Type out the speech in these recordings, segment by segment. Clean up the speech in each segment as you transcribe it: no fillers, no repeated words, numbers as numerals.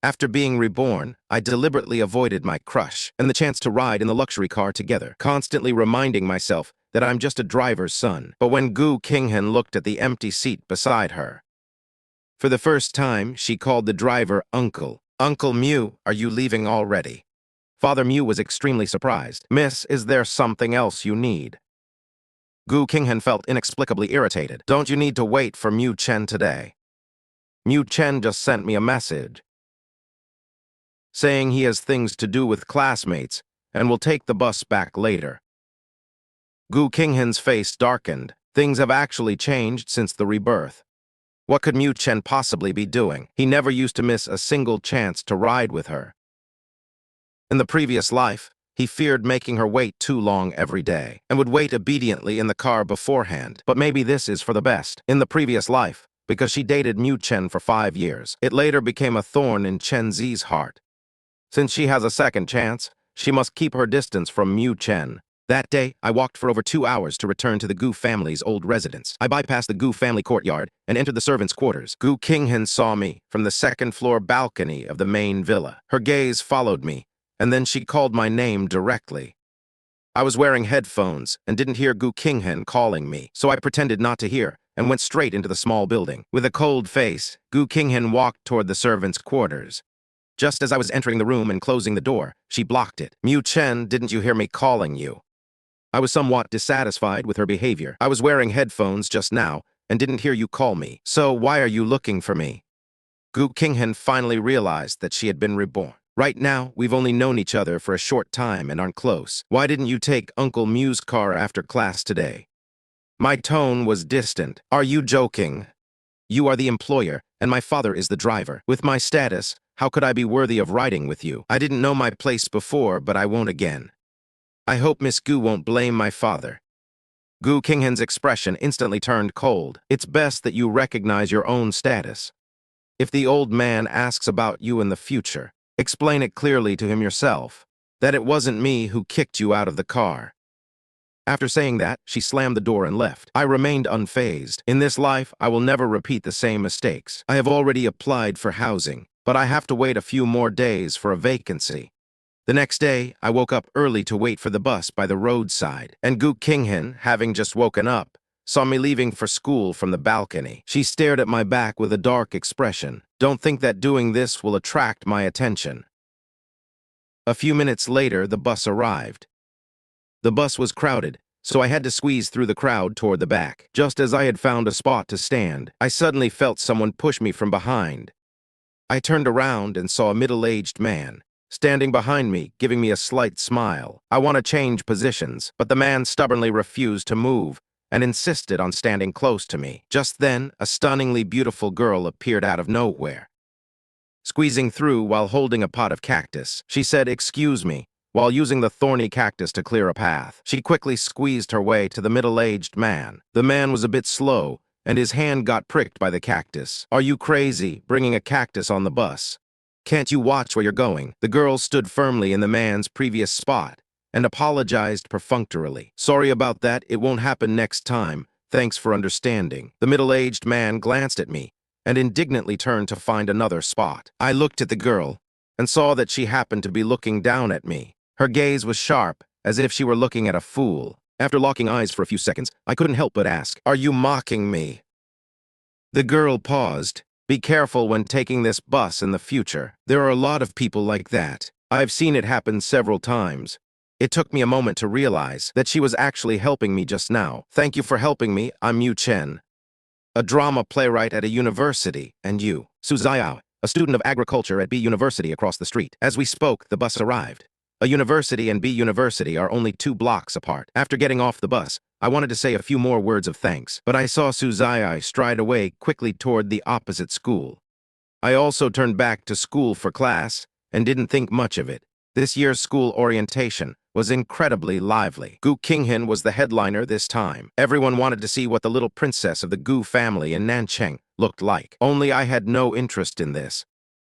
After being reborn, I deliberately avoided my crush and the chance to ride in the luxury car together, constantly reminding myself that I'm just a driver's son. But when Gu Qinghan looked at the empty seat beside her, for the first time, she called the driver Uncle. Uncle Mew, are you leaving already? Father Mew was extremely surprised. Miss, is there something else you need? Gu Qinghan felt inexplicably irritated. Don't you need to wait for Mew Chen today? Mew Chen just sent me a message saying he has things to do with classmates and will take the bus back later. Gu Qinghan's face darkened. Things have actually changed since the rebirth. What could Mew Chen possibly be doing? He never used to miss a single chance to ride with her. In the previous life, he feared making her wait too long every day and would wait obediently in the car beforehand. But maybe this is for the best. In the previous life, because she dated Mew Chen for 5 years, it later became a thorn in Chen Zi's heart. Since she has a second chance, she must keep her distance from Mew Chen. That day, I walked for over 2 hours to return to the Gu family's old residence. I bypassed the Gu family courtyard and entered the servants' quarters. Gu Qinghan saw me from the second-floor balcony of the main villa. Her gaze followed me, and then she called my name directly. I was wearing headphones and didn't hear Gu Qinghan calling me, so I pretended not to hear and went straight into the small building. With a cold face, Gu Qinghan walked toward the servants' quarters. Just as I was entering the room and closing the door, she blocked it. Mew Chen, didn't you hear me calling you? I was somewhat dissatisfied with her behavior. I was wearing headphones just now and didn't hear you call me. So why are you looking for me? Gu Qinghan finally realized that she had been reborn. Right now, we've only known each other for a short time and aren't close. Why didn't you take Uncle Mew's car after class today? My tone was distant. Are you joking? You are the employer, and my father is the driver. With my status, how could I be worthy of riding with you? I didn't know my place before, but I won't again. I hope Miss Gu won't blame my father. Gu Qinghan's expression instantly turned cold. It's best that you recognize your own status. If the old man asks about you in the future, explain it clearly to him yourself, that it wasn't me who kicked you out of the car. After saying that, she slammed the door and left. I remained unfazed. In this life, I will never repeat the same mistakes. I have already applied for housing, but I have to wait a few more days for a vacancy. The next day, I woke up early to wait for the bus by the roadside, and Gu Qinghan, having just woken up, saw me leaving for school from the balcony. She stared at my back with a dark expression. Don't think that doing this will attract my attention. A few minutes later, the bus arrived. The bus was crowded, so I had to squeeze through the crowd toward the back. Just as I had found a spot to stand, I suddenly felt someone push me from behind. I turned around and saw a middle-aged man standing behind me, giving me a slight smile. I want to change positions, but the man stubbornly refused to move and insisted on standing close to me. Just then, a stunningly beautiful girl appeared out of nowhere, squeezing through while holding a pot of cactus. She said, "Excuse me," while using the thorny cactus to clear a path. She quickly squeezed her way to the middle-aged man. The man was a bit slow, and his hand got pricked by the cactus. Are you crazy, bringing a cactus on the bus? Can't you watch where you're going? The girl stood firmly in the man's previous spot and apologized perfunctorily. Sorry about that, it won't happen next time. Thanks for understanding. The middle-aged man glanced at me and indignantly turned to find another spot. I looked at the girl and saw that she happened to be looking down at me. Her gaze was sharp, as if she were looking at a fool. After locking eyes for a few seconds, I couldn't help but ask, "Are you mocking me?" The girl paused. Be careful when taking this bus in the future. There are a lot of people like that. I've seen it happen several times. It took me a moment to realize that she was actually helping me just now. Thank you for helping me. I'm Mew Chen, a drama playwright at a university. And you? Su Xiaowei, a student of agriculture at B University across the street. As we spoke, the bus arrived. A university and B University are only 2 blocks apart. After getting off the bus, I wanted to say a few more words of thanks, but I saw Su Xiaowei stride away quickly toward the opposite school. I also turned back to school for class and didn't think much of it. This year's school orientation was incredibly lively. Gu Qinghan was the headliner this time. Everyone wanted to see what the little princess of the Gu family in Nancheng looked like. Only I had no interest in this,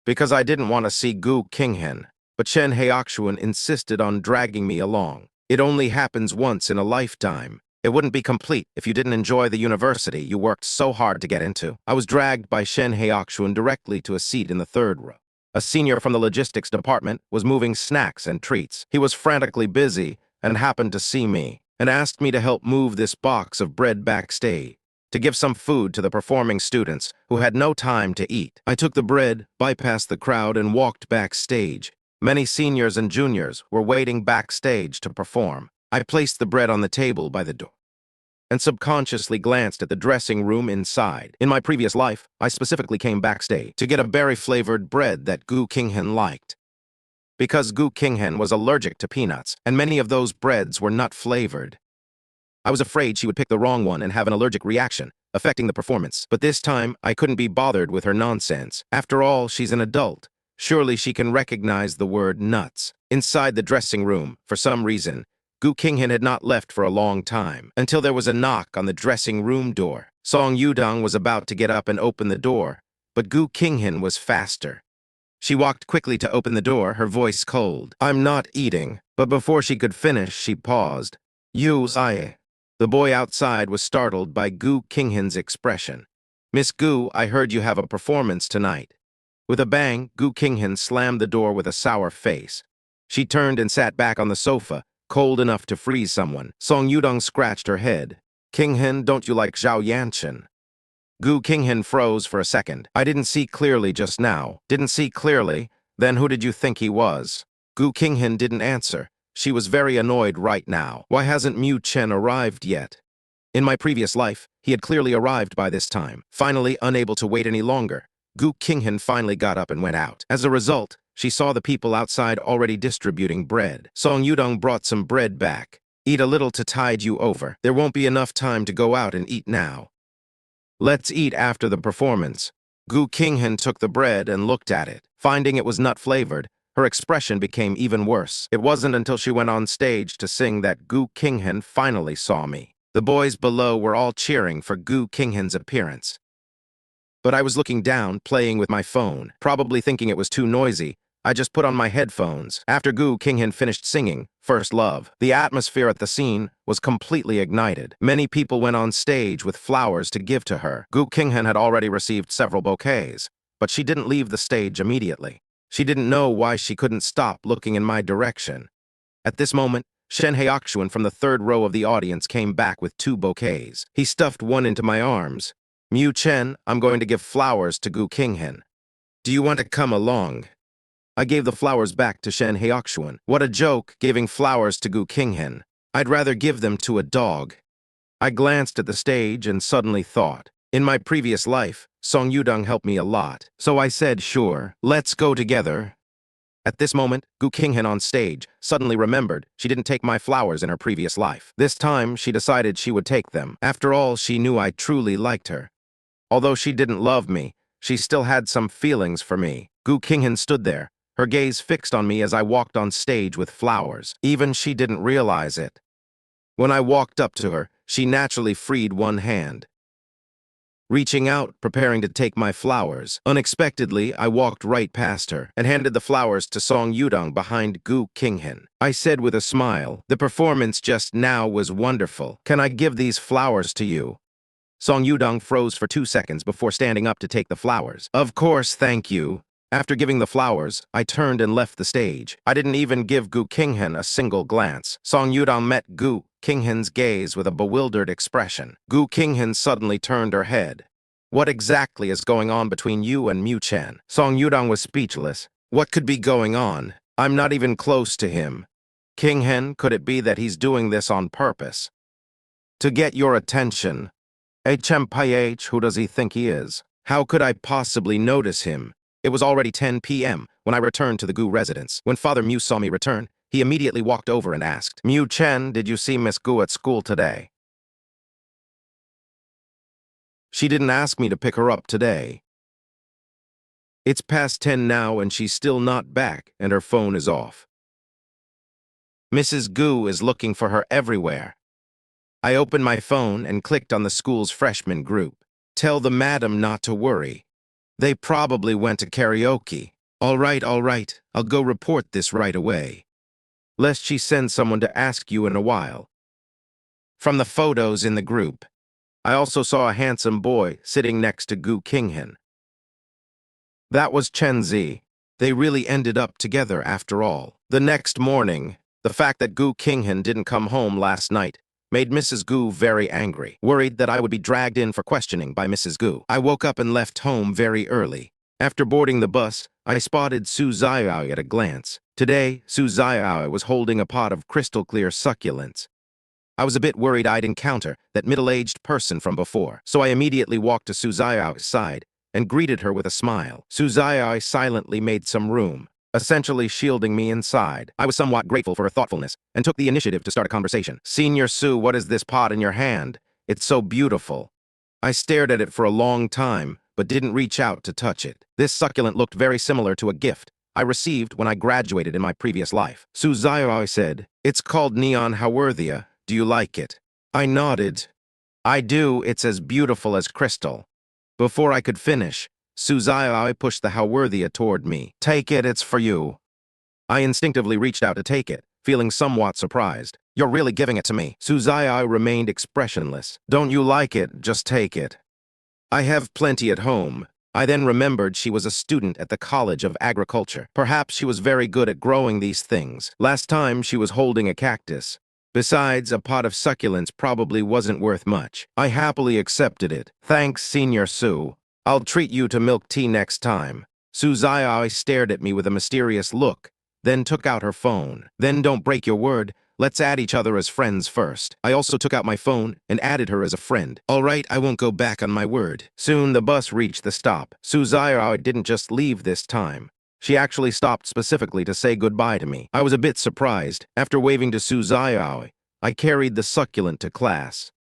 because I didn't want to see Gu Qinghan. But Chen Heaoxuan insisted on dragging me along. It only happens once in a lifetime. It wouldn't be complete if you didn't enjoy the university you worked so hard to get into. I was dragged by Chen Heaoxuan directly to a seat in the 3rd row. A senior from the logistics department was moving snacks and treats. He was frantically busy and happened to see me and asked me to help move this box of bread backstage to give some food to the performing students who had no time to eat. I took the bread, bypassed the crowd, and walked backstage. Many seniors and juniors were waiting backstage to perform. I placed the bread on the table by the door and subconsciously glanced at the dressing room inside. In my previous life, I specifically came backstage to get a berry-flavored bread that Gu Qinghan liked. Because Gu Qinghan was allergic to peanuts, and many of those breads were nut-flavored. I was afraid she would pick the wrong one and have an allergic reaction, affecting the performance. But this time, I couldn't be bothered with her nonsense. After all, she's an adult. Surely she can recognize the word nuts. Inside the dressing room, for some reason, Gu Qinghan had not left for a long time, until there was a knock on the dressing room door. Song Yudong was about to get up and open the door, but Gu Qinghan was faster. She walked quickly to open the door, her voice cold. "I'm not eating," but before she could finish, she paused. "You, I." The boy outside was startled by Gu Qinghan's expression. "Miss Gu, I heard you have a performance tonight." With a bang, Gu Qinghan slammed the door with a sour face. She turned and sat back on the sofa, cold enough to freeze someone. Song Yudong scratched her head. "Qinghan, don't you like Zhao Yanchen?" Gu Qinghan froze for a second. "I didn't see clearly just now." "Didn't see clearly? Then who did you think he was?" Gu Qinghan didn't answer. She was very annoyed right now. Why hasn't Chen arrived yet? In my previous life, he had clearly arrived by this time. Finally, unable to wait any longer, Gu Qinghan finally got up and went out. As a result, she saw the people outside already distributing bread. Song Yudong brought some bread back. "Eat a little to tide you over. There won't be enough time to go out and eat now. Let's eat after the performance." Gu Qinghan took the bread and looked at it. Finding it was nut-flavored, her expression became even worse. It wasn't until she went on stage to sing that Gu Qinghan finally saw me. The boys below were all cheering for Gu Qinghan's appearance. But I was looking down, playing with my phone. Probably thinking it was too noisy, I just put on my headphones. After Gu Qinghan finished singing First Love, the atmosphere at the scene was completely ignited. Many people went on stage with flowers to give to her. Gu Qinghan had already received several bouquets, but she didn't leave the stage immediately. She didn't know why she couldn't stop looking in my direction. At this moment, Chen Heyakshuan from the third row of the audience came back with 2 bouquets. He stuffed one into my arms. "Chen, I'm going to give flowers to Gu Qinghan. Do you want to come along?" I gave the flowers back to Chen Heyakshuan. What a joke, giving flowers to Gu Qinghan. I'd rather give them to a dog. I glanced at the stage and suddenly thought, in my previous life, Song Yudong helped me a lot. So I said, "Sure, let's go together." At this moment, Gu Qinghan on stage suddenly remembered she didn't take my flowers in her previous life. This time, she decided she would take them. After all, she knew I truly liked her. Although she didn't love me, she still had some feelings for me. Gu Qinghan stood there, her gaze fixed on me as I walked on stage with flowers. Even she didn't realize it. When I walked up to her, she naturally freed one hand, reaching out, preparing to take my flowers. Unexpectedly, I walked right past her and handed the flowers to Song Yudong behind Gu Qinghan. I said with a smile, "The performance just now was wonderful. Can I give these flowers to you?" Song Yudong froze for 2 seconds before standing up to take the flowers. "Of course, thank you." After giving the flowers, I turned and left the stage. I didn't even give Gu Qinghan a single glance. Song Yudong met Gu Qinghan's gaze with a bewildered expression. Gu Qinghan suddenly turned her head. "What exactly is going on between you and Chen?" Song Yudong was speechless. What could be going on? I'm not even close to him. Qinghan, could it be that he's doing this on purpose? To get your attention. HMPH, who does he think he is? How could I possibly notice him? It was already 10 p.m. when I returned to the Gu residence. When Father Mu saw me return, he immediately walked over and asked, Chen, did you see Miss Gu at school today?" "She didn't ask me to pick her up today. It's past 10 now and she's still not back and her phone is off. Mrs. Gu is looking for her everywhere." I opened my phone and clicked on the school's freshman group. "Tell the madam not to worry. They probably went to karaoke." All right, I'll go report this right away. Lest she send someone to ask you in a while." From the photos in the group, I also saw a handsome boy sitting next to Gu Qinghan. That was Chen Zi. They really ended up together after all. The next morning, the fact that Gu Qinghan didn't come home last night made Mrs. Gu very angry, worried that I would be dragged in for questioning by Mrs. Gu. I woke up and left home very early. After boarding the bus, I spotted Su Xiaowei at a glance. Today, Su Xiaowei was holding a pot of crystal-clear succulents. I was a bit worried I'd encounter that middle-aged person from before, so I immediately walked to Su Xiaowei's side and greeted her with a smile. Su Xiaowei silently made some room, essentially shielding me inside. I was somewhat grateful for her thoughtfulness and took the initiative to start a conversation. "Senior Su, what is this pot in your hand? It's so beautiful." I stared at it for a long time, but didn't reach out to touch it. This succulent looked very similar to a gift I received when I graduated in my previous life. Su Xiaowei said, "It's called Neon Haworthia. Do you like it?" I nodded. "I do, it's as beautiful as crystal." Before I could finish, Su Xiaowei pushed the Haworthia toward me. "Take it, it's for you." I instinctively reached out to take it, feeling somewhat surprised. "You're really giving it to me?" Su Xiaowei remained expressionless. "Don't you like it? Just take it." "I have plenty at home." I then remembered she was a student at the College of Agriculture. Perhaps she was very good at growing these things. Last time she was holding a cactus. Besides, a pot of succulents probably wasn't worth much. I happily accepted it. "Thanks, Senior Su. I'll treat you to milk tea next time." Su Xiaowei stared at me with a mysterious look, then took out her phone. "Then don't break your word. Let's add each other as friends first." I also took out my phone and added her as a friend. "All right, I won't go back on my word." Soon the bus reached the stop. Su Xiaowei didn't just leave this time. She actually stopped specifically to say goodbye to me. I was a bit surprised. After waving to Su Xiaowei, I carried the succulent to class.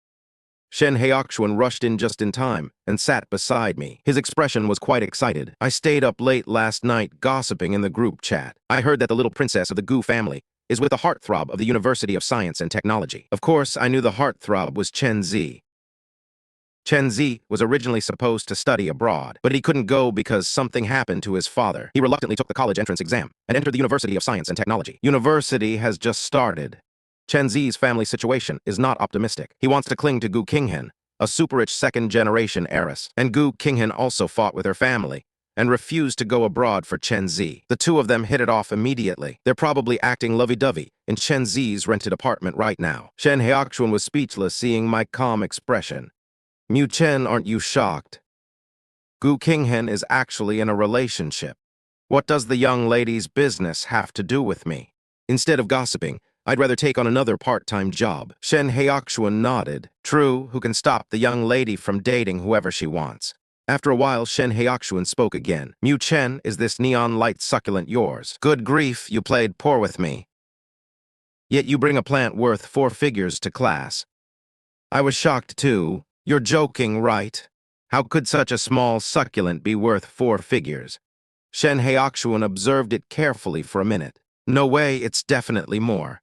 Chen Heoxuan rushed in just in time and sat beside me. His expression was quite excited. "I stayed up late last night gossiping in the group chat. I heard that the little princess of the Gu family is with the heartthrob of the University of Science and Technology." Of course, I knew the heartthrob was Chen Zi. Chen Zi was originally supposed to study abroad, but he couldn't go because something happened to his father. He reluctantly took the college entrance exam and entered the University of Science and Technology. University has just started. Chen Zi's family situation is not optimistic. He wants to cling to Gu Qinghan, a super-rich second-generation heiress, and Gu Qinghan also fought with her family and refused to go abroad for Chen Zi. The two of them hit it off immediately. They're probably acting lovey-dovey in Chen Zi's rented apartment right now. Chen Heoxuan was speechless seeing my calm expression. "Mu Chen, aren't you shocked? Gu Qinghan is actually in a relationship. What does the young lady's business have to do with me? Instead of gossiping, I'd rather take on another part-time job." Chen Heoxuan nodded. "True, who can stop the young lady from dating whoever she wants?" After a while, Chen Heoxuan spoke again. "Mu Chen, is this neon light succulent yours? Good grief, you played poor with me. Yet you bring a plant worth 4 figures to class." I was shocked too. "You're joking, right? How could such a small succulent be worth 4 figures? Chen Heoxuan observed it carefully for a minute. "No way, it's definitely more.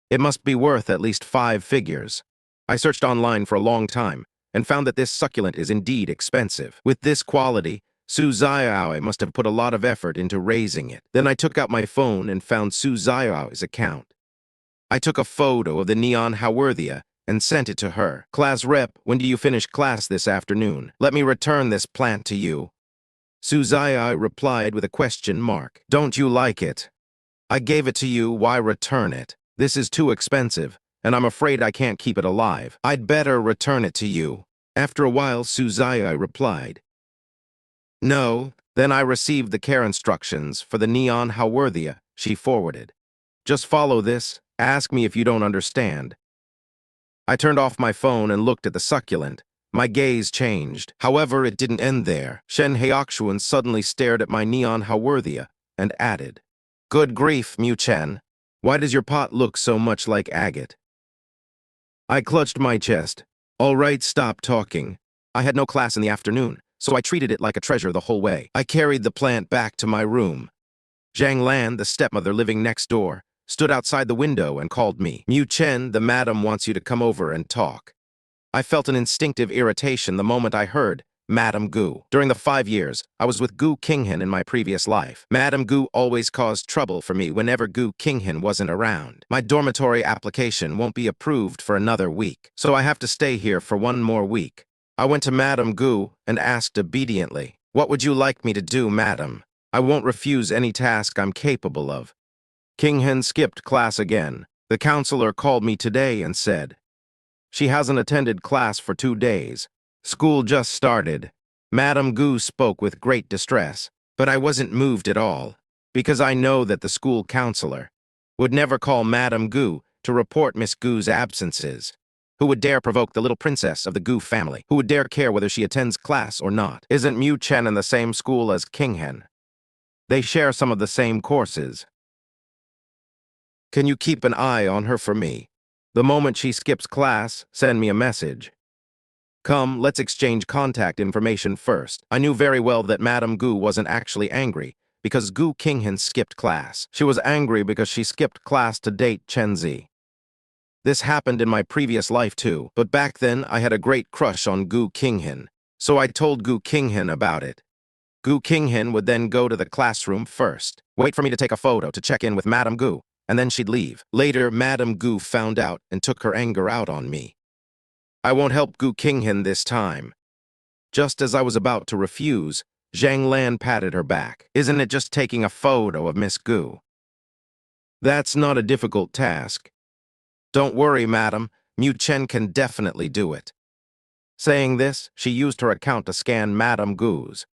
It must be worth at least 5 figures. I searched online for a long time and found that this succulent is indeed expensive. With this quality, Su Xiaowei must have put a lot of effort into raising it." Then I took out my phone and found Su Xiaowei's account. I took a photo of the Neon Haworthia and sent it to her. "Class rep, when do you finish class this afternoon? Let me return this plant to you." Su Xiaowei replied with a question mark. "Don't you like it? I gave it to you, why return it? This is too expensive, and I'm afraid I can't keep it alive. I'd better return it to you." After a while, Su Xiaowei replied, "No." Then I received the care instructions for the Neon Haworthia she forwarded. "Just follow this, ask me if you don't understand." I turned off my phone and looked at the succulent. My gaze changed. However, it didn't end there. Chen Heoxuan suddenly stared at my Neon Haworthia and added, "Good grief, Mu Chen. Why does your pot look so much like agate?" I clutched my chest. "All right, stop talking." I had no class in the afternoon, so I treated it like a treasure the whole way. I carried the plant back to my room. Zhang Lan, the stepmother living next door, stood outside the window and called me. "Mu Chen, the madam wants you to come over and talk." I felt an instinctive irritation the moment I heard Madam Gu. During the 5 years I was with Gu Qinghan in my previous life, Madam Gu always caused trouble for me whenever Gu Qinghan wasn't around. My dormitory application won't be approved for another week, so I have to stay here for 1 more week. I went to Madam Gu and asked obediently, "What would you like me to do, madam?" I won't refuse any task I'm capable of. Qinghan skipped class again. The counselor called me today and said, she hasn't attended class for 2 days. School just started. Madame Gu spoke with great distress, but I wasn't moved at all, because I know that the school counselor would never call Madame Gu to report Miss Gu's absences. Who would dare provoke the little princess of the Gu family? Who would dare care whether she attends class or not? Isn't Mu Chen in the same school as Qinghan? They share some of the same courses. Can you keep an eye on her for me? The moment she skips class, send me a message. Come, let's exchange contact information first. I knew very well that Madame Gu wasn't actually angry because Gu Qinghan skipped class. She was angry because she skipped class to date Chen Zi. This happened in my previous life too, but back then I had a great crush on Gu Qinghan, so I told Gu Qinghan about it. Gu Qinghan would then go to the classroom first, wait for me to take a photo to check in with Madame Gu, and then she'd leave. Later, Madame Gu found out and took her anger out on me. I won't help Gu Qinghan this time. Just as I was about to refuse, Zhang Lan patted her back. Isn't it just taking a photo of Miss Gu? That's not a difficult task. Don't worry, madam. Mu Chen can definitely do it. Saying this, she used her account to scan Madame Gu's.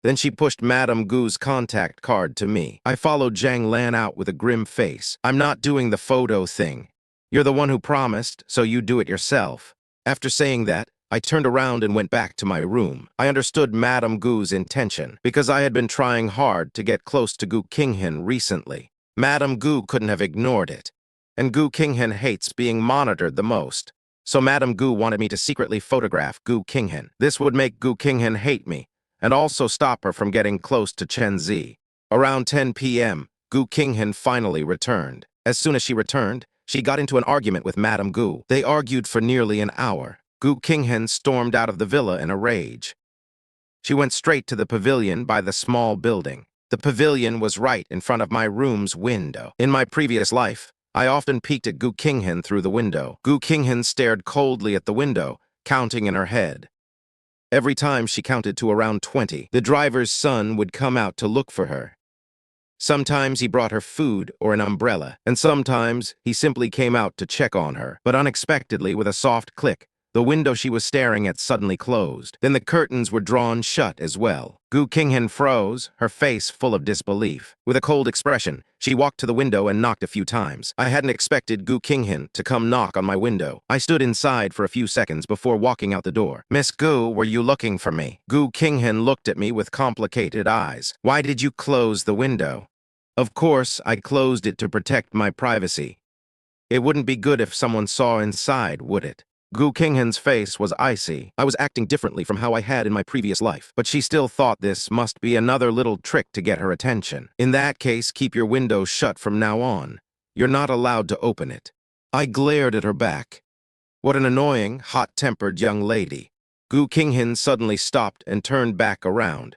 Then she pushed Madame Gu's contact card to me. I followed Zhang Lan out with a grim face. I'm not doing the photo thing. You're the one who promised, so you do it yourself. After saying that, I turned around and went back to my room. I understood Madame Gu's intention, because I had been trying hard to get close to Gu Qinghan recently. Madame Gu couldn't have ignored it. And Gu Qinghan hates being monitored the most. So Madame Gu wanted me to secretly photograph Gu Qinghan. This would make Gu Qinghan hate me, and also stop her from getting close to Chen Zi. Around 10 p.m., Gu Qinghan finally returned. As soon as she returned, she got into an argument with Madame Gu. They argued for nearly an hour. Gu Qinghan stormed out of the villa in a rage. She went straight to the pavilion by the small building. The pavilion was right in front of my room's window. In my previous life, I often peeked at Gu Qinghan through the window. Gu Qinghan stared coldly at the window, counting in her head. Every time she counted to around 20, the driver's son would come out to look for her. Sometimes he brought her food or an umbrella, and sometimes he simply came out to check on her. But unexpectedly, with a soft click, the window she was staring at suddenly closed. Then the curtains were drawn shut as well. Gu Qinghan froze, her face full of disbelief. With a cold expression, she walked to the window and knocked a few times. I hadn't expected Gu Qinghan to come knock on my window. I stood inside for a few seconds before walking out the door. Miss Gu, were you looking for me? Gu Qinghan looked at me with complicated eyes. Why did you close the window? Of course, I closed it to protect my privacy. It wouldn't be good if someone saw inside, would it? Gu Qinghan's face was icy. I was acting differently from how I had in my previous life, but she still thought this must be another little trick to get her attention. In that case, keep your window shut from now on. You're not allowed to open it. I glared at her back. What an annoying, hot-tempered young lady. Gu Qinghan suddenly stopped and turned back around.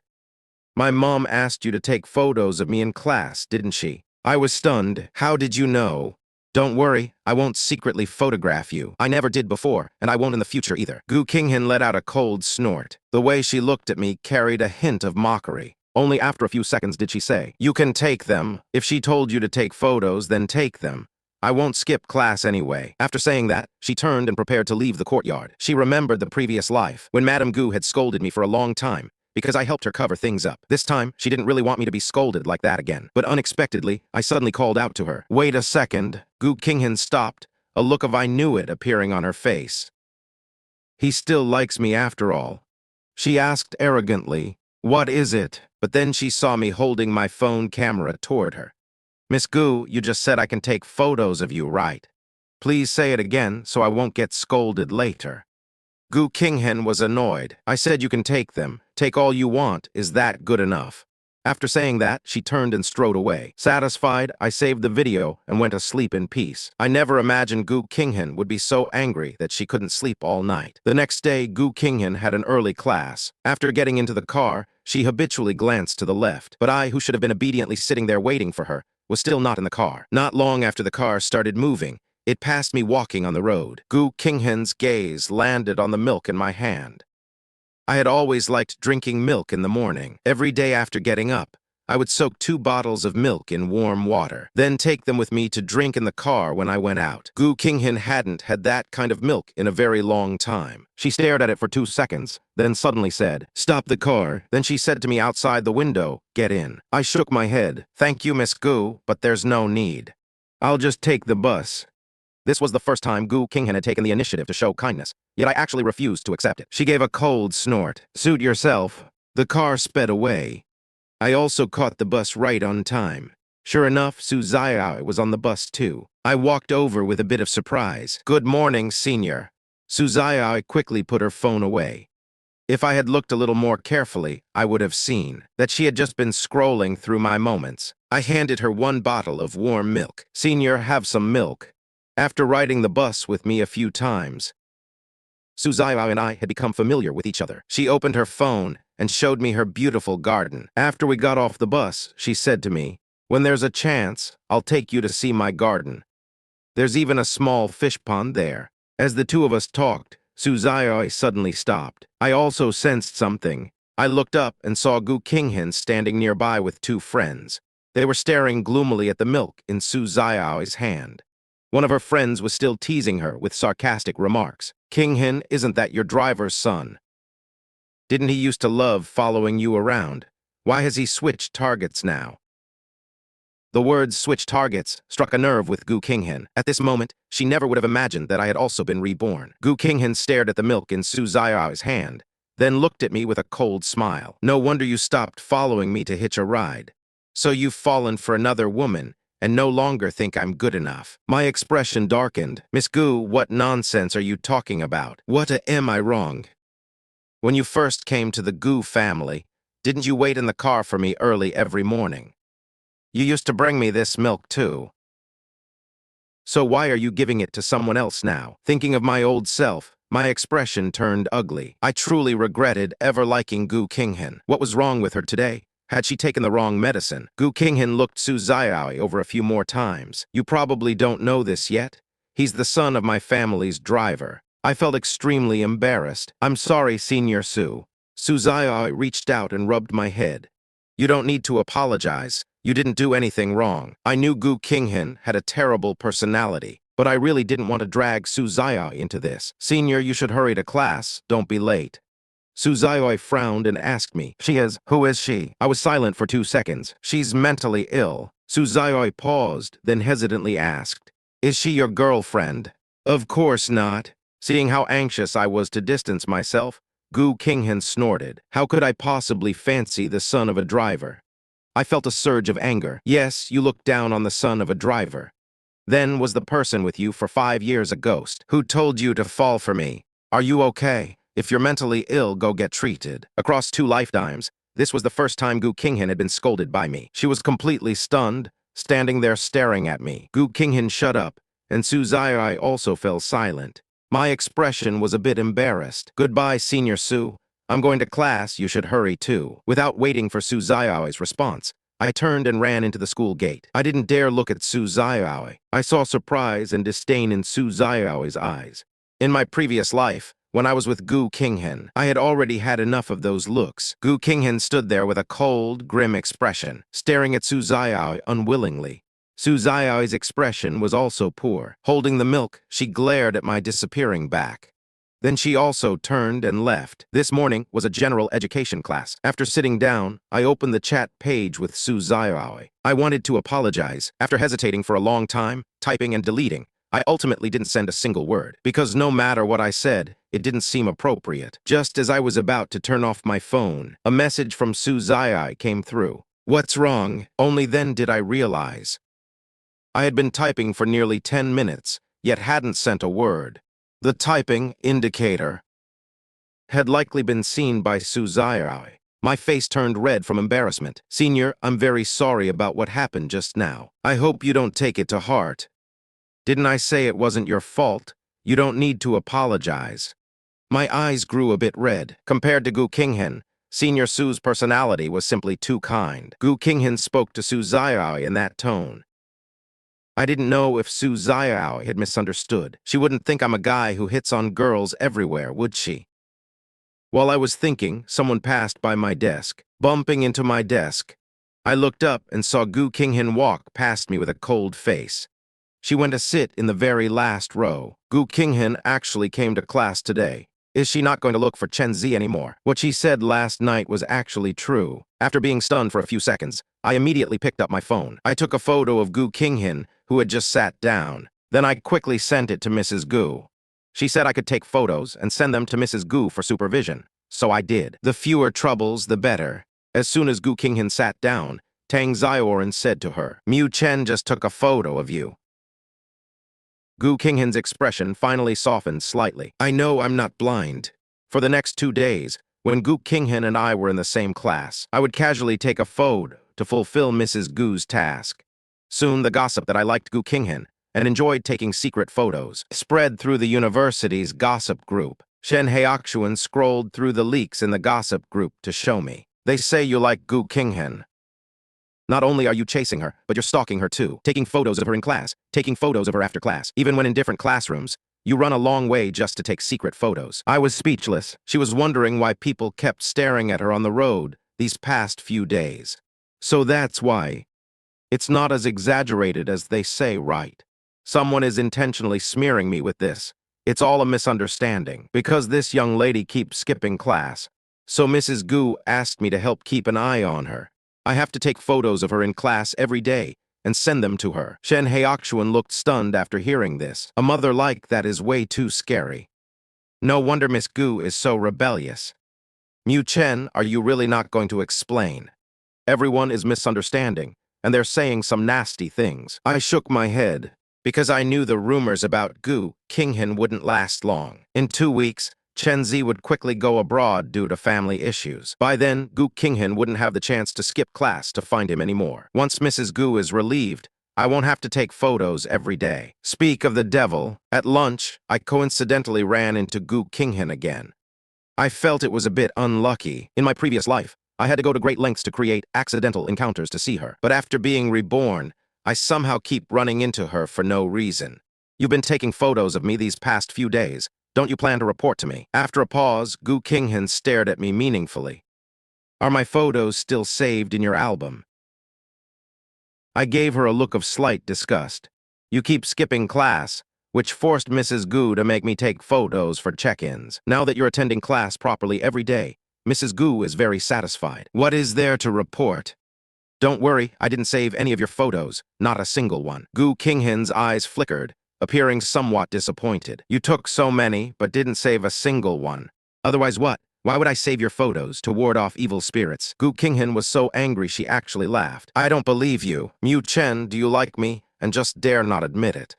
My mom asked you to take photos of me in class, didn't she? I was stunned. How did you know? Don't worry, I won't secretly photograph you. I never did before, and I won't in the future either. Gu Qinghan let out a cold snort. The way she looked at me carried a hint of mockery. Only after a few seconds did she say, you can take them. If she told you to take photos, then take them. I won't skip class anyway. After saying that, she turned and prepared to leave the courtyard. She remembered the previous life, when Madame Gu had scolded me for a long time, because I helped her cover things up. This time, she didn't really want me to be scolded like that again. But unexpectedly, I suddenly called out to her. Wait a second. Gu Qinghan stopped, a look of I knew it appearing on her face. He still likes me after all. She asked arrogantly, what is it? But then she saw me holding my phone camera toward her. Miss Gu, you just said I can take photos of you, right? Please say it again so I won't get scolded later. Gu Qinghan was annoyed. I said you can take them. Take all you want. Is that good enough? After saying that, she turned and strode away. Satisfied, I saved the video and went to sleep in peace. I never imagined Gu Qinghan would be so angry that she couldn't sleep all night. The next day, Gu Qinghan had an early class. After getting into the car, she habitually glanced to the left. But I, who should have been obediently sitting there waiting for her, was still not in the car. Not long after the car started moving, it passed me walking on the road. Gu Qinghan's gaze landed on the milk in my hand. I had always liked drinking milk in the morning. Every day after getting up, I would soak 2 bottles of milk in warm water, then take them with me to drink in the car when I went out. Gu Qinghan hadn't had that kind of milk in a very long time. She stared at it for 2 seconds, then suddenly said, "Stop the car." Then she said to me outside the window, "Get in." I shook my head. "Thank you, Miss Gu, but there's no need. I'll just take the bus." This was the first time Gu Qinghan had taken the initiative to show kindness, yet I actually refused to accept it. She gave a cold snort. "Suit yourself." The car sped away. I also caught the bus right on time. Sure enough, Su Xiaowei was on the bus too. I walked over with a bit of surprise. "Good morning, senior." Su Xiaowei quickly put her phone away. If I had looked a little more carefully, I would have seen that she had just been scrolling through my moments. I handed her 1 bottle of warm milk. "Senior, have some milk." After riding the bus with me a few times, Su Xiaowei and I had become familiar with each other. She opened her phone and showed me her beautiful garden. After we got off the bus, she said to me, "When there's a chance, I'll take you to see my garden. There's even a small fish pond there." As the two of us talked, Su Xiaowei suddenly stopped. I also sensed something. I looked up and saw Gu Qinghan standing nearby with 2 friends. They were staring gloomily at the milk in Su Xiaowei's hand. One of her friends was still teasing her with sarcastic remarks. "Qinghan, isn't that your driver's son? Didn't he used to love following you around? Why has he switched targets now?" The words "switch targets" struck a nerve with Gu Qinghan. At this moment, she never would have imagined that I had also been reborn. Gu Qinghan stared at the milk in Su Xiao's hand, then looked at me with a cold smile. "No wonder you stopped following me to hitch a ride. So you've fallen for another woman, and no longer think I'm good enough." My expression darkened. "Miss Gu, what nonsense are you talking about? Am I wrong? When you first came to the Gu family, didn't you wait in the car for me early every morning? You used to bring me this milk too. So why are you giving it to someone else now?" Thinking of my old self, my expression turned ugly. I truly regretted ever liking Gu Qinghan. What was wrong with her today? Had she taken the wrong medicine? Gu Qinghan looked Su Xiaowei over a few more times. "You probably don't know this yet. He's the son of my family's driver." I felt extremely embarrassed. "I'm sorry, Senior Su." Su Xiaowei reached out and rubbed my head. "You don't need to apologize. You didn't do anything wrong." I knew Gu Qinghan had a terrible personality, but I really didn't want to drag Su Xiaowei into this. "Senior, you should hurry to class. Don't be late." Su Xiaowei frowned and asked me, "Who is she?" I was silent for 2 seconds. "She's mentally ill." Su Xiaowei paused, then hesitantly asked, "Is she your girlfriend?" "Of course not." Seeing how anxious I was to distance myself, Gu Qinghan snorted. "How could I possibly fancy the son of a driver?" I felt a surge of anger. "Yes, you look down on the son of a driver. Then was the person with you for 5 years a ghost? Who told you to fall for me? Are you okay? If you're mentally ill, go get treated." Across 2 lifetimes, this was the first time Gu Qinghan had been scolded by me. She was completely stunned, standing there staring at me. Gu Qinghan shut up, and Su Xiaowei also fell silent. My expression was a bit embarrassed. "Goodbye, Senior Su. I'm going to class. You should hurry too." Without waiting for Su Xiaowei's response, I turned and ran into the school gate. I didn't dare look at Su Xiaowei. I saw surprise and disdain in Su Xiaowei's eyes. In my previous life, when I was with Gu Qinghan, I had already had enough of those looks. Gu Qinghan stood there with a cold, grim expression, staring at Su Xiaowei unwillingly. Su Xiaowei's expression was also poor. Holding the milk, she glared at my disappearing back. Then she also turned and left. This morning was a general education class. After sitting down, I opened the chat page with Su Xiaowei. I wanted to apologize. After hesitating for a long time, typing and deleting, I ultimately didn't send a single word, because no matter what I said, it didn't seem appropriate. Just as I was about to turn off my phone, a message from Su Xiaowei came through. "What's wrong?" Only then did I realize I had been typing for nearly 10 minutes, yet hadn't sent a word. The typing indicator had likely been seen by Su Xiaowei. My face turned red from embarrassment. "Senior, I'm very sorry about what happened just now. I hope you don't take it to heart. Didn't I say it wasn't your fault? You don't need to apologize." My eyes grew a bit red. Compared to Gu Qinghan, Senior Su's personality was simply too kind. Gu Qinghan spoke to Su Xiaowei in that tone. I didn't know if Su Xiaowei had misunderstood. She wouldn't think I'm a guy who hits on girls everywhere, would she? While I was thinking, someone passed by my desk. Bumping into my desk, I looked up and saw Gu Qinghan walk past me with a cold face. She went to sit in the very last row. Gu Qinghan actually came to class today. Is she not going to look for Chen Zi anymore? What she said last night was actually true. After being stunned for a few seconds, I immediately picked up my phone. I took a photo of Gu Qinghan, who had just sat down. Then I quickly sent it to Mrs. Gu. She said I could take photos and send them to Mrs. Gu for supervision. So I did. The fewer troubles, the better. As soon as Gu Qinghan sat down, Tang Zioran said to her, "Mu Chen just took a photo of you." Gu Qinghan's expression finally softened slightly. I know I'm not blind. For the next 2 days, when Gu Qinghan and I were in the same class, I would casually take a photo to fulfill Mrs. Gu's task. Soon the gossip that I liked Gu Qinghan and enjoyed taking secret photos spread through the university's gossip group. Chen Heaoxuan scrolled through the leaks in the gossip group to show me. They say you like Gu Qinghan. Not only are you chasing her, but you're stalking her too, taking photos of her in class, taking photos of her after class. Even when in different classrooms, you run a long way just to take secret photos. I was speechless. She was wondering why people kept staring at her on the road these past few days. So that's why. It's not as exaggerated as they say, right? Someone is intentionally smearing me with this. It's all a misunderstanding, because this young lady keeps skipping class. So Mrs. Gu asked me to help keep an eye on her. I have to take photos of her in class every day and send them to her. Chen Heaoxuan looked stunned after hearing this. A mother like that is way too scary. No wonder Miss Gu is so rebellious. Mu Chen, are you really not going to explain? Everyone is misunderstanding, and they're saying some nasty things. I shook my head, because I knew the rumors about Gu Qinghan wouldn't last long. In 2 weeks, Chen Zi would quickly go abroad due to family issues. By then, Gu Qinghan wouldn't have the chance to skip class to find him anymore. Once Mrs. Gu is relieved, I won't have to take photos every day. Speak of the devil, at lunch, I coincidentally ran into Gu Qinghan again. I felt it was a bit unlucky. In my previous life, I had to go to great lengths to create accidental encounters to see her. But after being reborn, I somehow keep running into her for no reason. You've been taking photos of me these past few days. Don't you plan to report to me? After a pause, Gu Qinghan stared at me meaningfully. Are my photos still saved in your album? I gave her a look of slight disgust. You keep skipping class, which forced Mrs. Gu to make me take photos for check-ins. Now that you're attending class properly every day, Mrs. Gu is very satisfied. What is there to report? Don't worry, I didn't save any of your photos, not a single one. Gu Qinghan's eyes flickered, appearing somewhat disappointed. You took so many, but didn't save a single one. Otherwise what? Why would I save your photos? To ward off evil spirits? Gu Qinghan was so angry she actually laughed. I don't believe you. Mu Chen, do you like me? And just dare not admit it.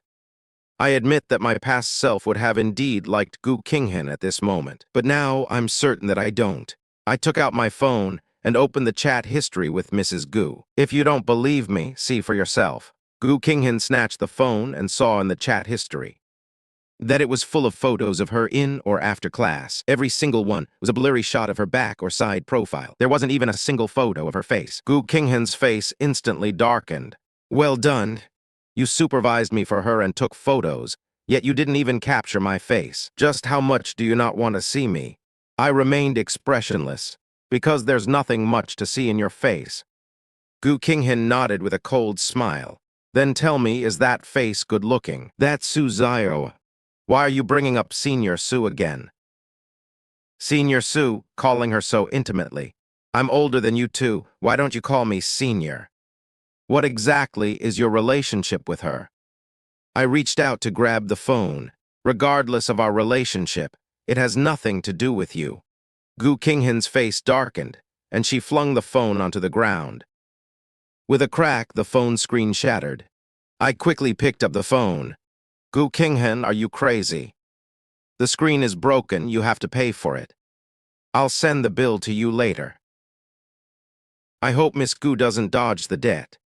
I admit that my past self would have indeed liked Gu Qinghan at this moment. But now I'm certain that I don't. I took out my phone and opened the chat history with Mrs. Gu. If you don't believe me, see for yourself. Gu Qinghan snatched the phone and saw in the chat history that it was full of photos of her in or after class. Every single one was a blurry shot of her back or side profile. There wasn't even a single photo of her face. Gu Qinghan's face instantly darkened. Well done. You supervised me for her and took photos, yet you didn't even capture my face. Just how much do you not want to see me? I remained expressionless, because there's nothing much to see in your face. Gu Qinghan nodded with a cold smile. Then tell me, is that face good-looking? That's Su Xiaowei. Why are you bringing up Senior Su again? Senior Su, calling her so intimately. I'm older than you too. Why don't you call me Senior? What exactly is your relationship with her? I reached out to grab the phone. Regardless of our relationship, it has nothing to do with you. Gu Qinghan's face darkened, and she flung the phone onto the ground. With a crack, the phone screen shattered. I quickly picked up the phone. Gu Qinghan, are you crazy? The screen is broken, you have to pay for it. I'll send the bill to you later. I hope Miss Gu doesn't dodge the debt.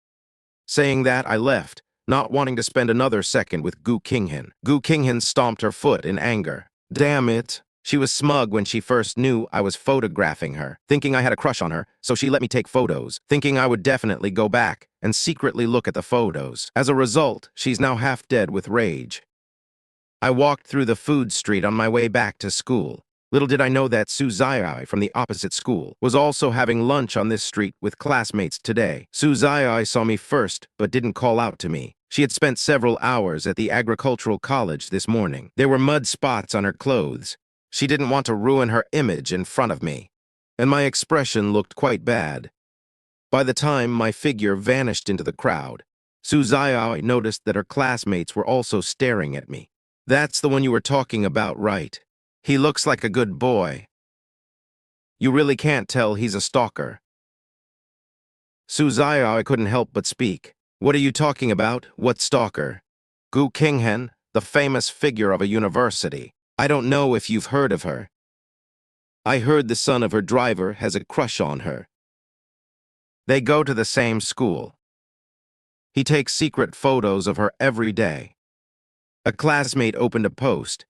Saying that, I left, not wanting to spend another second with Gu Qinghan. Gu Qinghan stomped her foot in anger. Damn it. She was smug when she first knew I was photographing her, thinking I had a crush on her, so she let me take photos, thinking I would definitely go back and secretly look at the photos. As a result, she's now half dead with rage. I walked through the food street on my way back to school. Little did I know that Su Xiaowei from the opposite school was also having lunch on this street with classmates today. Su Xiaowei saw me first, but didn't call out to me. She had spent several hours at the agricultural college this morning. There were mud spots on her clothes. She didn't want to ruin her image in front of me, and my expression looked quite bad. By the time my figure vanished into the crowd, Su Xiaowei noticed that her classmates were also staring at me. "That's the one you were talking about, right? He looks like a good boy. You really can't tell he's a stalker." Su Xiaowei couldn't help but speak. "What are you talking about? What stalker?" "Gu Qinghan, the famous figure of a university. I don't know if you've heard of her. I heard the son of her driver has a crush on her. They go to the same school. He takes secret photos of her every day." A classmate opened a post.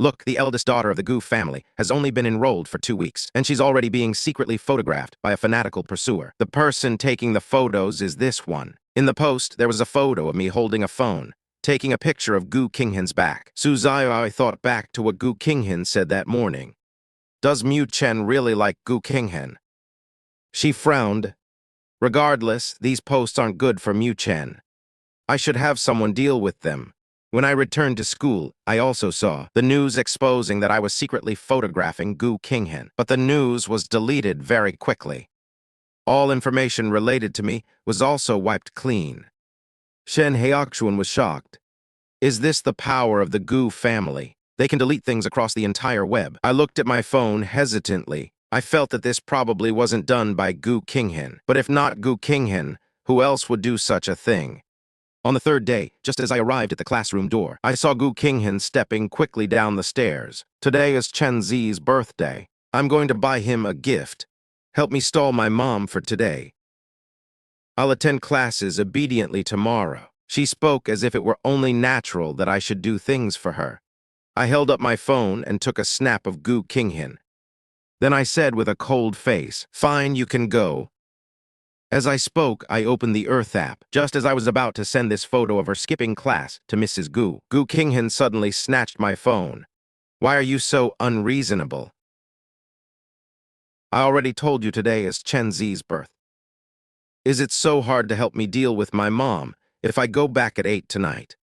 "Look, the eldest daughter of the Gu family has only been enrolled for 2 weeks, and she's already being secretly photographed by a fanatical pursuer. The person taking the photos is this one." In the post, there was a photo of me holding a phone, taking a picture of Gu Qinghan's back. Su Xiaowei thought back to what Gu Qinghan said that morning. Does Chen really like Gu Qinghan? She frowned. Regardless, these posts aren't good for Chen. I should have someone deal with them. When I returned to school, I also saw the news exposing that I was secretly photographing Gu Qinghan, but the news was deleted very quickly. All information related to me was also wiped clean. Chen Heyakshuan was shocked. Is this the power of the Gu family? They can delete things across the entire web. I looked at my phone hesitantly. I felt that this probably wasn't done by Gu Qinghan. But if not Gu Qinghan, who else would do such a thing? On the third day, just as I arrived at the classroom door, I saw Gu Qinghan stepping quickly down the stairs. Today is Chen Zi's birthday. I'm going to buy him a gift. Help me stall my mom for today. I'll attend classes obediently tomorrow. She spoke as if it were only natural that I should do things for her. I held up my phone and took a snap of Gu Qinghan. Then I said with a cold face, "Fine, you can go." As I spoke, I opened the Earth app, just as I was about to send this photo of her skipping class to Mrs. Gu. Gu Qinghan suddenly snatched my phone. "Why are you so unreasonable? I already told you today is Chen Zi's birth. Is it so hard to help me deal with my mom if I go back at 8 tonight?"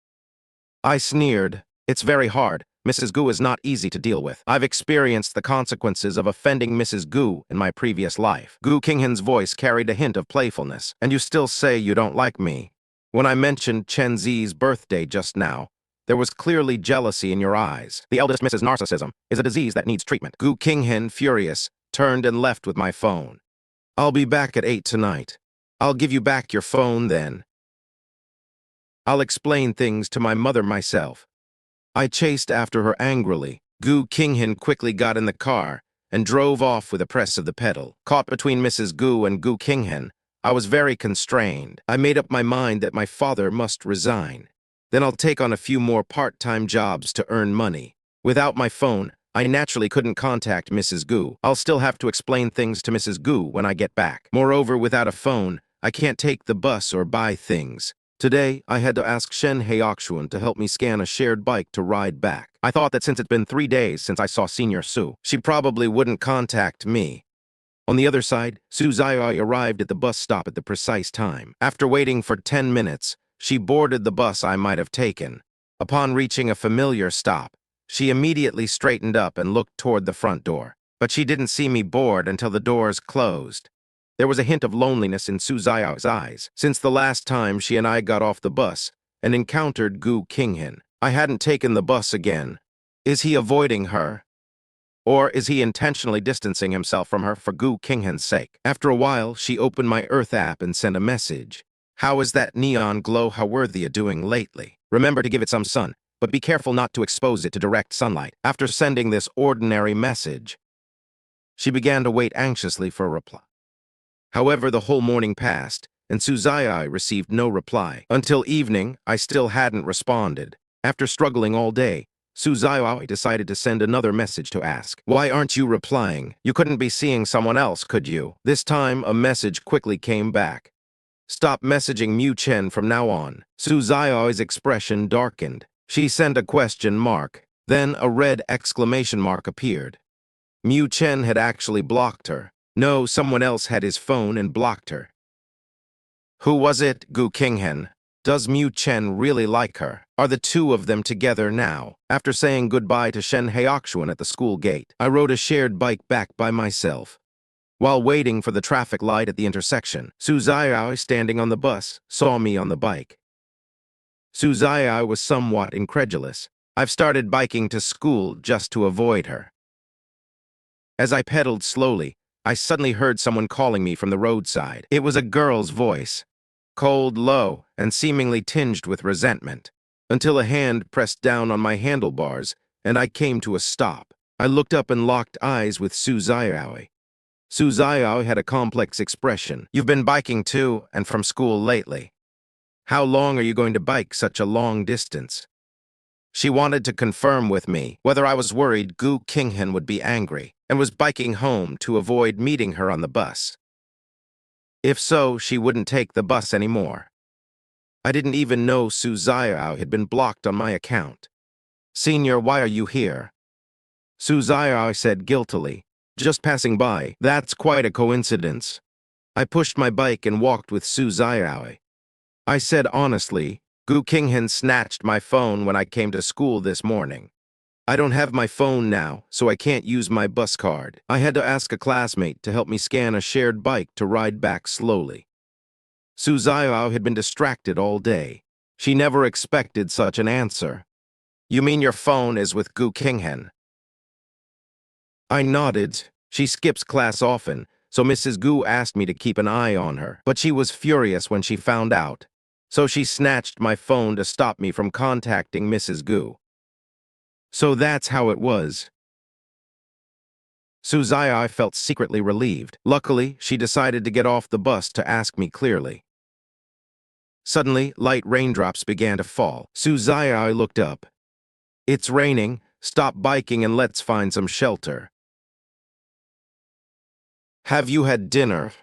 I sneered. "It's very hard. Mrs. Gu is not easy to deal with. I've experienced the consequences of offending Mrs. Gu in my previous life." Gu Qinghan's voice carried a hint of playfulness. "And you still say you don't like me? When I mentioned Chen Zi's birthday just now, there was clearly jealousy in your eyes. The eldest Mrs. Narcissism is a disease that needs treatment." Gu Qinghan, furious, turned and left with my phone. "I'll be back at 8 tonight. I'll give you back your phone then. I'll explain things to my mother myself." I chased after her angrily. Gu Qinghan quickly got in the car and drove off with a press of the pedal. Caught between Mrs. Gu and Gu Qinghan, I was very constrained. I made up my mind that my father must resign. Then I'll take on a few more part-time jobs to earn money. Without my phone, I naturally couldn't contact Mrs. Gu. I'll still have to explain things to Mrs. Gu when I get back. Moreover, without a phone, I can't take the bus or buy things. Today, I had to ask Chen Heyakshuan to help me scan a shared bike to ride back. I thought that since it's been 3 days since I saw Senior Su, she probably wouldn't contact me. On the other side, Su Xiaowei arrived at the bus stop at the precise time. After waiting for 10 minutes, she boarded the bus I might have taken. Upon reaching a familiar stop, she immediately straightened up and looked toward the front door. But she didn't see me board until the doors closed. There was a hint of loneliness in Su Xiaowi's eyes. Since the last time she and I got off the bus and encountered Gu Qinghan, I hadn't taken the bus again. Is he avoiding her? Or is he intentionally distancing himself from her for Gu Qinghan's sake? After a while, she opened my Earth app and sent a message. "How is that neon glow Howorthia doing lately? Remember to give it some sun, but be careful not to expose it to direct sunlight." After sending this ordinary message, she began to wait anxiously for a reply. However, the whole morning passed, and Su Xiaowei received no reply. Until evening, I still hadn't responded. After struggling all day, Su Xiaowei decided to send another message to ask, "Why aren't you replying? You couldn't be seeing someone else, could you?" This time, a message quickly came back. "Stop messaging Chen from now on." Su Xiaowei's expression darkened. She sent a question mark. Then a red exclamation mark appeared. Chen had actually blocked her. No, someone else had his phone and blocked her. Who was it? Gu Qinghan. Does Chen really like her? Are the two of them together now? After saying goodbye to Chen Heoxuan at the school gate, I rode a shared bike back by myself. While waiting for the traffic light at the intersection, Su Xiaowei, standing on the bus, saw me on the bike. Su Xiaowei was somewhat incredulous. I've started biking to school just to avoid her. As I pedaled slowly, I suddenly heard someone calling me from the roadside. It was a girl's voice, cold, low, and seemingly tinged with resentment, until a hand pressed down on my handlebars, and I came to a stop. I looked up and locked eyes with Su Xiaowei. Su Xiaowei had a complex expression. You've been biking too, and from school lately. How long are you going to bike such a long distance? She wanted to confirm with me whether I was worried Gu Qinghan would be angry and was biking home to avoid meeting her on the bus. If so, she wouldn't take the bus anymore. I didn't even know Su Xiaowei had been blocked on my account. Senior, why are you here? Su Xiaowei said guiltily, just passing by. That's quite a coincidence. I pushed my bike and walked with Su Xiaowei. I said honestly, Gu Qinghan snatched my phone when I came to school this morning. I don't have my phone now, so I can't use my bus card. I had to ask a classmate to help me scan a shared bike to ride back slowly. Su Xiaowei had been distracted all day. She never expected such an answer. You mean your phone is with Gu Qinghan? I nodded. She skips class often, so Mrs. Gu asked me to keep an eye on her. But she was furious when she found out, so she snatched my phone to stop me from contacting Mrs. Gu. So that's how it was. Su Xiaowei felt secretly relieved. Luckily, she decided to get off the bus to ask me clearly. Suddenly, light raindrops began to fall. Su Xiaowei looked up. It's raining. Stop biking and let's find some shelter. Have you had dinner?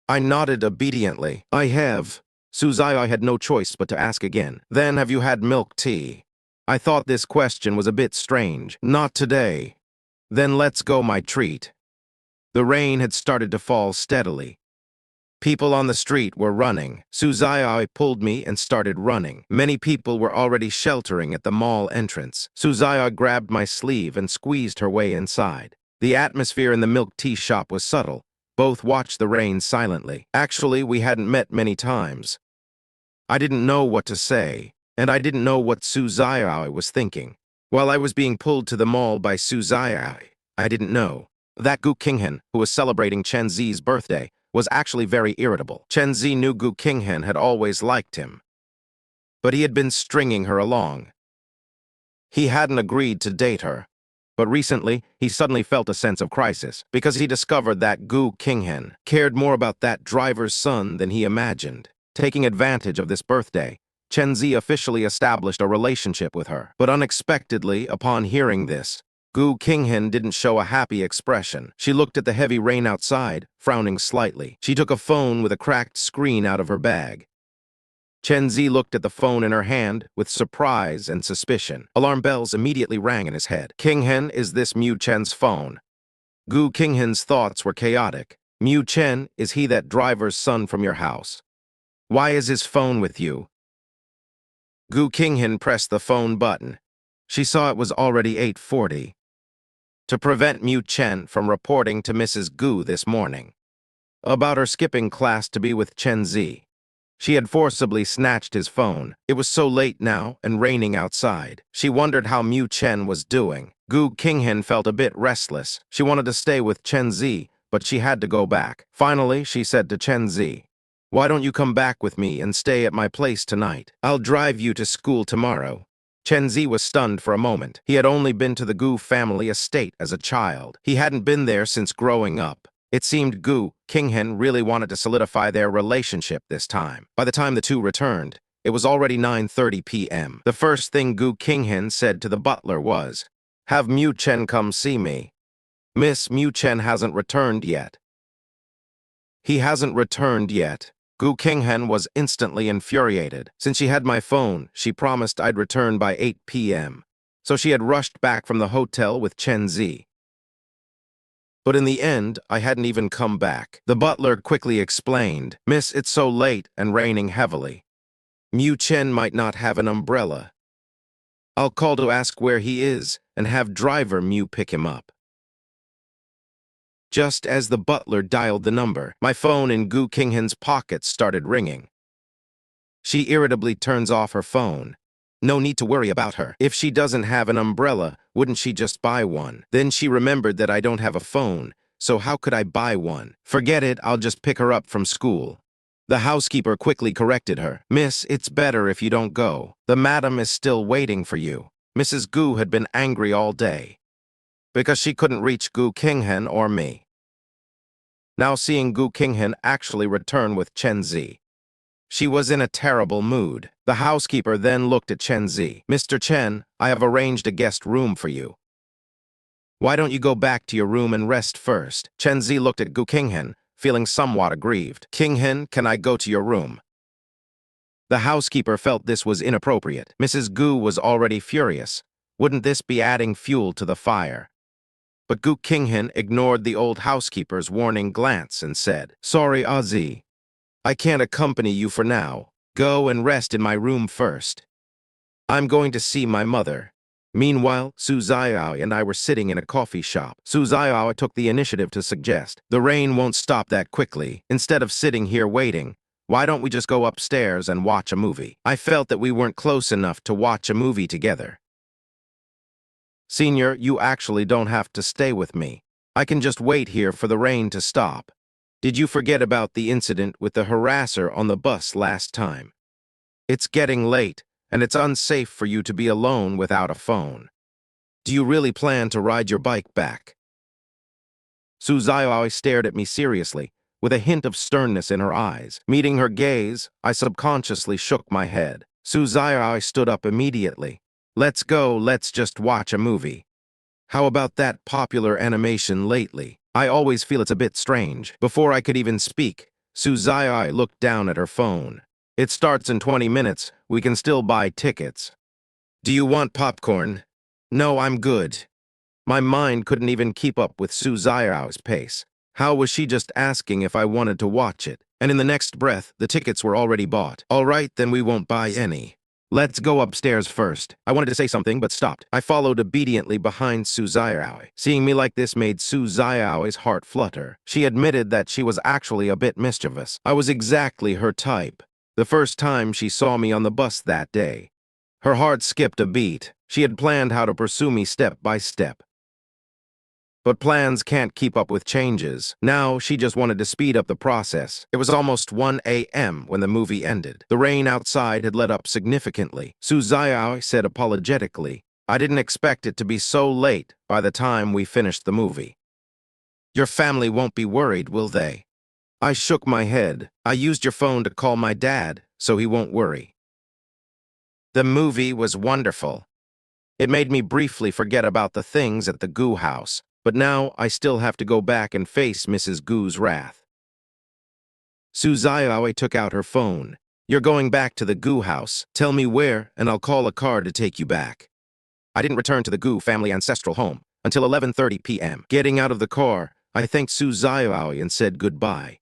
I nodded obediently. I have. Su Xiaowei had no choice but to ask again. Then have you had milk tea? I thought this question was a bit strange. Not today. Then let's go, my treat. The rain had started to fall steadily. People on the street were running. Su Xiaowei pulled me and started running. Many people were already sheltering at the mall entrance. Su Xiaowei grabbed my sleeve and squeezed her way inside. The atmosphere in the milk tea shop was subtle. Both watched the rain silently. Actually, we hadn't met many times. I didn't know what to say, and I didn't know what Su Xiaowei was thinking. While I was being pulled to the mall by Su Xiaowei, I didn't know that Gu Qinghan, who was celebrating Chen Zi's birthday, was actually very irritable. Chen Zi knew Gu Qinghan had always liked him, but he had been stringing her along. He hadn't agreed to date her, but recently he suddenly felt a sense of crisis because he discovered that Gu Qinghan cared more about that driver's son than he imagined. Taking advantage of this birthday, Chen Zi officially established a relationship with her. But unexpectedly, upon hearing this, Gu Qinghan didn't show a happy expression. She looked at the heavy rain outside, frowning slightly. She took a phone with a cracked screen out of her bag. Chen Zi looked at the phone in her hand with surprise and suspicion. Alarm bells immediately rang in his head. Qinghan, is this Chen's phone? Gu Qinghan's thoughts were chaotic. Chen, is he that driver's son from your house? Why is his phone with you? Gu Qinghan pressed the phone button. She saw it was already 8:40. To prevent Chen from reporting to Mrs. Gu this morning about her skipping class to be with Chen Zi, she had forcibly snatched his phone. It was so late now and raining outside. She wondered how Chen was doing. Gu Qinghan felt a bit restless. She wanted to stay with Chen Zi, but she had to go back. Finally, she said to Chen Zi, why don't you come back with me and stay at my place tonight? I'll drive you to school tomorrow. Chen Zi was stunned for a moment. He had only been to the Gu family estate as a child. He hadn't been there since growing up. It seemed Gu Qinghan really wanted to solidify their relationship this time. By the time the two returned, it was already 9:30 p.m. The first thing Gu Qinghan said to the butler was, have Chen come see me. Miss Chen hasn't returned yet. He hasn't returned yet. Gu Qinghan was instantly infuriated. Since she had my phone, she promised I'd return by 8 p.m. So she had rushed back from the hotel with Chen Zi. But in the end, I hadn't even come back. The butler quickly explained, "Miss, it's so late and raining heavily. Chen might not have an umbrella. I'll call to ask where he is and have driver pick him up." Just as the butler dialed the number, my phone in Gu Qinghan's pocket started ringing. She irritably turns off her phone. No need to worry about her. If she doesn't have an umbrella, wouldn't she just buy one? Then she remembered that I don't have a phone, so how could I buy one? Forget it, I'll just pick her up from school. The housekeeper quickly corrected her. "Miss, it's better if you don't go. The madam is still waiting for you." Mrs. Gu had been angry all day because she couldn't reach Gu Qinghan or me. Now seeing Gu Qinghan actually return with Chen Zi, she was in a terrible mood. The housekeeper then looked at Chen Zi. "Mr. Chen, I have arranged a guest room for you. Why don't you go back to your room and rest first?" Chen Zi looked at Gu Qinghan, feeling somewhat aggrieved. "Qinghan, can I go to your room?" The housekeeper felt this was inappropriate. Mrs. Gu was already furious. Wouldn't this be adding fuel to the fire? But Gu Qinghan ignored the old housekeeper's warning glance and said, "Sorry, Zi. I can't accompany you for now. Go and rest in my room first. I'm going to see my mother." Meanwhile, Su Xiaowei and I were sitting in a coffee shop. Su Xiaowei took the initiative to suggest, "The rain won't stop that quickly. Instead of sitting here waiting, why don't we just go upstairs and watch a movie?" I felt that we weren't close enough to watch a movie together. "Senior, you actually don't have to stay with me. I can just wait here for the rain to stop. Did you forget about the incident with the harasser on the bus last time? It's getting late, and it's unsafe for you to be alone without a phone. Do you really plan to ride your bike back?" Su Xiaowei stared at me seriously, with a hint of sternness in her eyes. Meeting her gaze, I subconsciously shook my head. Su Xiaowei stood up immediately. "Let's go, let's just watch a movie. How about that popular animation lately? I always feel it's a bit strange." Before I could even speak, Su Xiaowei looked down at her phone. "It starts in 20 minutes. We can still buy tickets. Do you want popcorn?" "No, I'm good." My mind couldn't even keep up with Su Xiao's pace. How was she just asking if I wanted to watch it? And in the next breath, the tickets were already bought. "All right, then we won't buy any. Let's go upstairs first." I wanted to say something, but stopped. I followed obediently behind Su Xiaowei. Seeing me like this made Su Xiao's heart flutter. She admitted that she was actually a bit mischievous. I was exactly her type. The first time she saw me on the bus that day, her heart skipped a beat. She had planned how to pursue me step by step. But plans can't keep up with changes. Now she just wanted to speed up the process. It was almost 1 a.m. when the movie ended. The rain outside had let up significantly. Su Xiaowei said apologetically, "I didn't expect it to be so late by the time we finished the movie. Your family won't be worried, will they?" I shook my head. "I used your phone to call my dad, so he won't worry." The movie was wonderful. It made me briefly forget about the things at the Gu house. But now I still have to go back and face Mrs. Gu's wrath. Su Xiaowei took out her phone. "You're going back to the Gu house. Tell me where, and I'll call a car to take you back." I didn't return to the Gu family ancestral home until 11:30 p.m. Getting out of the car, I thanked Su Xiaowei and said goodbye.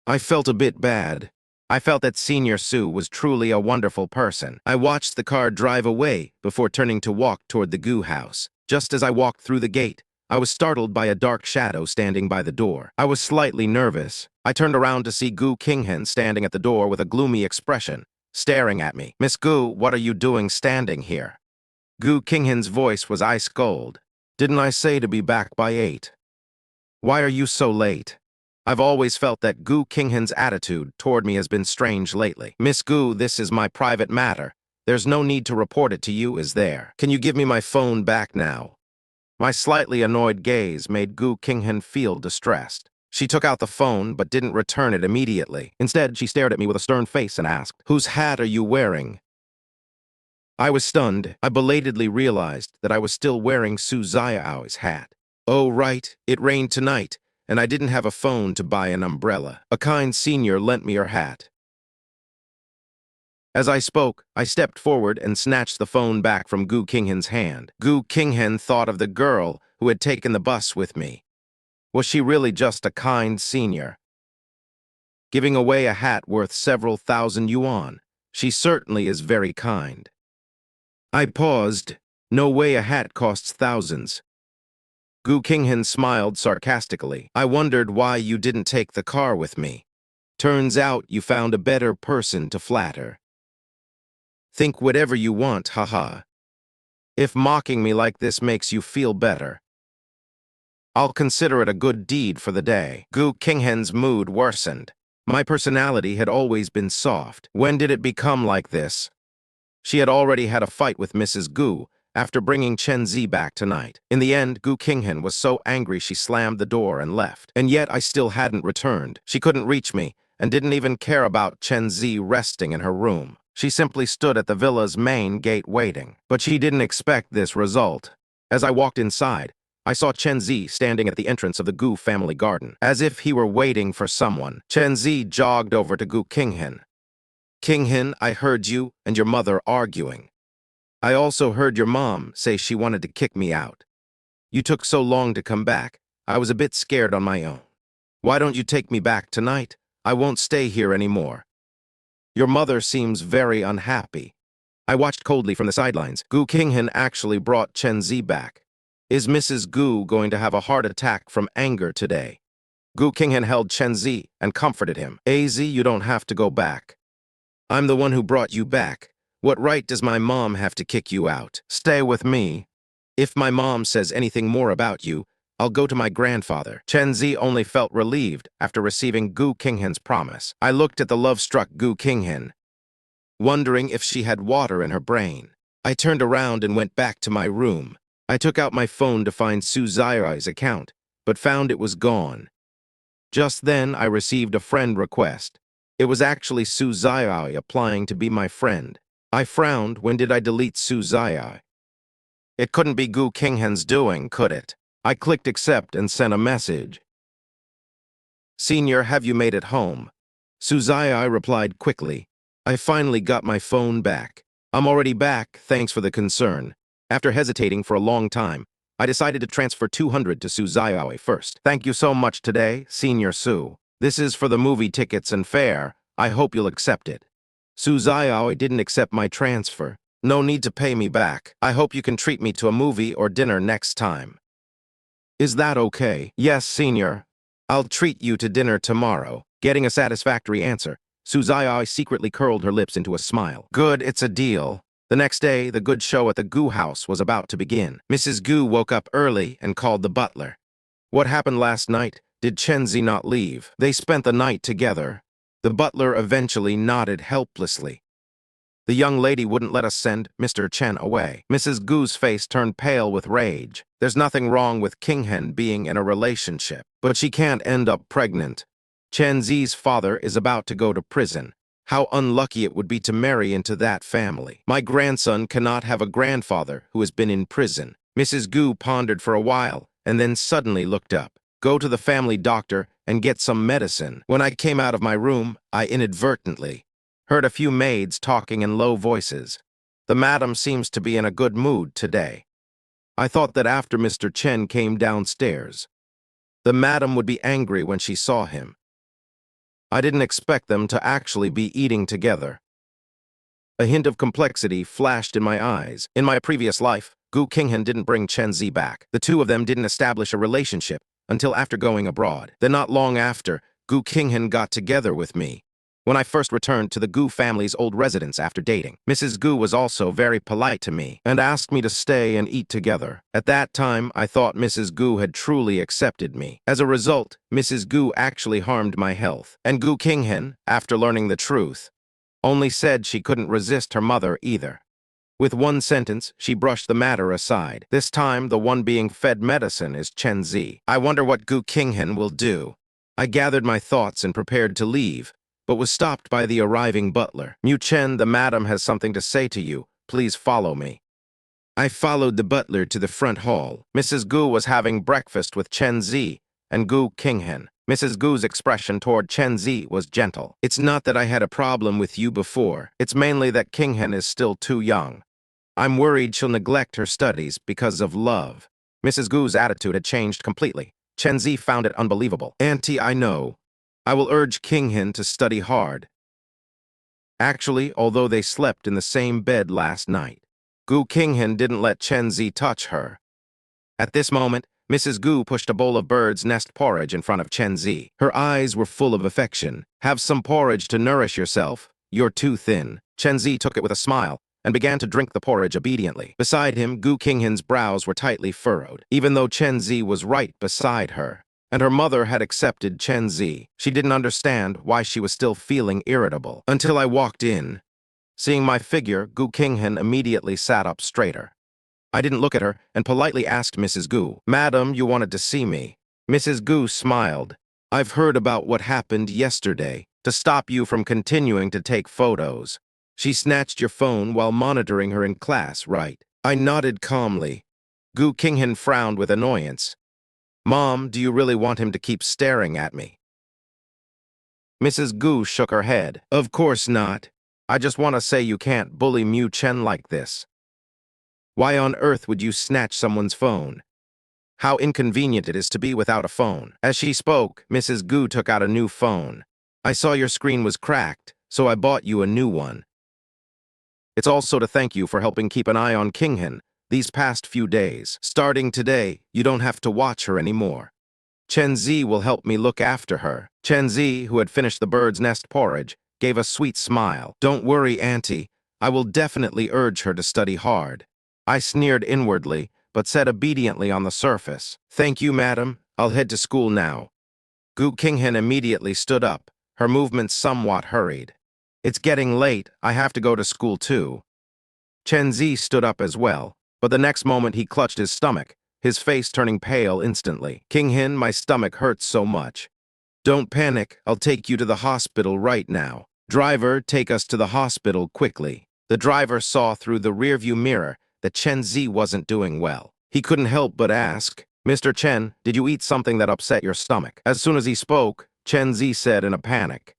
I felt a bit bad. I felt that Senior Su was truly a wonderful person. I watched the car drive away before turning to walk toward the Gu house. Just as I walked through the gate, I was startled by a dark shadow standing by the door. I was slightly nervous. I turned around to see Gu Qinghan standing at the door with a gloomy expression, staring at me. "Miss Gu, what are you doing standing here?" Gu Qinghan's voice was ice cold. "Didn't I say to be back by 8? Why are you so late?" I've always felt that Gu Qinghan's attitude toward me has been strange lately. "Miss Gu, this is my private matter. There's no need to report it to you, is there? Can you give me my phone back now?" My slightly annoyed gaze made Gu Qinghan feel distressed. She took out the phone but didn't return it immediately. Instead, she stared at me with a stern face and asked, "Whose hat are you wearing?" I was stunned. I belatedly realized that I was still wearing Su Xiao's hat. Oh, right, it rained tonight, and I didn't have a phone to buy an umbrella. A kind senior lent me her hat. As I spoke, I stepped forward and snatched the phone back from Gu Qinghan's hand. Gu Qinghan thought of the girl who had taken the bus with me. Was she really just a kind senior, giving away a hat worth several thousand yuan? She certainly is very kind. I paused. No way a hat costs thousands. Gu Qinghan smiled sarcastically. I wondered why you didn't take the car with me. Turns out you found a better person to flatter. Think whatever you want, haha. If mocking me like this makes you feel better, I'll consider it a good deed for the day. Gu Qinghan's mood worsened. My personality had always been soft. When did it become like this? She had already had a fight with Mrs. Gu after bringing Chen Zi back tonight. In the end, Gu Qinghan was so angry she slammed the door and left. And yet I still hadn't returned. She couldn't reach me and didn't even care about Chen Zi resting in her room. She simply stood at the villa's main gate waiting. But she didn't expect this result. As I walked inside, I saw Chen Zi standing at the entrance of the Gu family garden, as if he were waiting for someone. Chen Zi jogged over to Gu Qinghan. Qinghan, I heard you and your mother arguing. I also heard your mom say she wanted to kick me out. You took so long to come back, I was a bit scared on my own. Why don't you take me back tonight? I won't stay here anymore. Your mother seems very unhappy. I watched coldly from the sidelines. Gu Qinghan actually brought Chen Zi back. Is Mrs. Gu going to have a heart attack from anger today? Gu Qinghan held Chen Zi and comforted him. Az, you don't have to go back. I'm the one who brought you back. What right does my mom have to kick you out? Stay with me. If my mom says anything more about you, I'll go to my grandfather. Chen Zi only felt relieved after receiving Gu Qinghan's promise. I looked at the love-struck Gu Qinghan, wondering if she had water in her brain. I turned around and went back to my room. I took out my phone to find Su Xiaowei's account, but found it was gone. Just then, I received a friend request. It was actually Su Xiaowei applying to be my friend. I frowned. When did I delete Su Xiaowei? It couldn't be Gu Qinghan's doing, could it? I clicked accept and sent a message. Senior, have you made it home? Su Xiaowei replied quickly. I finally got my phone back. I'm already back, thanks for the concern. After hesitating for a long time, I decided to transfer 200 to Su Xiaowei first. Thank you so much today, Senior Su. This is for the movie tickets and fare. I hope you'll accept it. Su Xiaowei didn't accept my transfer. No need to pay me back. I hope you can treat me to a movie or dinner next time. Is that okay? Yes, Senior. I'll treat you to dinner tomorrow. Getting a satisfactory answer, Su Xiaowei secretly curled her lips into a smile. Good, it's a deal. The next day, the good show at the Gu house was about to begin. Mrs. Gu woke up early and called the butler. What happened last night? Did Chen Zi not leave? They spent the night together. The butler eventually nodded helplessly. The young lady wouldn't let us send Mr. Chen away. Mrs. Gu's face turned pale with rage. There's nothing wrong with Qinghan being in a relationship, but she can't end up pregnant. Chen Zi's father is about to go to prison. How unlucky it would be to marry into that family. My grandson cannot have a grandfather who has been in prison. Mrs. Gu pondered for a while and then suddenly looked up. Go to the family doctor and get some medicine. When I came out of my room, I inadvertently heard a few maids talking in low voices. The madam seems to be in a good mood today. I thought that after Mr. Chen came downstairs, the madam would be angry when she saw him. I didn't expect them to actually be eating together. A hint of complexity flashed in my eyes. In my previous life, Gu Qinghan didn't bring Chen Zi back. The two of them didn't establish a relationship until after going abroad. Then not long after, Gu Qinghan got together with me. When I first returned to the Gu family's old residence after dating, Mrs. Gu was also very polite to me and asked me to stay and eat together. At that time, I thought Mrs. Gu had truly accepted me. As a result, Mrs. Gu actually harmed my health. And Gu Qinghan, after learning the truth, only said she couldn't resist her mother either. With one sentence, she brushed the matter aside. This time, the one being fed medicine is Chen Zi. I wonder what Gu Qinghan will do. I gathered my thoughts and prepared to leave, but was stopped by the arriving butler. Mu Chen, the madam has something to say to you. Please follow me. I followed the butler to the front hall. Mrs. Gu was having breakfast with Chen Zi and Gu Qinghan. Mrs. Gu's expression toward Chen Zi was gentle. It's not that I had a problem with you before. It's mainly that Qinghan is still too young. I'm worried she'll neglect her studies because of love. Mrs. Gu's attitude had changed completely. Chen Zi found it unbelievable. Auntie, I know. I will urge Qinghan to study hard. Actually, although they slept in the same bed last night, Gu Qinghan didn't let Chen Zi touch her. At this moment, Mrs. Gu pushed a bowl of bird's nest porridge in front of Chen Zi. Her eyes were full of affection. Have some porridge to nourish yourself. You're too thin. Chen Zi took it with a smile and began to drink the porridge obediently. Beside him, Gu Qinghan's brows were tightly furrowed, even though Chen Zi was right beside her. And her mother had accepted Chen Zi. She didn't understand why she was still feeling irritable. Until I walked in. Seeing my figure, Gu Qinghan immediately sat up straighter. I didn't look at her and politely asked Mrs. Gu, "Madam, you wanted to see me." Mrs. Gu smiled. "I've heard about what happened yesterday. To stop you from continuing to take photos. She snatched your phone while monitoring her in class, right?" I nodded calmly. Gu Qinghan frowned with annoyance. "Mom, do you really want him to keep staring at me?" Mrs. Gu shook her head. "Of course not. I just want to say you can't bully Mu Chen like this. Why on earth would you snatch someone's phone? How inconvenient it is to be without a phone." As she spoke, Mrs. Gu took out a new phone. "I saw your screen was cracked, so I bought you a new one. It's also to thank you for helping keep an eye on Qinghan these past few days. Starting today, you don't have to watch her anymore. Chen Zi will help me look after her." Chen Zi, who had finished the bird's nest porridge, gave a sweet smile. "Don't worry, Auntie. I will definitely urge her to study hard." I sneered inwardly, but said obediently on the surface, "Thank you, madam. I'll head to school now." Gu Qinghan immediately stood up, her movements somewhat hurried. "It's getting late. I have to go to school too." Chen Zi stood up as well, but the next moment he clutched his stomach, his face turning pale instantly. "Qinghan, my stomach hurts so much." "Don't panic. I'll take you to the hospital right now. Driver, take us to the hospital quickly." The driver saw through the rearview mirror that Chen Zi wasn't doing well. He couldn't help but ask, "Mr. Chen, did you eat something that upset your stomach?" As soon as he spoke, Chen Zi said in a panic,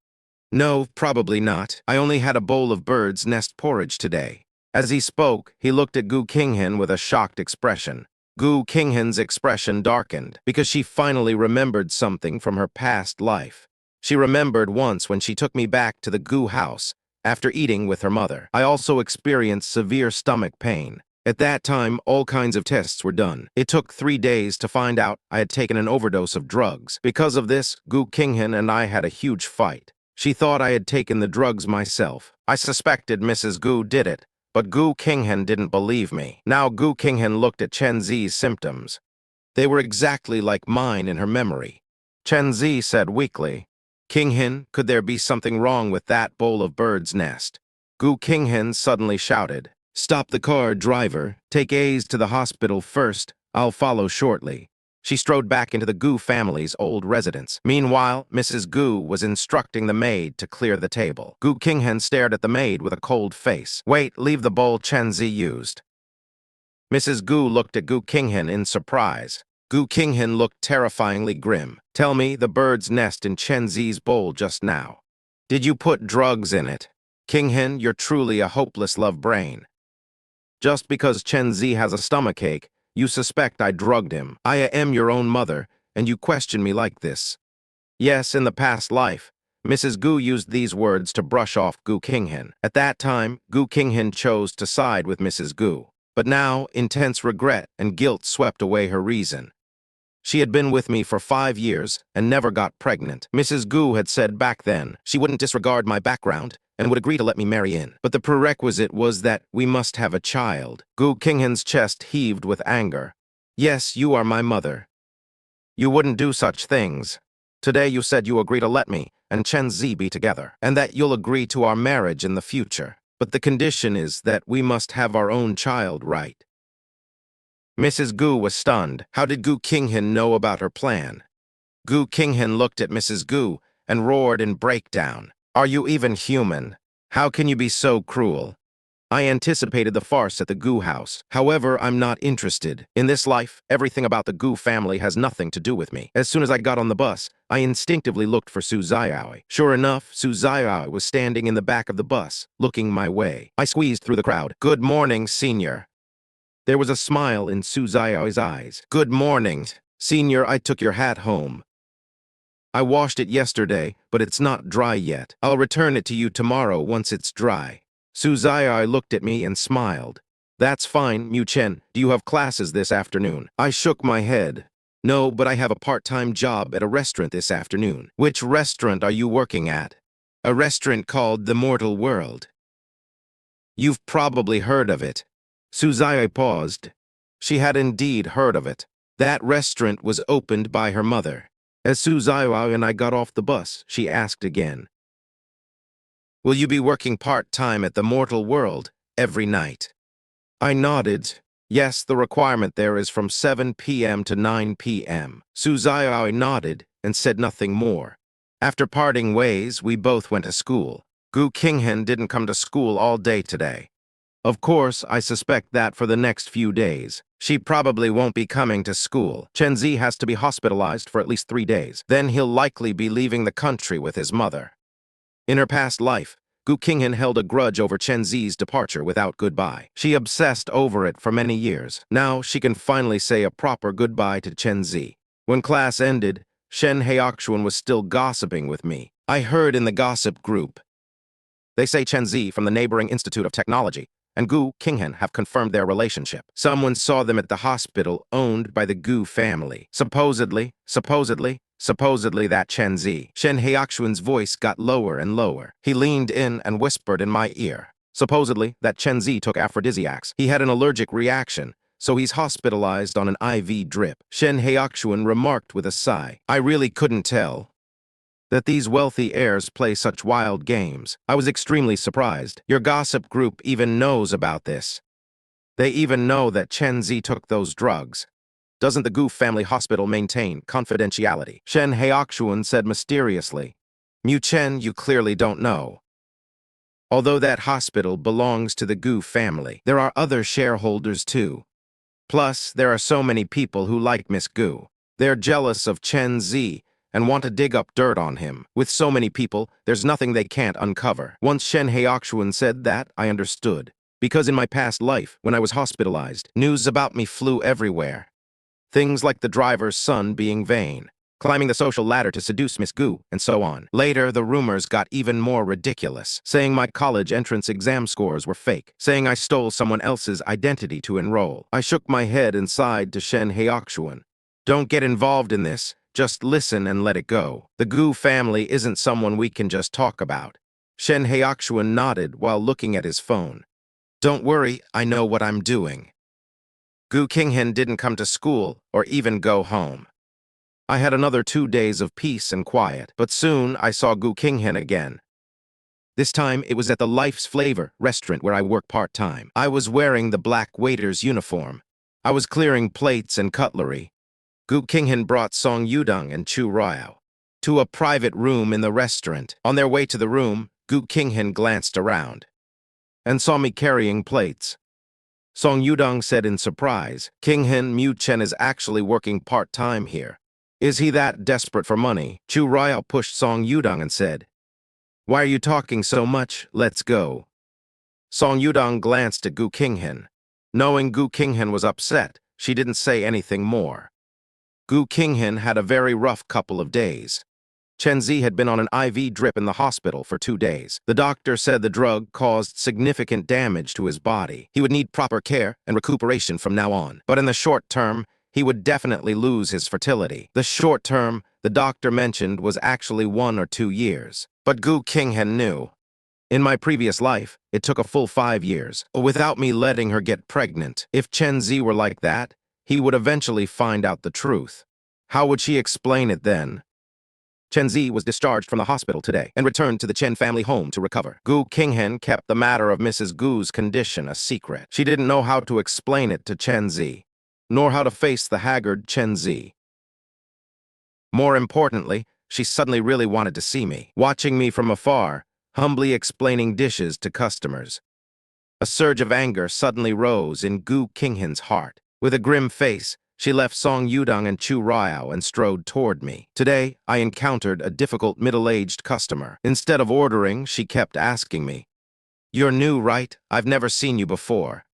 "No, probably not. I only had a bowl of bird's nest porridge today." As he spoke, he looked at Gu Qinghan with a shocked expression. Gu Qinghan's expression darkened because she finally remembered something from her past life. She remembered once when she took me back to the Gu house after eating with her mother. I also experienced severe stomach pain. At that time, all kinds of tests were done. It took 3 days to find out I had taken an overdose of drugs. Because of this, Gu Qinghan and I had a huge fight. She thought I had taken the drugs myself. I suspected Mrs. Gu did it, but Gu Qinghan didn't believe me. Now Gu Qinghan looked at Chen Zi's symptoms. They were exactly like mine in her memory. Chen Zi said weakly, "Qinghan, could there be something wrong with that bowl of bird's nest?" Gu Qinghan suddenly shouted, "Stop the car, driver. Take A's to the hospital first. I'll follow shortly." She strode back into the Gu family's old residence. Meanwhile, Mrs. Gu was instructing the maid to clear the table. Gu Qinghan stared at the maid with a cold face. "Wait, leave the bowl Chen Zi used." Mrs. Gu looked at Gu Qinghan in surprise. Gu Qinghan looked terrifyingly grim. "Tell me the bird's nest in Chen Zi's bowl just now. Did you put drugs in it? Qinghan, you're truly a hopeless love brain. Just because Chen Zi has a stomachache, you suspect I drugged him. I am your own mother, and you question me like this." Yes, in the past life, Mrs. Gu used these words to brush off Gu Qinghan. At that time, Gu Qinghan chose to side with Mrs. Gu. But now, intense regret and guilt swept away her reason. She had been with me for 5 years and never got pregnant. Mrs. Gu had said back then she wouldn't disregard my background and would agree to let me marry in. But the prerequisite was that we must have a child. Gu Qinghan's chest heaved with anger. "Yes, you are my mother. You wouldn't do such things. Today you said you agree to let me and Chen Zi be together, and that you'll agree to our marriage in the future. But the condition is that we must have our own child, right?" Mrs. Gu was stunned. How did Gu Qinghan know about her plan? Gu Qinghan looked at Mrs. Gu and roared in breakdown. "Are you even human? How can you be so cruel? I anticipated the farce at the Gu house. However, I'm not interested. In this life, everything about the Gu family has nothing to do with me." As soon as I got on the bus, I instinctively looked for Su Xiaowei. Sure enough, Su Xiaowei was standing in the back of the bus, looking my way. I squeezed through the crowd. "Good morning, senior." There was a smile in Su Xiaowei's eyes. "Good morning. Senior, I took your hat home. I washed it yesterday, but it's not dry yet. I'll return it to you tomorrow once it's dry. Su Xiaowei looked at me and smiled. That's fine, Mu Chen. Do you have classes this afternoon? I shook my head. No, but I have a part-time job at a restaurant this afternoon. Which restaurant are you working at? A restaurant called The Mortal World. You've probably heard of it. Su Xiaowei paused. She had indeed heard of it. That restaurant was opened by her mother. As Su Xiaowei and I got off the bus, she asked again, "Will you be working part-time at The Mortal World every night?" I nodded. Yes, the requirement there is from 7 p.m. to 9 p.m. Su Xiaowei nodded and said nothing more. After parting ways, we both went to school. Gu Qinghan didn't come to school all day today. Of course, I suspect that for the next few days, she probably won't be coming to school. Chen has to be hospitalized for at least 3 days. Then he'll likely be leaving the country with his mother. In her past life, Gu Qinghan held a grudge over Chen Zi's departure without goodbye. She obsessed over it for many years. Now she can finally say a proper goodbye to Chen Zi. When class ended, Shen Heoxuan was still gossiping with me. I heard in the gossip group. They say Chen Zi from the neighboring Institute of Technology and Gu Qinghan have confirmed their relationship. Someone saw them at the hospital owned by the Gu family. Supposedly that Chen Zi. Shen Heoxuan's voice got lower and lower. He leaned in and whispered in my ear. Supposedly that Chen Zi took aphrodisiacs. He had an allergic reaction, so he's hospitalized on an IV drip. Shen Heoxuan remarked with a sigh. I really couldn't tell that these wealthy heirs play such wild games. I was extremely surprised. Your gossip group even knows about this. They even know that Chen Zi took those drugs. Doesn't the Gu family hospital maintain confidentiality? Shen Heoxuan said mysteriously. Mu Chen, you clearly don't know. Although that hospital belongs to the Gu family, there are other shareholders too. Plus, there are so many people who like Miss Gu. They're jealous of Chen Zi and want to dig up dirt on him. With so many people, there's nothing they can't uncover. Once Shen Heoxuan said that, I understood. Because in my past life, when I was hospitalized, news about me flew everywhere. Things like the driver's son being vain, climbing the social ladder to seduce Miss Gu, and so on. Later, the rumors got even more ridiculous, saying my college entrance exam scores were fake, saying I stole someone else's identity to enroll. I shook my head and sighed to Shen Heoxuan. Don't get involved in this. Just listen and let it go. The Gu family isn't someone we can just talk about. Shen Heoxuan nodded while looking at his phone. Don't worry, I know what I'm doing. Gu Qinghan didn't come to school or even go home. I had another 2 days of peace and quiet, but soon I saw Gu Qinghan again. This time it was at the Life's Flavor restaurant where I work part-time. I was wearing the black waiter's uniform. I was clearing plates and cutlery. Gu Qinghan brought Song Yudong and Chu Rao to a private room in the restaurant. On their way to the room, Gu Qinghan glanced around and saw me carrying plates. Song Yudong said in surprise, Qinghan, Mu Chen is actually working part-time here. Is he that desperate for money? Chu Rao pushed Song Yudong and said, Why are you talking so much? Let's go. Song Yudong glanced at Gu Qinghan. Knowing Gu Qinghan was upset, she didn't say anything more. Gu Qinghan had a very rough couple of days. Chen Zi had been on an IV drip in the hospital for 2 days. The doctor said the drug caused significant damage to his body. He would need proper care and recuperation from now on. But in the short term, he would definitely lose his fertility. The short term, the doctor mentioned, was actually 1 or 2 years. But Gu Qinghan knew. In my previous life, it took a full 5 years, without me letting her get pregnant. If Chen Zi were like that, he would eventually find out the truth. How would she explain it then? Chen Zi was discharged from the hospital today and returned to the Chen family home to recover. Gu Qinghan kept the matter of Mrs. Gu's condition a secret. She didn't know how to explain it to Chen Zi, nor how to face the haggard Chen Zi. More importantly, she suddenly really wanted to see me, watching me from afar, humbly explaining dishes to customers. A surge of anger suddenly rose in Gu Qinghan's heart. With a grim face, she left Song Yudong and Chu Rao and strode toward me. Today, I encountered a difficult middle-aged customer. Instead of ordering, she kept asking me, You're new, right? I've never seen you before.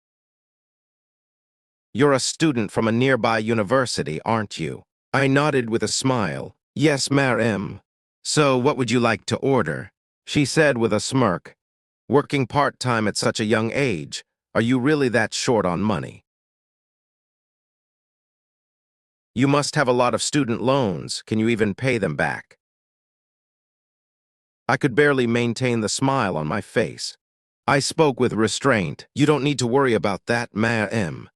You're a student from a nearby university, aren't you? I nodded with a smile. Yes, ma'am. So what would you like to order? She said with a smirk. Working part-time at such a young age, are you really that short on money? You must have a lot of student loans. Can you even pay them back? I could barely maintain the smile on my face. I spoke with restraint. You don't need to worry about that, ma'am.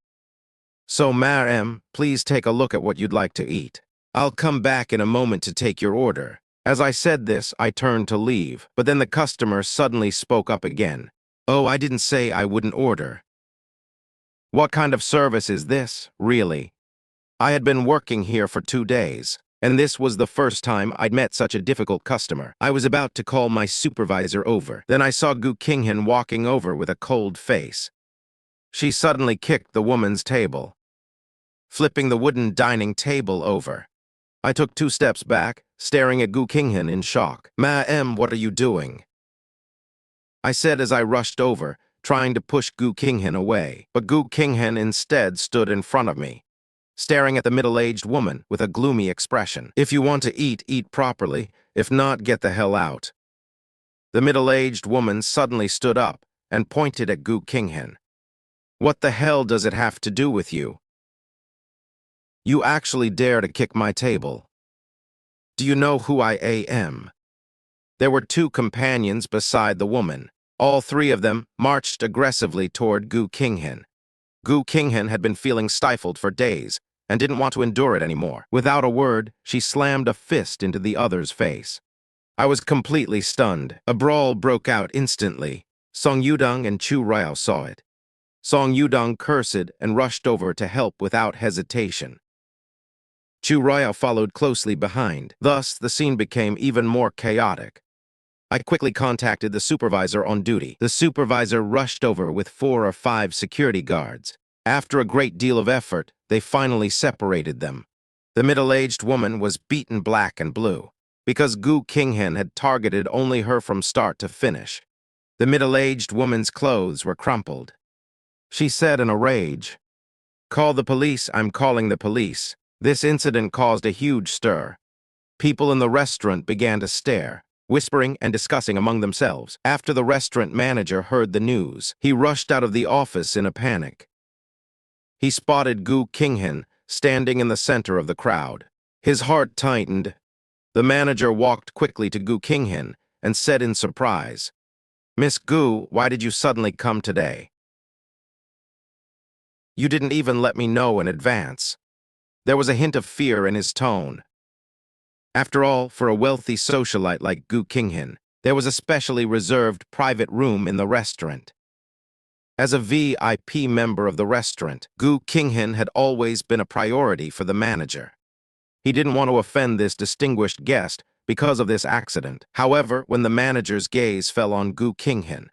So, ma'am, please take a look at what you'd like to eat. I'll come back in a moment to take your order. As I said this, I turned to leave, but then the customer suddenly spoke up again. Oh, I didn't say I wouldn't order. What kind of service is this, really? I had been working here for 2 days, and this was the first time I'd met such a difficult customer. I was about to call my supervisor over. Then I saw Gu Qinghan walking over with a cold face. She suddenly kicked the woman's table, flipping the wooden dining table over. I took 2 steps back, staring at Gu Qinghan in shock. Ma'am, what are you doing? I said as I rushed over, trying to push Gu Qinghan away. But Gu Qinghan instead stood in front of me, staring at the middle-aged woman with a gloomy expression. If you want to eat, eat properly. If not, get the hell out. The middle-aged woman suddenly stood up and pointed at Gu Qinghan. What the hell does it have to do with you? You actually dare to kick my table. Do you know who I am? There were 2 companions beside the woman. All 3 of them marched aggressively toward Gu Qinghan. Gu Qinghan had been feeling stifled for days and didn't want to endure it anymore. Without a word, she slammed a fist into the other's face. I was completely stunned. A brawl broke out instantly. Song Yudong and Chu Rao saw it. Song Yudong cursed and rushed over to help without hesitation. Chu Rao followed closely behind. Thus, the scene became even more chaotic. I quickly contacted the supervisor on duty. The supervisor rushed over with 4 or 5 security guards. After a great deal of effort, they finally separated them. The middle-aged woman was beaten black and blue, because Gu Qinghan had targeted only her from start to finish. The middle-aged woman's clothes were crumpled. She said in a rage, "Call the police, I'm calling the police." This incident caused a huge stir. People in the restaurant began to stare, whispering and discussing among themselves. After the restaurant manager heard the news, he rushed out of the office in a panic. He spotted Gu Qinghan standing in the center of the crowd. His heart tightened. The manager walked quickly to Gu Qinghan and said in surprise, "Miss Gu, why did you suddenly come today? You didn't even let me know in advance." There was a hint of fear in his tone. After all, for a wealthy socialite like Gu Qinghan, there was a specially reserved private room in the restaurant. As a VIP member of the restaurant, Gu Qinghan had always been a priority for the manager. He didn't want to offend this distinguished guest because of this accident. However, when the manager's gaze fell on Gu Qinghan,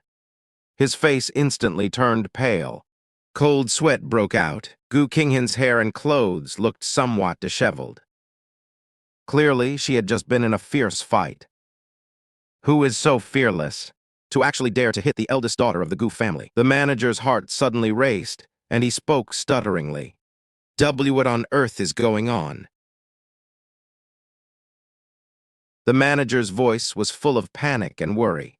his face instantly turned pale. Cold sweat broke out. Gu Qinghan's hair and clothes looked somewhat disheveled. Clearly, she had just been in a fierce fight. Who is so fearless to actually dare to hit the eldest daughter of the Gu family? The manager's heart suddenly raced, and he spoke stutteringly. What on earth is going on? The manager's voice was full of panic and worry.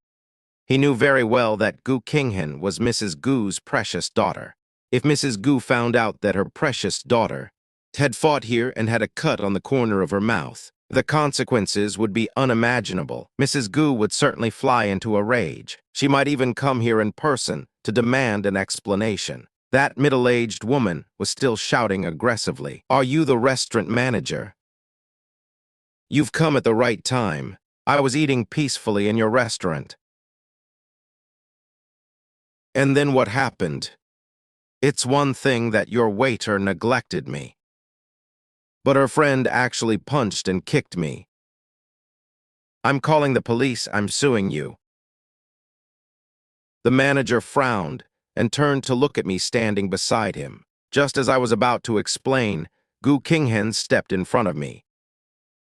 He knew very well that Gu Qinghan was Mrs. Gu's precious daughter. If Mrs. Gu found out that her precious daughter had fought here and had a cut on the corner of her mouth, the consequences would be unimaginable. Mrs. Gu would certainly fly into a rage. She might even come here in person to demand an explanation. That middle-aged woman was still shouting aggressively. Are you the restaurant manager? You've come at the right time. I was eating peacefully in your restaurant. And then what happened? It's one thing that your waiter neglected me, but her friend actually punched and kicked me. I'm calling the police, I'm suing you. The manager frowned and turned to look at me standing beside him. Just as I was about to explain, Gu Qinghan stepped in front of me.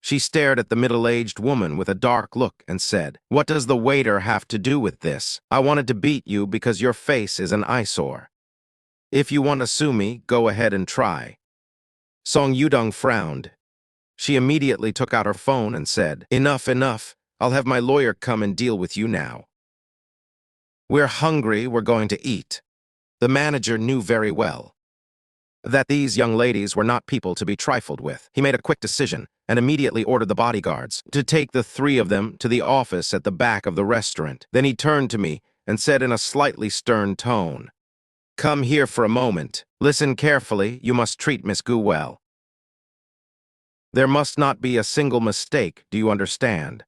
She stared at the middle-aged woman with a dark look and said, "What does the waiter have to do with this? I wanted to beat you because your face is an eyesore. If you want to sue me, go ahead and try." Song Yudong frowned. She immediately took out her phone and said, "Enough, enough. I'll have my lawyer come and deal with you now. We're hungry, we're going to eat." The manager knew very well that these young ladies were not people to be trifled with. He made a quick decision and immediately ordered the bodyguards to take the three of them to the office at the back of the restaurant. Then he turned to me and said in a slightly stern tone, "Come here for a moment. Listen carefully. You must treat Miss Gu well. There must not be a single mistake, do you understand?"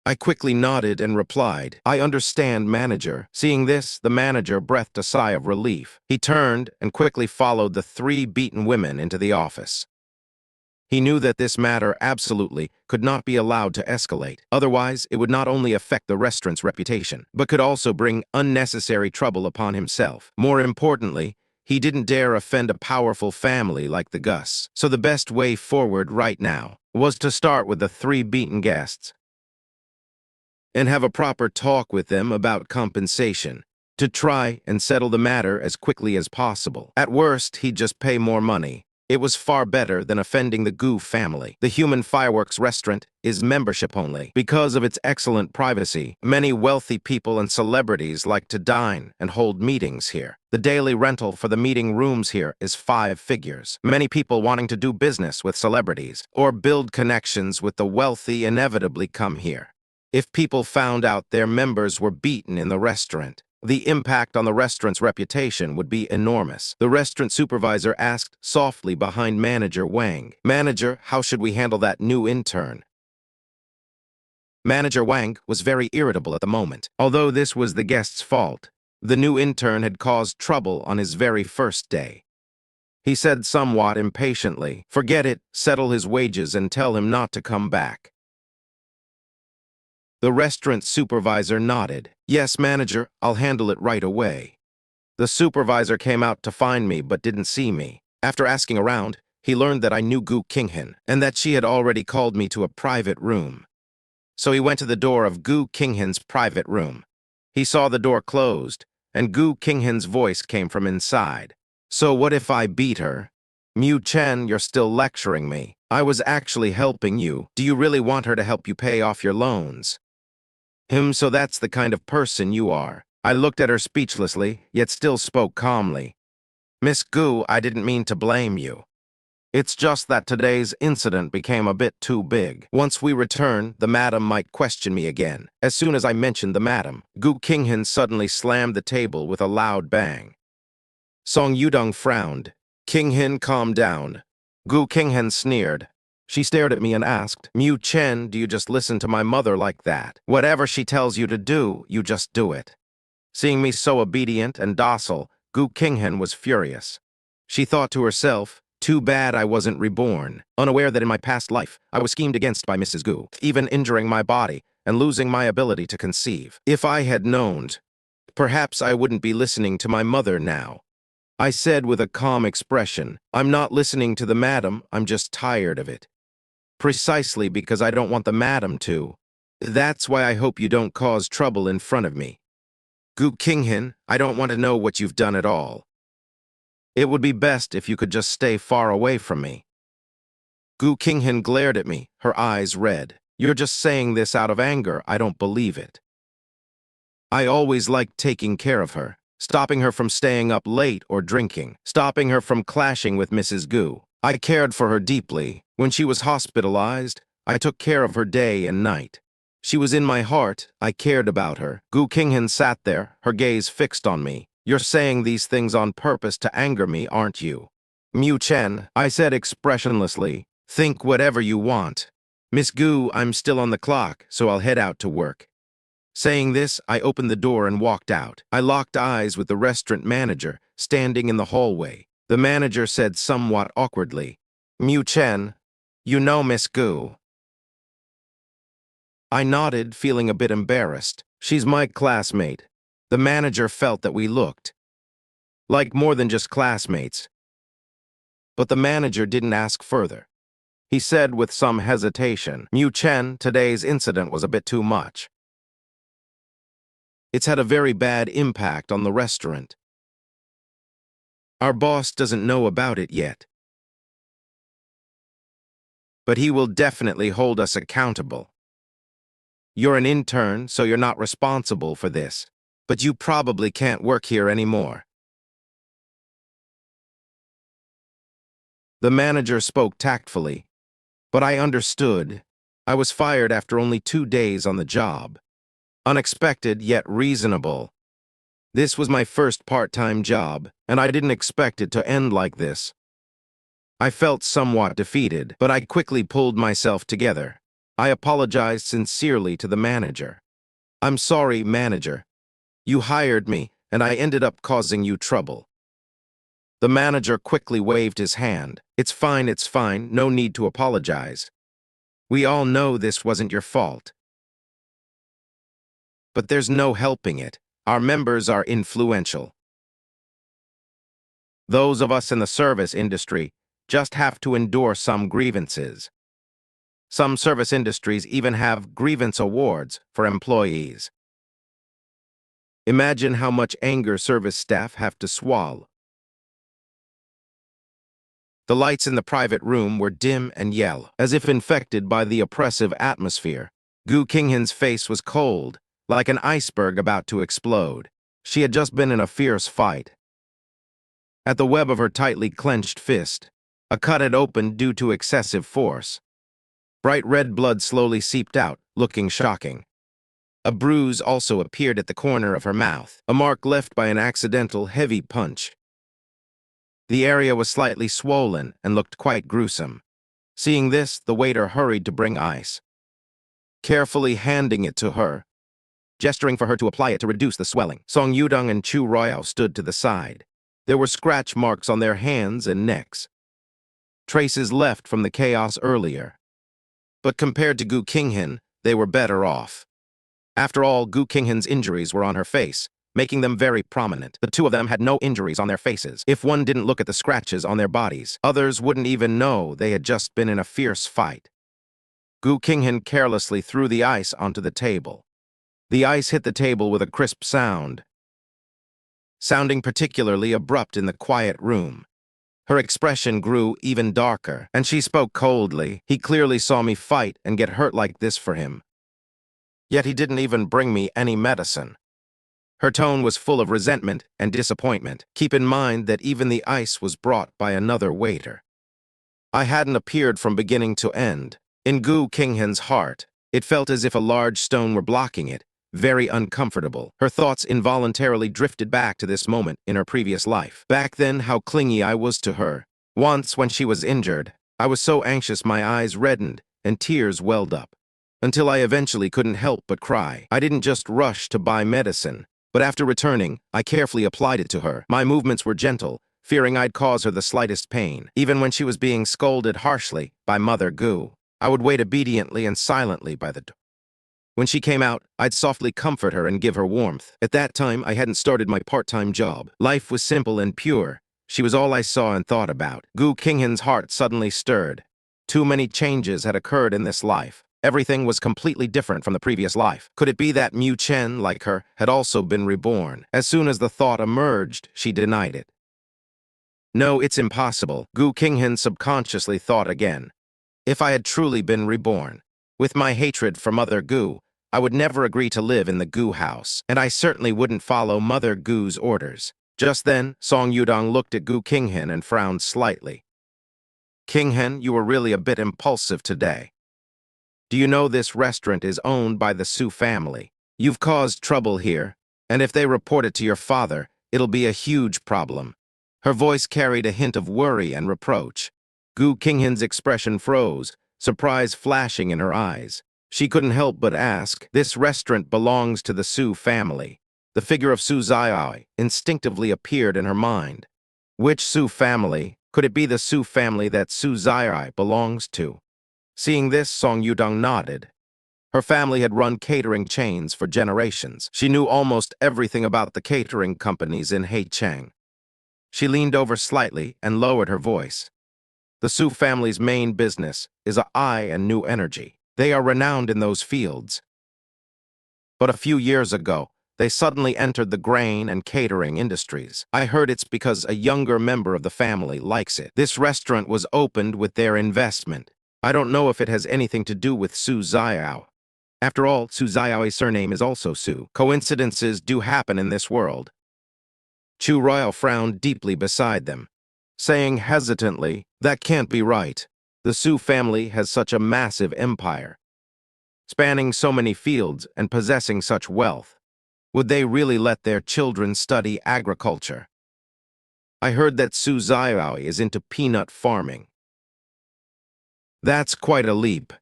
I quickly nodded and replied, "I understand, manager." Seeing this, the manager breathed a sigh of relief. He turned and quickly followed the three beaten women into the office. He knew that this matter absolutely could not be allowed to escalate. Otherwise, it would not only affect the restaurant's reputation, but could also bring unnecessary trouble upon himself. More importantly, he didn't dare offend a powerful family like the Gus. So the best way forward right now was to start with the three beaten guests and have a proper talk with them about compensation, to try and settle the matter as quickly as possible. At worst, he'd just pay more money. It was far better than offending the Gu family. The Human Fireworks restaurant is membership only. Because of its excellent privacy, many wealthy people and celebrities like to dine and hold meetings here. The daily rental for the meeting rooms here is 5 figures. Many people wanting to do business with celebrities or build connections with the wealthy inevitably come here. If people found out their members were beaten in the restaurant, the impact on the restaurant's reputation would be enormous. The restaurant supervisor asked softly behind manager Wang, "Manager, how should we handle that new intern?" Manager Wang was very irritable at the moment. Although this was the guest's fault, the new intern had caused trouble on his very first day. He said somewhat impatiently, "Forget it, settle his wages and tell him not to come back." The restaurant supervisor nodded. "Yes, manager, I'll handle it right away." The supervisor came out to find me but didn't see me. After asking around, he learned that I knew Gu Qinghan and that she had already called me to a private room. So he went to the door of Gu Qinghan's private room. He saw the door closed, and Gu Qinghan's voice came from inside. "So what if I beat her?" "Chen, you're still lecturing me. I was actually helping you. Do you really want her to help you pay off your loans?" So that's the kind of person you are." I looked at her speechlessly, yet still spoke calmly. "Miss Gu, I didn't mean to blame you. It's just that today's incident became a bit too big. Once we return, the madam might question me again." As soon as I mentioned the madam, Gu Qinghan suddenly slammed the table with a loud bang. Song Yudong frowned. "Qinghan, calm down." Gu Qinghan sneered. She stared at me and asked, Chen, do you just listen to my mother like that? Whatever she tells you to do, you just do it." Seeing me so obedient and docile, Gu Qinghan was furious. She thought to herself, "Too bad I wasn't reborn," unaware that in my past life, I was schemed against by Mrs. Gu, even injuring my body and losing my ability to conceive. If I had known, perhaps I wouldn't be listening to my mother now. I said with a calm expression, "I'm not listening to the madam, I'm just tired of it. Precisely because I don't want the madam to. That's why I hope you don't cause trouble in front of me. Gu Qinghan, I don't want to know what you've done at all. It would be best if you could just stay far away from me." Gu Qinghan glared at me, her eyes red. "You're just saying this out of anger, I don't believe it. I always liked taking care of her, stopping her from staying up late or drinking, stopping her from clashing with Mrs. Gu. I cared for her deeply. When she was hospitalized, I took care of her day and night. She was in my heart, I cared about her." Gu Qinghan sat there, her gaze fixed on me. "You're saying these things on purpose to anger me, aren't you?" Chen, I said expressionlessly, "Think whatever you want. Miss Gu, I'm still on the clock, so I'll head out to work." Saying this, I opened the door and walked out. I locked eyes with the restaurant manager, standing in the hallway. The manager said somewhat awkwardly, Chen, you know Miss Gu." I nodded, feeling a bit embarrassed. "She's my classmate." The manager felt that we looked like more than just classmates. But the manager didn't ask further. He said with some hesitation, Chen, today's incident was a bit too much. It's had a very bad impact on the restaurant. Our boss doesn't know about it yet. but he will definitely hold us accountable. You're an intern, so you're not responsible for this, but you probably can't work here anymore. The manager spoke tactfully, but I understood. I was fired after only 2 days on the job. Unexpected, yet reasonable. This was my first part-time job, and I didn't expect it to end like this. I felt somewhat defeated, but I quickly pulled myself together. I apologized sincerely to the manager. "I'm sorry, manager. You hired me, and I ended up causing you trouble." The manager quickly waved his hand. It's fine, no need to apologize. We all know this wasn't your fault. But there's no helping it. Our members are influential. Those of us in the service industry just have to endure some grievances. Some service industries even have grievance awards for employees. Imagine how much anger service staff have to swallow. The lights in the private room were dim and yellow, as if infected by the oppressive atmosphere. Gu Qinghan's face was cold, like an iceberg about to explode. She had just been in a fierce fight. At the web of her tightly clenched fist, a cut had opened due to excessive force. Bright red blood slowly seeped out, looking shocking. A bruise also appeared at the corner of her mouth, a mark left by an accidental heavy punch. The area was slightly swollen and looked quite gruesome. Seeing this, the waiter hurried to bring ice. Carefully handing it to her, gesturing for her to apply it to reduce the swelling, Song Yudong and Chu Royao stood to the side. There were scratch marks on their hands and necks, traces left from the chaos earlier. But compared to Gu Qinghan, they were better off. After all, Gu Qinghan's injuries were on her face, making them very prominent. The two of them had no injuries on their faces. If one didn't look at the scratches on their bodies, others wouldn't even know they had just been in a fierce fight. Gu Qinghan carelessly threw the ice onto the table. The ice hit the table with a crisp sound, sounding particularly abrupt in the quiet room. Her expression grew even darker, and she spoke coldly. "He clearly saw me fight and get hurt like this for him. Yet he didn't even bring me any medicine." Her tone was full of resentment and disappointment. Keep in mind that even the ice was brought by another waiter. I hadn't appeared from beginning to end. In Gu Qinghan's heart, it felt as if a large stone were blocking it, very uncomfortable. Her thoughts involuntarily drifted back to this moment in her previous life. Back then, how clingy I was to her. Once, when she was injured, I was so anxious my eyes reddened and tears welled up, until I eventually couldn't help but cry. I didn't just rush to buy medicine, but after returning, I carefully applied it to her. My movements were gentle, fearing I'd cause her the slightest pain. Even when she was being scolded harshly by Mother Gu, I would wait obediently and silently by the door. When she came out, I'd softly comfort her and give her warmth. At that time, I hadn't started my part-time job. Life was simple and pure. She was all I saw and thought about. Gu Qinghan's heart suddenly stirred. Too many changes had occurred in this life. Everything was completely different from the previous life. Could it be that Chen, like her, had also been reborn? As soon as the thought emerged, she denied it. No, it's impossible, Gu Qinghan subconsciously thought again. If I had truly been reborn, with my hatred for Mother Gu, I would never agree to live in the Gu house, and I certainly wouldn't follow Mother Gu's orders. Just then, Song Yudong looked at Gu Qinghan and frowned slightly. "Qinghan, you were really a bit impulsive today. Do you know this restaurant is owned by the Su family? You've caused trouble here, and if they report it to your father, it'll be a huge problem." Her voice carried a hint of worry and reproach. Gu Qinghan's expression froze, surprise flashing in her eyes. She couldn't help but ask, "This restaurant belongs to the Su family." The figure of Su Xiaowei instinctively appeared in her mind. Which Su family? Could it be the Su family that Su Xiaowei belongs to? Seeing this, Song Yudong nodded. Her family had run catering chains for generations. She knew almost everything about the catering companies in Heicheng. She leaned over slightly and lowered her voice. The Su family's main business is eye and new energy. They are renowned in those fields. But a few years ago, they suddenly entered the grain and catering industries. I heard it's because a younger member of the family likes it. This restaurant was opened with their investment. I don't know if it has anything to do with Su Xiao. After all, Su Xiaowe's surname is also Su. Coincidences do happen in this world. Chu Royal frowned deeply beside them, saying hesitantly, "That can't be right. The Su family has such a massive empire, spanning so many fields and possessing such wealth. Would they really let their children study agriculture? I heard that Su Xiaowei is into peanut farming. That's quite a leap."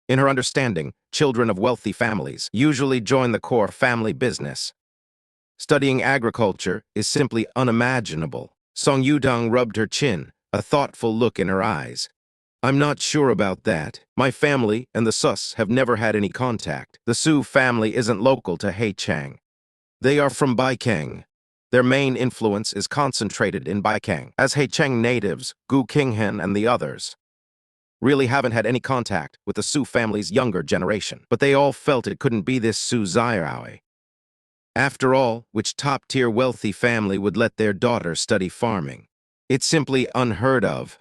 In her understanding, children of wealthy families usually join the core family business. Studying agriculture is simply unimaginable. Song Yudong rubbed her chin, a thoughtful look in her eyes. "I'm not sure about that. My family and the Sus have never had any contact. The Su family isn't local to Heichang. They are from Baikang. Their main influence is concentrated in Baikang, as Heicheng natives, Gu Qinghan and the others, really haven't had any contact with the Su family's younger generation. But they all felt it couldn't be this Su Xiaowei. After all, which top-tier wealthy family would let their daughter study farming? It's simply unheard of.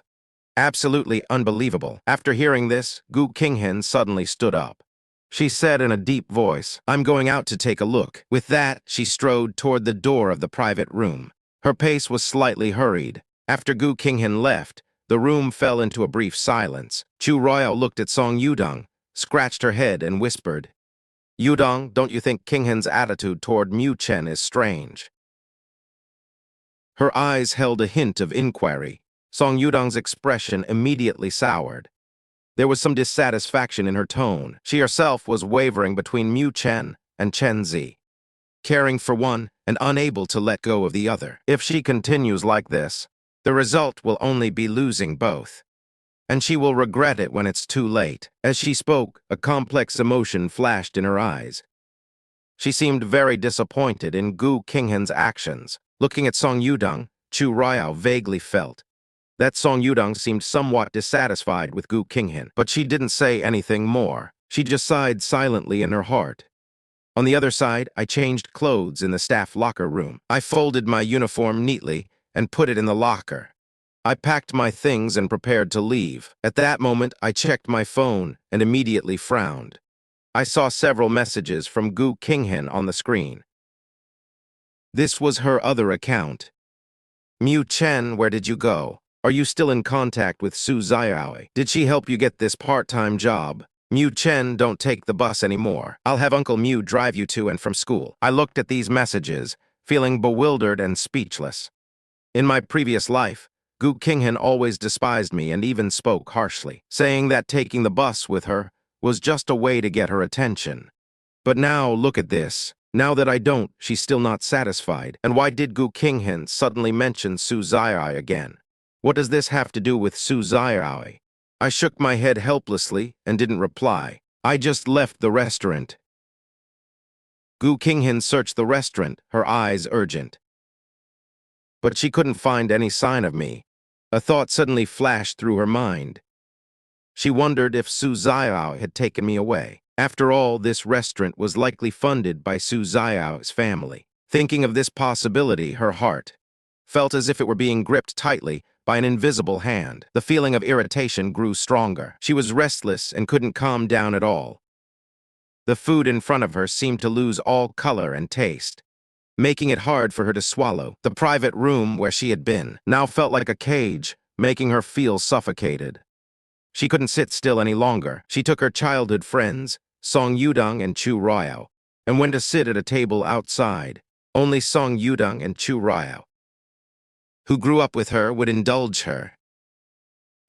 Absolutely unbelievable." After hearing this, Gu Qinghan suddenly stood up. She said in a deep voice, "I'm going out to take a look." With that, she strode toward the door of the private room. Her pace was slightly hurried. After Gu Qinghan left, the room fell into a brief silence. Chu Royal looked at Song Yudong, scratched her head, and whispered, "Yudong, don't you think Qinghan's attitude toward Chen is strange?" Her eyes held a hint of inquiry. Song Yudong's expression immediately soured. There was some dissatisfaction in her tone. She herself was wavering between Chen and Chen Zi, caring for one and unable to let go of the other. If she continues like this, the result will only be losing both, and she will regret it when it's too late. As she spoke, a complex emotion flashed in her eyes. She seemed very disappointed in Gu Qinghan's actions. Looking at Song Yudong, Chu Royal vaguely felt that Song Yudong seemed somewhat dissatisfied with Gu Qinghan, but she didn't say anything more. She just sighed silently in her heart. On the other side, I changed clothes in the staff locker room. I folded my uniform neatly and put it in the locker. I packed my things and prepared to leave. At that moment, I checked my phone and immediately frowned. I saw several messages from Gu Qinghan on the screen. This was her other account. "Chen, where did you go? Are you still in contact with Su Xiaowei? Did she help you get this part-time job? Chen, don't take the bus anymore. I'll have Uncle Mew drive you to and from school." I looked at these messages, feeling bewildered and speechless. In my previous life, Gu Qinghan always despised me and even spoke harshly, saying that taking the bus with her was just a way to get her attention. But now, look at this. Now that I don't, she's still not satisfied. And why did Gu Qinghan suddenly mention Su Xiaowei again? What does this have to do with Su Xiaowei? I shook my head helplessly and didn't reply. I just left the restaurant. Gu Qinghan searched the restaurant, her eyes urgent. But she couldn't find any sign of me. A thought suddenly flashed through her mind. She wondered if Su Xiaowei had taken me away. After all, this restaurant was likely funded by Su Xiaowe's family. Thinking of this possibility, her heart felt as if it were being gripped tightly by an invisible hand. The feeling of irritation grew stronger. She was restless and couldn't calm down at all. The food in front of her seemed to lose all color and taste, making it hard for her to swallow. The private room where she had been now felt like a cage, making her feel suffocated. She couldn't sit still any longer. She took her childhood friends, Song Yudong and Chu Royal, and went to sit at a table outside. Only Song Yudong and Chu Royal, who grew up with her, would indulge her.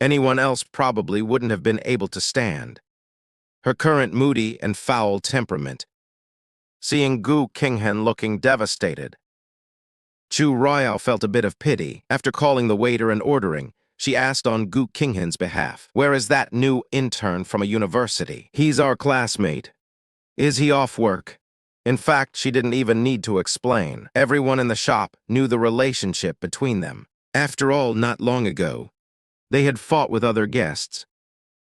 Anyone else probably wouldn't have been able to stand her current moody and foul temperament. Seeing Gu Qinghan looking devastated, Chu Royal felt a bit of pity. After calling the waiter and ordering, she asked on Gu Qinghan's behalf, "Where is that new intern from a university? He's our classmate. Is he off work?" In fact, she didn't even need to explain. Everyone in the shop knew the relationship between them. After all, not long ago, they had fought with other guests,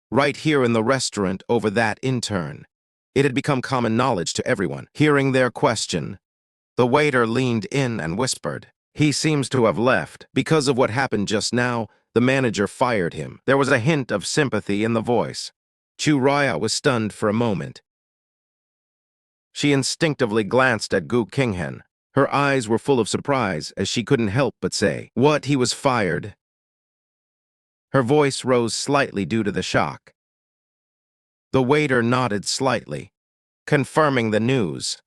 right here in the restaurant over that intern. It had become common knowledge to everyone. Hearing their question, the waiter leaned in and whispered, "He seems to have left. Because of what happened just now, the manager fired him. There was a hint of sympathy in the voice. Gu Qinghan was stunned for a moment. She instinctively glanced at Gu Qinghan. Her eyes were full of surprise as she couldn't help but say, "What, he was fired?" Her voice rose slightly due to the shock. The waiter nodded slightly, confirming the news.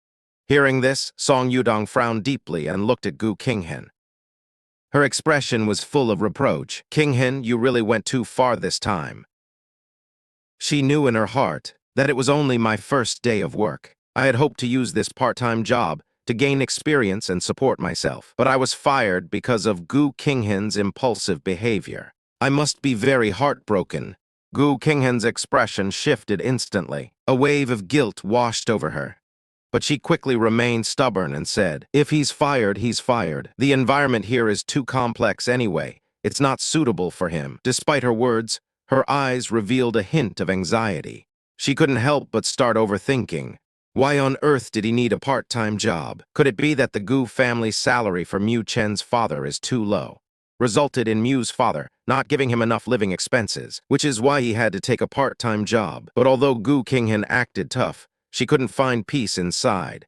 Hearing this, Song Yudong frowned deeply and looked at Gu Qinghan. Her expression was full of reproach. "Qinghan, you really went too far this time." She knew in her heart that it was only my first day of work. I had hoped to use this part-time job to gain experience and support myself, but I was fired because of Gu Qinghan's impulsive behavior. I must be very heartbroken. Gu Qinghan's expression shifted instantly. A wave of guilt washed over her. But she quickly remained stubborn and said, "If he's fired, he's fired. The environment here is too complex anyway. It's not suitable for him." Despite her words, her eyes revealed a hint of anxiety. She couldn't help but start overthinking. Why on earth did he need a part-time job? Could it be that the Gu family's salary for Mu Chen's father is too low? Resulted in Mu's father not giving him enough living expenses, which is why he had to take a part-time job. But although Gu Qinghan acted tough, she couldn't find peace inside.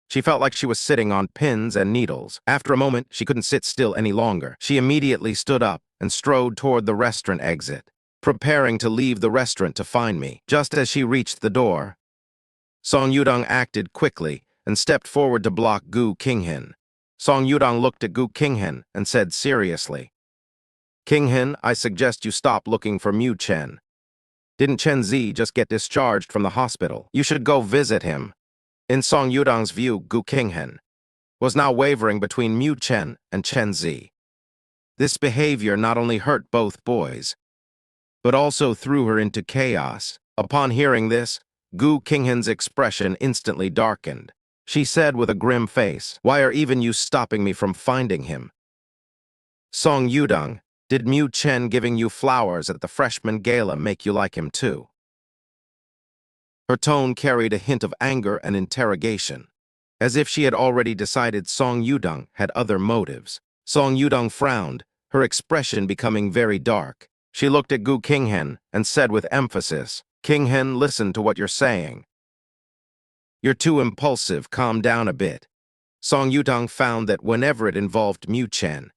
She felt like she was sitting on pins and needles. After a moment, she couldn't sit still any longer. She immediately stood up and strode toward the restaurant exit, preparing to leave the restaurant to find me. Just as she reached the door, Song Yudong acted quickly and stepped forward to block Gu Qinghan. Song Yudong looked at Gu Qinghan and said seriously, "Qinghan, I suggest you stop looking for Mu Chen. Didn't Chen Zi just get discharged from the hospital? You should go visit him." In Song Yudong's view, Gu Qinghan was now wavering between Mu Chen and Chen Zi. This behavior not only hurt both boys, but also threw her into chaos. Upon hearing this, Gu Qinghan's expression instantly darkened. She said with a grim face, "Why are even you stopping me from finding him?" "Song Yudong, did Mu Chen giving you flowers at the freshman gala make you like him too?" Her tone carried a hint of anger and interrogation, as if she had already decided Song Yudong had other motives. Song Yudong frowned, her expression becoming very dark. She looked at Gu Qinghan and said with emphasis, "Qinghan, listen to what you're saying. You're too impulsive, calm down a bit." Song Yudong found that whenever it involved Mu Chen,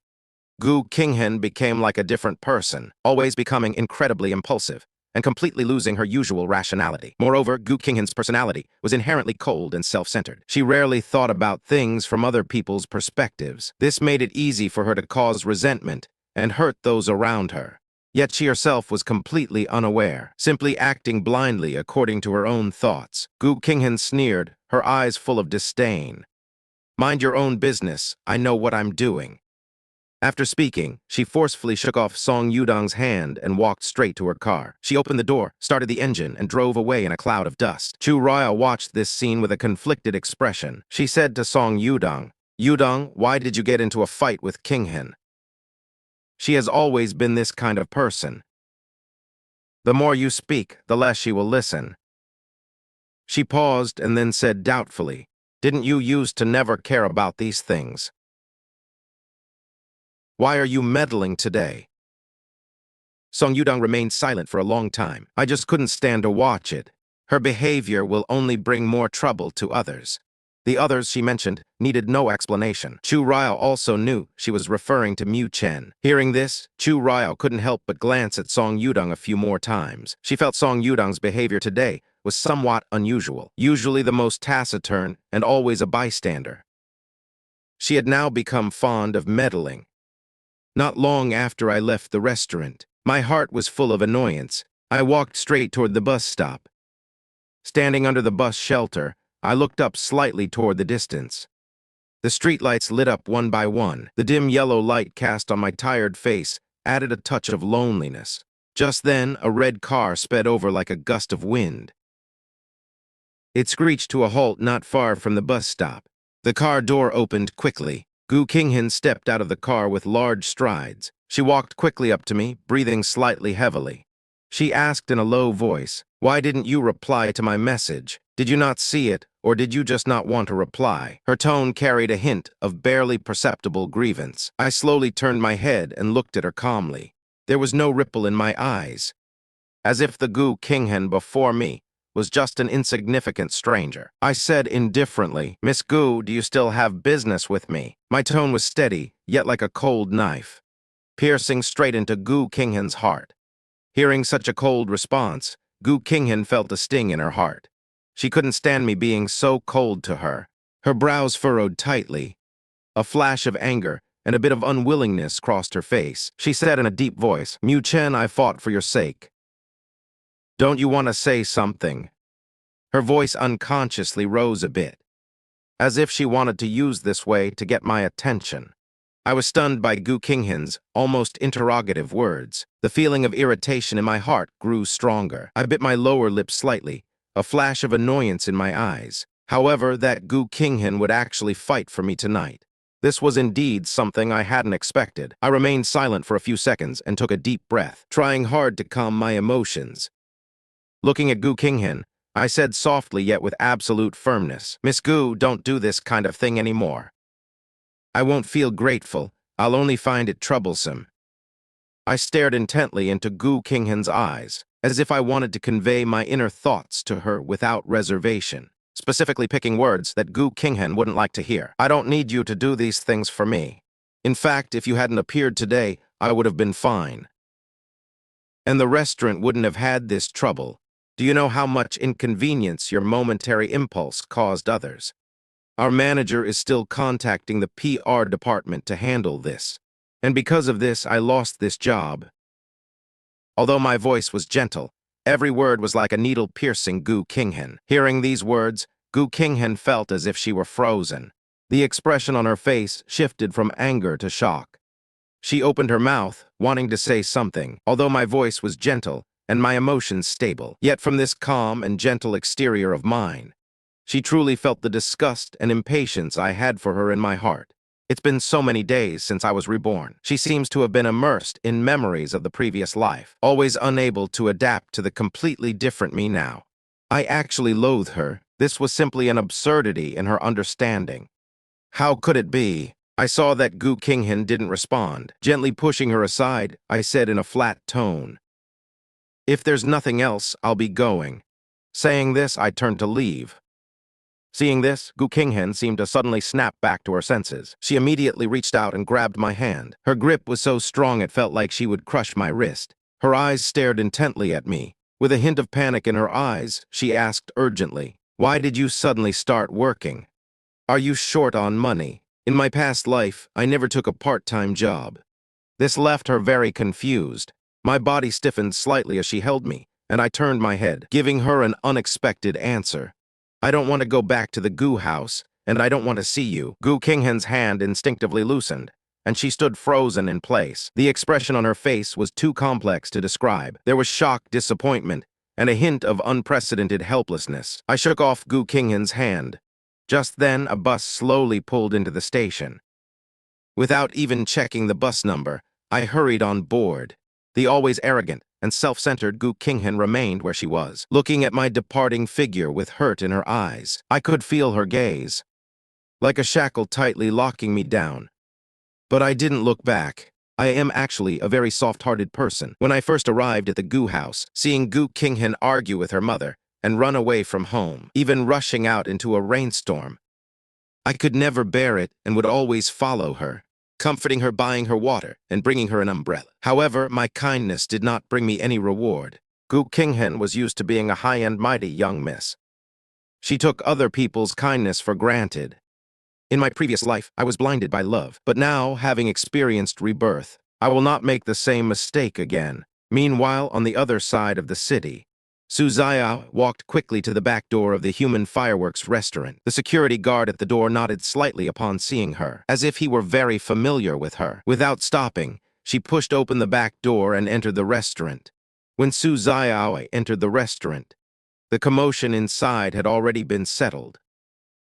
Gu Qinghan became like a different person, always becoming incredibly impulsive and completely losing her usual rationality. Moreover, Gu Qinghan's personality was inherently cold and self-centered. She rarely thought about things from other people's perspectives. This made it easy for her to cause resentment and hurt those around her. Yet she herself was completely unaware, simply acting blindly according to her own thoughts. Gu Qinghan sneered, her eyes full of disdain. "Mind your own business, I know what I'm doing." After speaking, she forcefully shook off Song Yudong's hand and walked straight to her car. She opened the door, started the engine, and drove away in a cloud of dust. Gu Qinghan watched this scene with a conflicted expression. She said to Song Yudong, "Yudong, why did you get into a fight with Qinghan? She has always been this kind of person. The more you speak, the less she will listen." She paused and then said doubtfully, "Didn't you used to never care about these things? Why are you meddling today?" Song Yudong remained silent for a long time. "I just couldn't stand to watch it. Her behavior will only bring more trouble to others." The others she mentioned needed no explanation. Gu Qinghan also knew she was referring to Mu Chen. Hearing this, Gu Qinghan couldn't help but glance at Song Yudong a few more times. She felt Song Yudong's behavior today was somewhat unusual, usually the most taciturn and always a bystander. She had now become fond of meddling. Not long after I left the restaurant, my heart was full of annoyance. I walked straight toward the bus stop. Standing under the bus shelter, I looked up slightly toward the distance. The streetlights lit up one by one. The dim yellow light cast on my tired face added a touch of loneliness. Just then, a red car sped over like a gust of wind. It screeched to a halt not far from the bus stop. The car door opened quickly. Gu Qinghan stepped out of the car with large strides. She walked quickly up to me, breathing slightly heavily. She asked in a low voice, "Why didn't you reply to my message? Did you not see it, or did you just not want to reply?" Her tone carried a hint of barely perceptible grievance. I slowly turned my head and looked at her calmly. There was no ripple in my eyes, as if the Gu Qinghan before me was just an insignificant stranger. I said indifferently, "Miss Gu, do you still have business with me?" My tone was steady, yet like a cold knife, piercing straight into Gu Qinghan's heart. Hearing such a cold response, Gu Qinghan felt a sting in her heart. She couldn't stand me being so cold to her. Her brows furrowed tightly. A flash of anger and a bit of unwillingness crossed her face. She said in a deep voice, "Chen, I fought for your sake. Don't you want to say something?" Her voice unconsciously rose a bit, as if she wanted to use this way to get my attention. I was stunned by Gu Qinghan's almost interrogative words. The feeling of irritation in my heart grew stronger. I bit my lower lip slightly, a flash of annoyance in my eyes. However, that Gu Qinghan would actually fight for me tonight. This was indeed something I hadn't expected. I remained silent for a few seconds and took a deep breath, trying hard to calm my emotions. Looking at Gu Qinghan, I said softly yet with absolute firmness, "Miss Gu, don't do this kind of thing anymore. I won't feel grateful. I'll only find it troublesome." I stared intently into Gu Qinghan's eyes, as if I wanted to convey my inner thoughts to her without reservation, specifically picking words that Gu Qinghan wouldn't like to hear. "I don't need you to do these things for me. In fact, if you hadn't appeared today, I would have been fine. And the restaurant wouldn't have had this trouble. Do you know how much inconvenience your momentary impulse caused others? Our manager is still contacting the PR department to handle this. And because of this, I lost this job." Although my voice was gentle, every word was like a needle piercing Gu Qinghan. Hearing these words, Gu Qinghan felt as if she were frozen. The expression on her face shifted from anger to shock. She opened her mouth, wanting to say something, although my voice was gentle and my emotions stable. Yet from this calm and gentle exterior of mine, she truly felt the disgust and impatience I had for her in my heart. It's been so many days since I was reborn. She seems to have been immersed in memories of the previous life, always unable to adapt to the completely different me now. I actually loathe her. This was simply an absurdity in her understanding. How could it be? I saw that Gu Qinghan didn't respond. Gently pushing her aside, I said in a flat tone, "If there's nothing else, I'll be going." Saying this, I turned to leave. Seeing this, Gu Qinghan seemed to suddenly snap back to her senses. She immediately reached out and grabbed my hand. Her grip was so strong it felt like she would crush my wrist. Her eyes stared intently at me. With a hint of panic in her eyes, she asked urgently, "Why did you suddenly start working? Are you short on money? In my past life, I never took a part-time job." This left her very confused. My body stiffened slightly as she held me, and I turned my head, giving her an unexpected answer. "I don't want to go back to the Gu house, and I don't want to see you." Gu Qinghan's hand instinctively loosened, and she stood frozen in place. The expression on her face was too complex to describe. There was shock, disappointment, and a hint of unprecedented helplessness. I shook off Gu Qinghan's hand. Just then, a bus slowly pulled into the station. Without even checking the bus number, I hurried on board. The always arrogant and self-centered Gu Qinghan remained where she was, looking at my departing figure with hurt in her eyes. I could feel her gaze, like a shackle tightly locking me down. But I didn't look back. I am actually a very soft-hearted person. When I first arrived at the Gu house, seeing Gu Qinghan argue with her mother and run away from home, even rushing out into a rainstorm, I could never bear it and would always follow her, comforting her, buying her water, and bringing her an umbrella. However, my kindness did not bring me any reward. Gu Qinghan was used to being a high-end mighty young miss. She took other people's kindness for granted. In my previous life, I was blinded by love, but now, having experienced rebirth, I will not make the same mistake again. Meanwhile, on the other side of the city, Su Xiaowei walked quickly to the back door of the human fireworks restaurant. The security guard at the door nodded slightly upon seeing her, as if he were very familiar with her. Without stopping, she pushed open the back door and entered the restaurant. When Su Xiaowei entered the restaurant, the commotion inside had already been settled.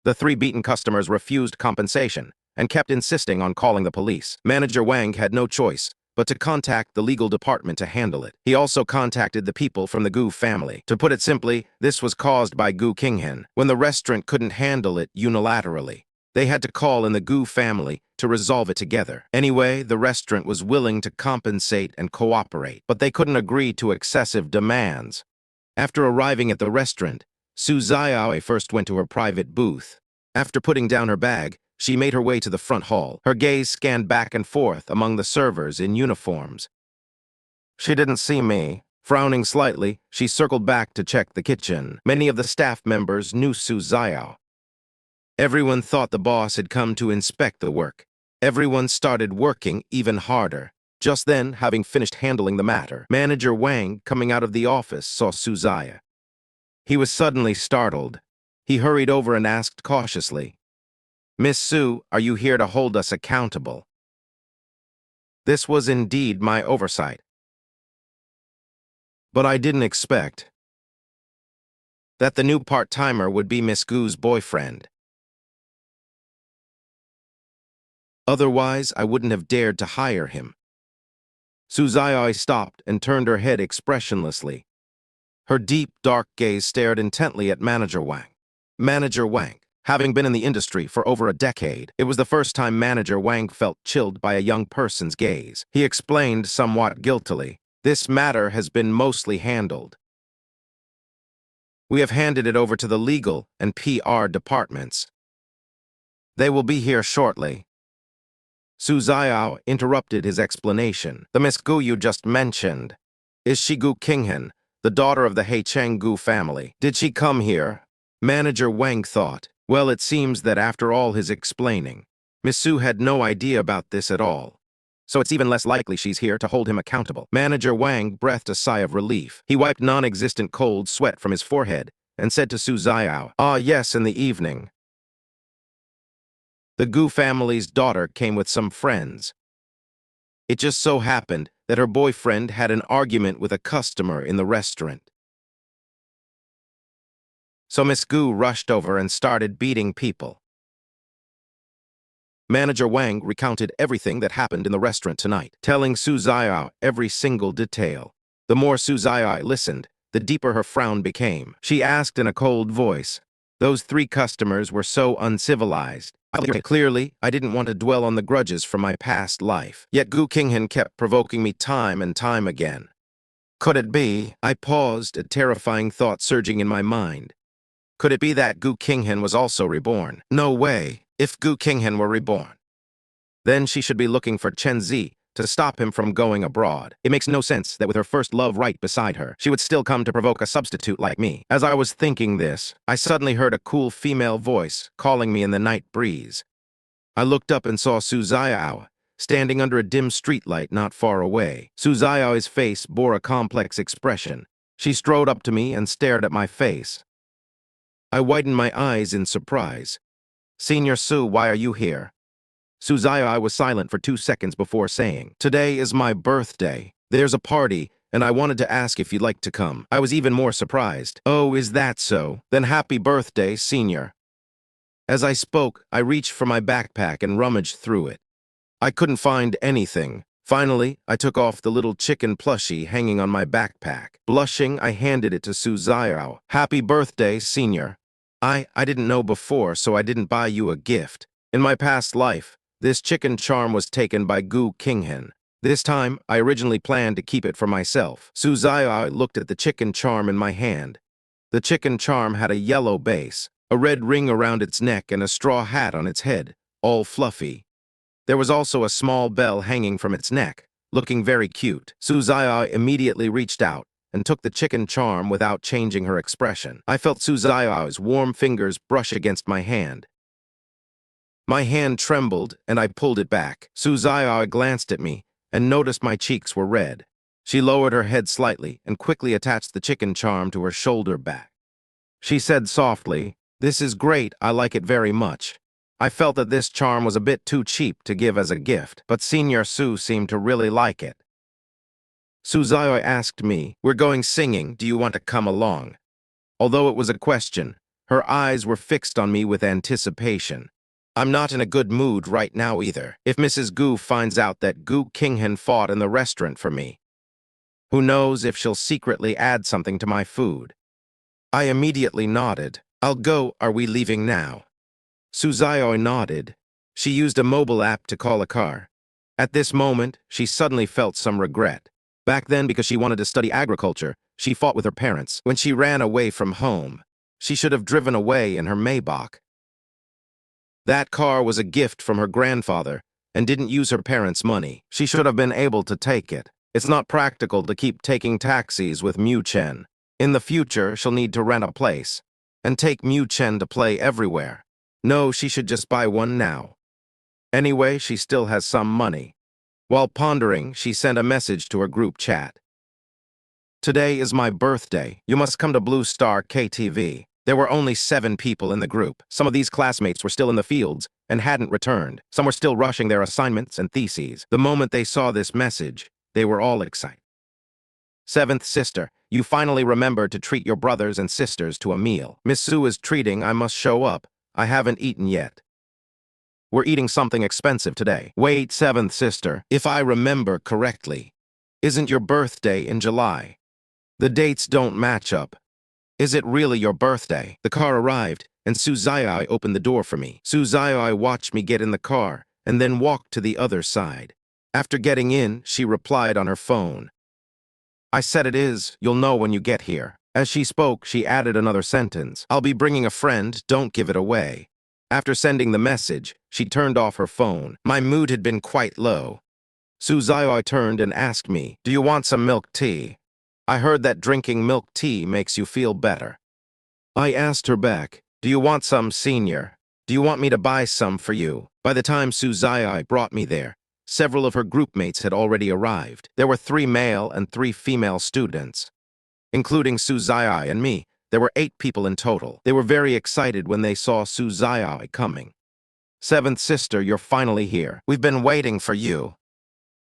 The 3 beaten customers refused compensation and kept insisting on calling the police. Manager Wang had no choice but to contact the legal department to handle it. He also contacted the people from the Gu family. To put it simply, this was caused by Gu Qinghan. When the restaurant couldn't handle it unilaterally, they had to call in the Gu family to to resolve it together. Anyway, the restaurant was willing to compensate and cooperate, but they couldn't agree to excessive demands. After arriving at the restaurant, Su Xiaowei first went to her private booth. After putting down her bag, she made her way to the front hall. Her gaze scanned back and forth among the servers in uniforms. She didn't see me. Frowning slightly, she circled back to check the kitchen. Many of the staff members knew Su Xiao. Everyone thought the boss had come to inspect the work. Everyone started working even harder. Just then, having finished handling the matter, Manager Wang, coming out of the office, saw Su Xiao. He was suddenly startled. He hurried over and asked cautiously, "Miss Su, are you here to hold us accountable?" This was indeed my oversight. But I didn't expect that the new part-timer would be Miss Gu's boyfriend. Otherwise, I wouldn't have dared to hire him. Su Xiaowei stopped and turned her head expressionlessly. Her deep, dark gaze stared intently at Manager Wang. Manager Wang, having been in the industry for over a decade, it was the first time Manager Wang felt chilled by a young person's gaze. He explained somewhat guiltily, "This matter has been mostly handled. We have handed it over to the legal and PR departments. They will be here shortly." Su Xiao interrupted his explanation. "The Miss Gu you just mentioned, is she Gu Qinghan, the daughter of the Heicheng Gu family? Did she come here?" Manager Wang thought. Well, it seems that after all his explaining, Miss Su had no idea about this at all. So it's even less likely she's here to hold him accountable. Manager Wang breathed a sigh of relief. He wiped non-existent cold sweat from his forehead and said to Su Xiao, "Ah, yes, in the evening. The Gu family's daughter came with some friends. It just so happened that her boyfriend had an argument with a customer in the restaurant. So Miss Gu rushed over and started beating people." Manager Wang recounted everything that happened in the restaurant tonight, telling Su Xiao every single detail. The more Su Xiao listened, the deeper her frown became. She asked in a cold voice, "Those 3 customers were so uncivilized. Clearly, I didn't want to dwell on the grudges from my past life. Yet Gu Qinghan kept provoking me time and time again. Could it be?" I paused, a terrifying thought surging in my mind. Could it be that Gu Qinghan was also reborn? No way. If Gu Qinghan were reborn, then she should be looking for Chen to stop him from going abroad. It makes no sense that with her first love right beside her, she would still come to provoke a substitute like me. As I was thinking this, I suddenly heard a cool female voice calling me in the night breeze. I looked up and saw Su Xiao, standing under a dim streetlight not far away. Su Xiao's face bore a complex expression. She strode up to me and stared at my face. I widened my eyes in surprise. "Senior Su, why are you here?" Su Xiao was silent for 2 seconds before saying, "Today is my birthday. There's a party, and I wanted to ask if you'd like to come." I was even more surprised. "Oh, is that so? Then happy birthday, Senior." As I spoke, I reached for my backpack and rummaged through it. I couldn't find anything. Finally, I took off the little chicken plushie hanging on my backpack. Blushing, I handed it to Su Xiao. "Happy birthday, Senior. I didn't know before, so I didn't buy you a gift. In my past life, this chicken charm was taken by Gu Qinghan. This time, I originally planned to keep it for myself." Su Xiao looked at the chicken charm in my hand. The chicken charm had a yellow base, a red ring around its neck, and a straw hat on its head, all fluffy. There was also a small bell hanging from its neck, looking very cute. Su Xiao immediately reached out and took the chicken charm without changing her expression. I felt Su Xiao's warm fingers brush against my hand. My hand trembled, and I pulled it back. Su Xiao glanced at me and noticed my cheeks were red. She lowered her head slightly and quickly attached the chicken charm to her shoulder back. She said softly, "This is great, I like it very much." I felt that this charm was a bit too cheap to give as a gift, but Senior Su seemed to really like it. Su Xiao asked me, "We're going singing, do you want to come along?" Although it was a question, her eyes were fixed on me with anticipation. I'm not in a good mood right now either. If Mrs. Gu finds out that Gu Qinghan fought in the restaurant for me, who knows if she'll secretly add something to my food. I immediately nodded. "I'll go, are we leaving now?" Su Xiao nodded. She used a mobile app to call a car. At this moment, she suddenly felt some regret. Back then, because she wanted to study agriculture, she fought with her parents. When she ran away from home, she should have driven away in her Maybach. That car was a gift from her grandfather and didn't use her parents' money. She should have been able to take it. It's not practical to keep taking taxis with Chen. In the future, she'll need to rent a place and take Chen to play everywhere. No, she should just buy one now. Anyway, she still has some money. While pondering, she sent a message to her group chat. Today is my birthday. You must come to Blue Star KTV. There were only 7 people in the group. Some of these classmates were still in the fields and hadn't returned. Some were still rushing their assignments and theses. The moment they saw this message, they were all excited. 7th sister, you finally remembered to treat your brothers and sisters to a meal. Miss Su is treating, I must show up. I haven't eaten yet. We're eating something expensive today. Wait, 7th sister, if I remember correctly, isn't your birthday in July? The dates don't match up. Is it really your birthday? The car arrived, and Su Xiaowei opened the door for me. Su Xiaowei watched me get in the car, and then walked to the other side. After getting in, she replied on her phone. I said it is, you'll know when you get here. As she spoke, she added another sentence. I'll be bringing a friend, don't give it away. After sending the message, she turned off her phone. My mood had been quite low. Su Xiaowei turned and asked me, do you want some milk tea? I heard that drinking milk tea makes you feel better. I asked her back, do you want some, senior? Do you want me to buy some for you? By the time Su Xiaowei brought me there, several of her groupmates had already arrived. There were 3 male and 3 female students. Including Su Xiaowei and me, there were 8 people in total. They were very excited when they saw Su Xiaowei coming. 7th sister, you're finally here. We've been waiting for you.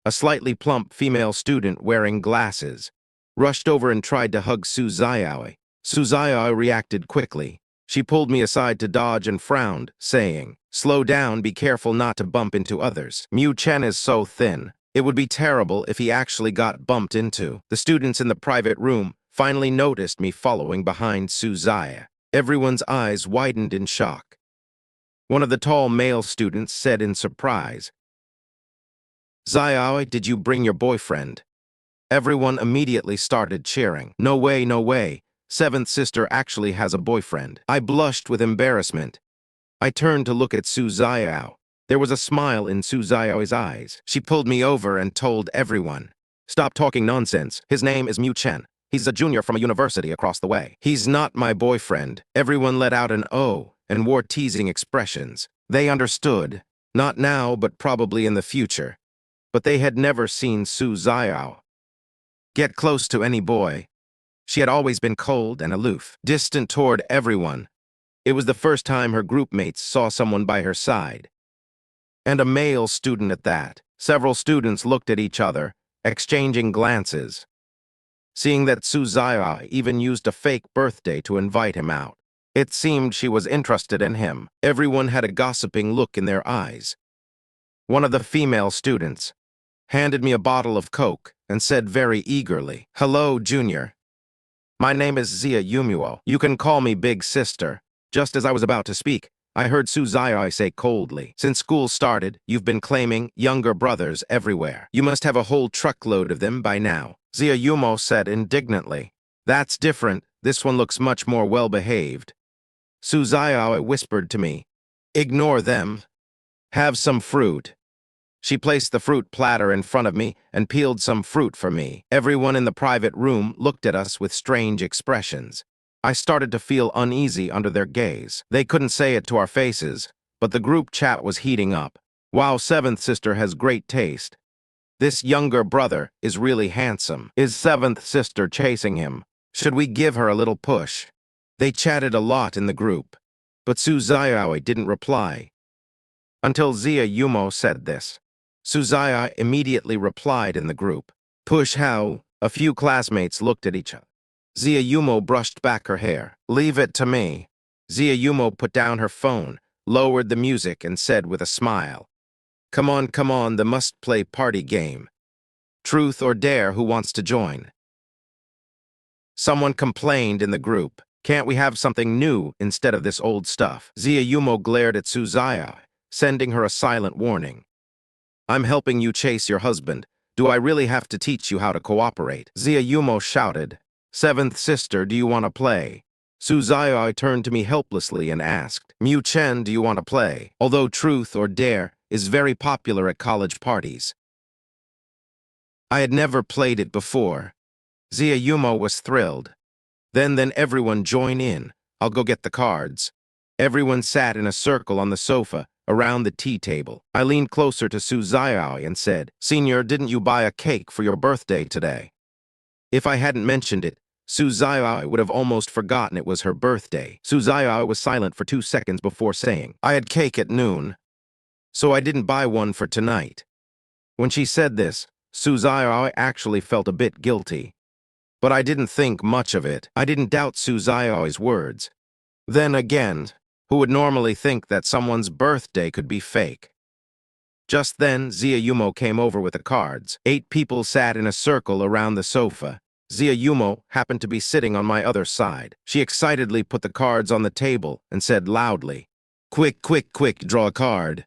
A slightly plump female student wearing glasses rushed over and tried to hug Su Xiaowei. Su Xiaowei reacted quickly. She pulled me aside to dodge and frowned, saying, slow down, be careful not to bump into others. Chen is so thin. It would be terrible if he actually got bumped into. The students in the private room finally noticed me following behind Su Xiaowei. Everyone's eyes widened in shock. One of the tall male students said in surprise, Xiaowei, did you bring your boyfriend? Everyone immediately started cheering. No way, no way. 7th sister actually has a boyfriend. I blushed with embarrassment. I turned to look at Su Xiaowei. There was a smile in Su Xiaowei's eyes. She pulled me over and told everyone, stop talking nonsense. His name is Chen. He's a junior from a university across the way. He's not my boyfriend. Everyone let out an "oh" and wore teasing expressions. They understood. Not now, but probably in the future. But they had never seen Su Xiaowei get close to any boy. She had always been cold and aloof, distant toward everyone. It was the first time her groupmates saw someone by her side. And a male student at that. Several students looked at each other, exchanging glances. Seeing that Su Xiaowei even used a fake birthday to invite him out. It seemed she was interested in him. Everyone had a gossiping look in their eyes. One of the female students handed me a bottle of Coke and said very eagerly, hello, Junior. My name is Xia Yumuo. You can call me Big Sister. Just as I was about to speak, I heard Su Xiaowei say coldly, since school started, you've been claiming younger brothers everywhere. You must have a whole truckload of them by now. Xia Yumuo said indignantly. That's different. This one looks much more well-behaved. Su Xiaowei whispered to me, ignore them. Have some fruit. She placed the fruit platter in front of me and peeled some fruit for me. Everyone in the private room looked at us with strange expressions. I started to feel uneasy under their gaze. They couldn't say it to our faces, but the group chat was heating up. Wow, 7th sister has great taste. This younger brother is really handsome. Is 7th sister chasing him? Should we give her a little push? They chatted a lot in the group, but Su Xiaowei didn't reply. Until Xia Yumuo said this. Su Xiaowei immediately replied in the group. Push how? A few classmates looked at each other. Xia Yumuo brushed back her hair. Leave it to me. Xia Yumuo put down her phone, lowered the music, and said with a smile, come on, the must-play party game. Truth or dare, who wants to join? Someone complained in the group. Can't we have something new instead of this old stuff? Xia Yumuo glared at Su Xiaowei. sending her a silent warning. I'm helping you chase your husband. Do I really have to teach you how to cooperate? Xia Yumo shouted. Seventh sister, do you want to play? Su Xiaowei turned to me helplessly and asked, Mu Chen, do you want to play? Although truth or dare is very popular at college parties. I had never played it before. Xia Yumo was thrilled. Then everyone join in. I'll go get the cards. Everyone sat in a circle on the sofa, around the tea table. I leaned closer to Su Xiaowei and said, Senior, didn't you buy a cake for your birthday today? If I hadn't mentioned it, Su Xiaowei would have almost forgotten it was her birthday. Su Xiaowei was silent for 2 seconds before saying, I had cake at noon, so I didn't buy one for tonight. When she said this, Su Xiaowei actually felt a bit guilty. But I didn't think much of it. I didn't doubt Su Xiaowei's words. Then again, who would normally think that someone's birthday could be fake? Just then, Xia Yumo came over with the cards. 8 people sat in a circle around the sofa. Xia Yumo happened to be sitting on my other side. She excitedly put the cards on the table and said loudly, Quick, quick, quick, draw a card.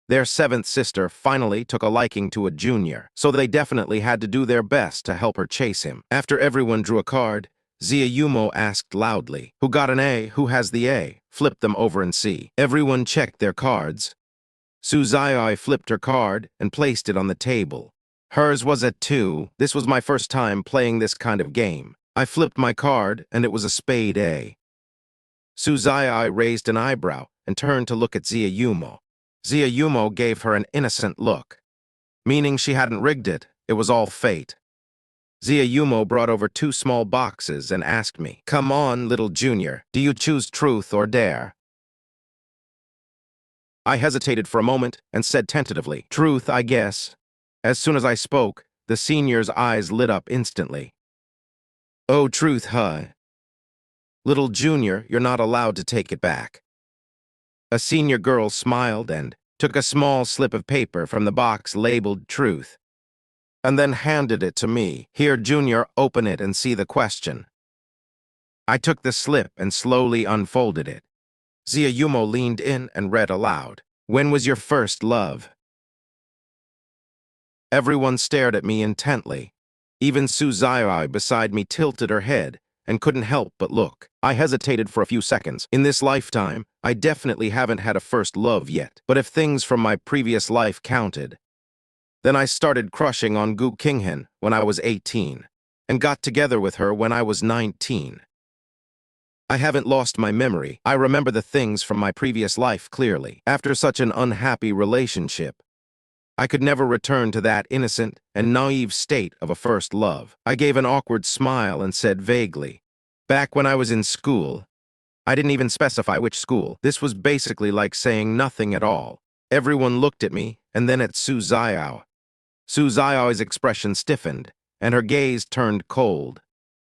Their 7th sister finally took a liking to a junior, so they definitely had to do their best to help her chase him. After everyone drew a card, Xia Yumo asked loudly, Who got an A? Who has the A? Flip them over and see. Everyone checked their cards. Su Xiaowei flipped her card and placed it on the table. Hers was a 2. This was my first time playing this kind of game. I flipped my card and it was a spade A. Su Xiaowei raised an eyebrow and turned to look at Xia Yumo. Xia Yumo gave her an innocent look, meaning she hadn't rigged it. It was all fate. Xia Yumo brought over 2 small boxes and asked me, Come on, little junior, do you choose truth or dare? I hesitated for a moment and said tentatively, Truth, I guess. As soon as I spoke, the senior's eyes lit up instantly. Oh, truth, huh? Little junior, you're not allowed to take it back. A senior girl smiled and took a small slip of paper from the box labeled Truth, and then handed it to me. Here, junior, open it and see the question. I took the slip and slowly unfolded it. Xia Yumo leaned in and read aloud, When was your first love? Everyone stared at me intently. Even Su Xiaowei beside me tilted her head and couldn't help but look. I hesitated for a few seconds. In this lifetime, I definitely haven't had a first love yet. But if things from my previous life counted, then I started crushing on Gu Qinghan when I was 18 and got together with her when I was 19. I haven't lost my memory. I remember the things from my previous life clearly. After such an unhappy relationship, I could never return to that innocent and naive state of a first love. I gave an awkward smile and said vaguely, Back when I was in school, I didn't even specify which school. This was basically like saying nothing at all. Everyone looked at me and then at Su Xiaowei. Su Xiaowei's expression stiffened and her gaze turned cold.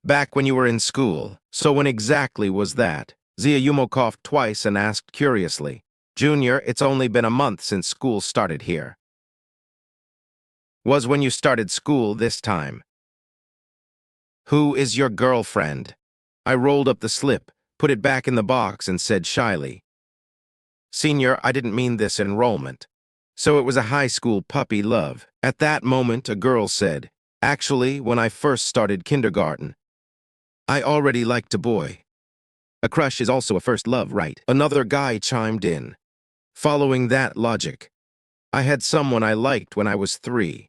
Back when you were in school, so when exactly was that? Xia Yumo coughed twice and asked curiously, Junior, it's only been a month since school started here. Was when you started school this time. Who is your girlfriend? I rolled up the slip, put it back in the box and said shyly, Senior, I didn't mean this enrollment. So it was a high school puppy love. At that moment, a girl said, Actually, when I first started kindergarten, I already liked a boy. A crush is also a first love, right? Another guy chimed in. Following that logic, I had someone I liked when I was 3.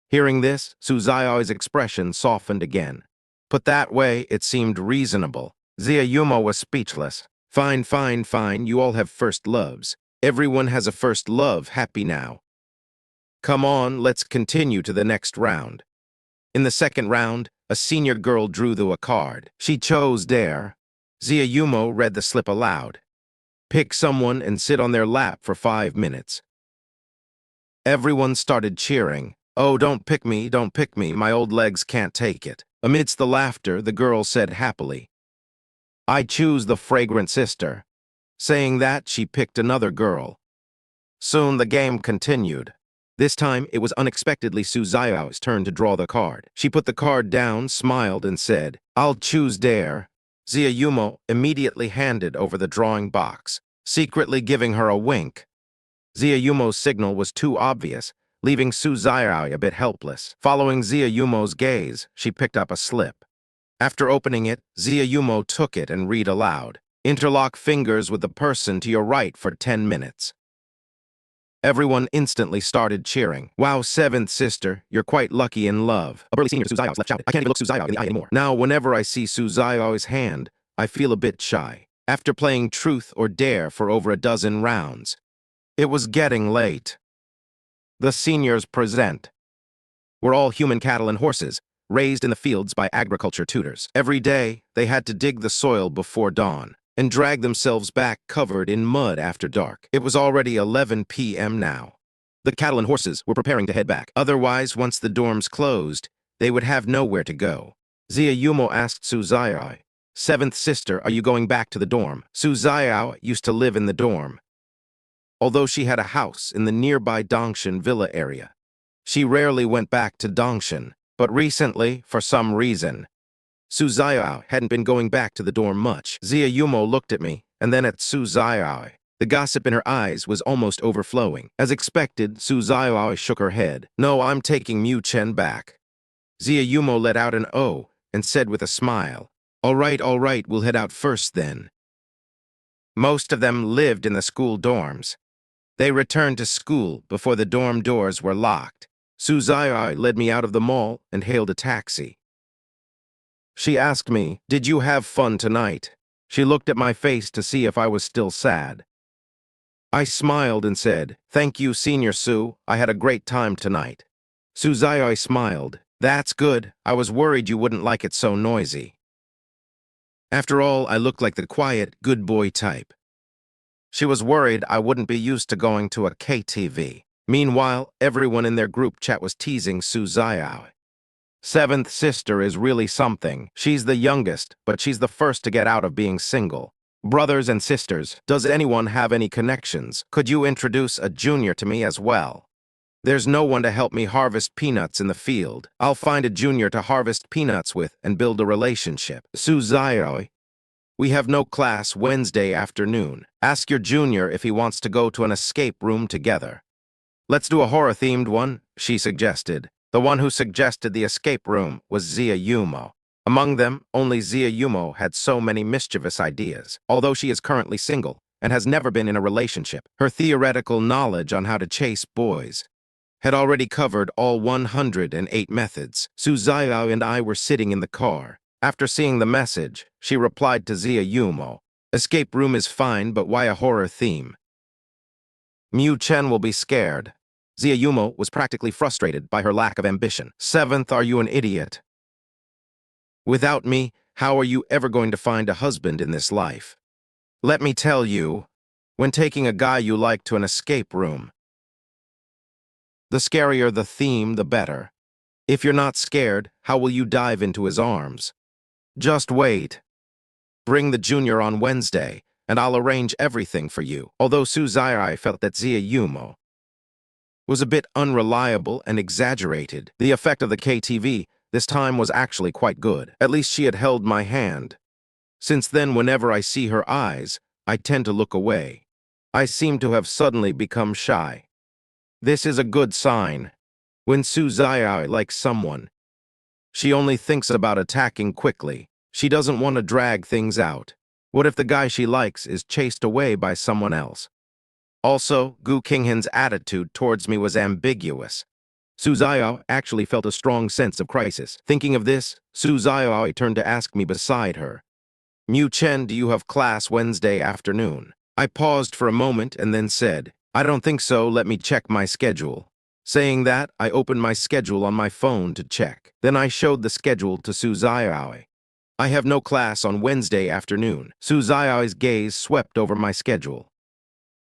Hearing this, Su Xiaowei's expression softened again. Put that way, it seemed reasonable. Xia Yumo was speechless. Fine, fine, fine, you all have first loves. Everyone has a first love, happy now. Come on, let's continue to the next round. In the second round, a senior girl drew a card. She chose dare. Xia Yumo read the slip aloud. Pick someone and sit on their lap for 5 minutes. Everyone started cheering. Oh, don't pick me, my old legs can't take it. Amidst the laughter, the girl said happily, I choose the fragrant sister. Saying that, she picked another girl. Soon the game continued. This time, it was unexpectedly Su Xiaowei's turn to draw the card. She put the card down, smiled, and said, I'll choose dare. Xia Yumo immediately handed over the drawing box, secretly giving her a wink. Zia Yumo's signal was too obvious, leaving Su Xiaowei a bit helpless. Following Zia Yumo's gaze, she picked up a slip. After opening it, Zia Yumo took it and read aloud. Interlock fingers with the person to your right for 10 minutes. Everyone instantly started cheering. Wow, seventh sister, you're quite lucky in love. A burly senior to Su Xiaowei's left shouted. I can't even look Su Xiaowei in the eye anymore. Now, whenever I see Su Xiaowei's hand, I feel a bit shy. After playing truth or dare for over a dozen rounds, it was getting late. The seniors present. We're all human cattle and horses, raised in the fields by agriculture tutors. Every day, they had to dig the soil before dawn and drag themselves back covered in mud after dark. It was already 11 p.m. now. The cattle and horses were preparing to head back. Otherwise, once the dorms closed, they would have nowhere to go. Zia Yumo asked Su Xiaowei, "Seventh sister, are you going back to the dorm?" Su Xiaowei used to live in the dorm, although she had a house in the nearby Dongshan villa area. She rarely went back to Dongshan, but recently, for some reason, Su Xiaowei hadn't been going back to the dorm much. Zia Yumo looked at me, and then at Su Xiaowei. The gossip in her eyes was almost overflowing. As expected, Su Xiaowei shook her head. "No, I'm taking Chen back." Zia Yumo let out an "oh" and said with a smile, all right, we'll head out first then." Most of them lived in the school dorms. They returned to school before the dorm doors were locked. Su Xiaowei led me out of the mall and hailed a taxi. She asked me, "Did you have fun tonight?" She looked at my face to see if I was still sad. I smiled and said, "Thank you, Senior Su. I had a great time tonight." Su Xiaowei smiled. "That's good. I was worried you wouldn't like it so noisy." After all, I looked like the quiet, good boy type. She was worried I wouldn't be used to going to a KTV. Meanwhile, everyone in their group chat was teasing Su Xiaowei. Seventh sister is really something. She's the youngest, but she's the first to get out of being single. Brothers and sisters, does anyone have any connections? Could you introduce a junior to me as well? There's no one to help me harvest peanuts in the field. I'll find a junior to harvest peanuts with and build a relationship. Su Xiaowei, we have no class Wednesday afternoon. Ask your junior if he wants to go to an escape room together. Let's do a horror-themed one, she suggested. The one who suggested the escape room was Zia Yumo. Among them, only Zia Yumo had so many mischievous ideas. Although she is currently single and has never been in a relationship, her theoretical knowledge on how to chase boys had already covered all 108 methods. Su Xiaowei and I were sitting in the car. After seeing the message, she replied to Zia Yumo, "Escape room is fine, but why a horror theme? Chen will be scared." Zia Yumo was practically frustrated by her lack of ambition. "Seventh, are you an idiot? Without me, how are you ever going to find a husband in this life? Let me tell you, when taking a guy you like to an escape room, the scarier the theme, the better. If you're not scared, how will you dive into his arms? Just wait. Bring the junior on Wednesday, and I'll arrange everything for you." Although Su Xiaowei felt that Zia Yumo was a bit unreliable and exaggerated, the effect of the KTV this time was actually quite good. At least she had held my hand. Since then, whenever I see her eyes, I tend to look away. I seem to have suddenly become shy. This is a good sign. When Su Xiaowei likes someone, she only thinks about attacking quickly. She doesn't want to drag things out. What if the guy she likes is chased away by someone else? Also, Gu Qinghan's attitude towards me was ambiguous. Su Xiaowei actually felt a strong sense of crisis. Thinking of this, Su Xiaowei turned to ask me beside her, "Chen, do you have class Wednesday afternoon?" I paused for a moment and then said, "I don't think so, let me check my schedule." Saying that, I opened my schedule on my phone to check. Then I showed the schedule to Su Xiaowei. "I have no class on Wednesday afternoon." Su Xiaowei's gaze swept over my schedule.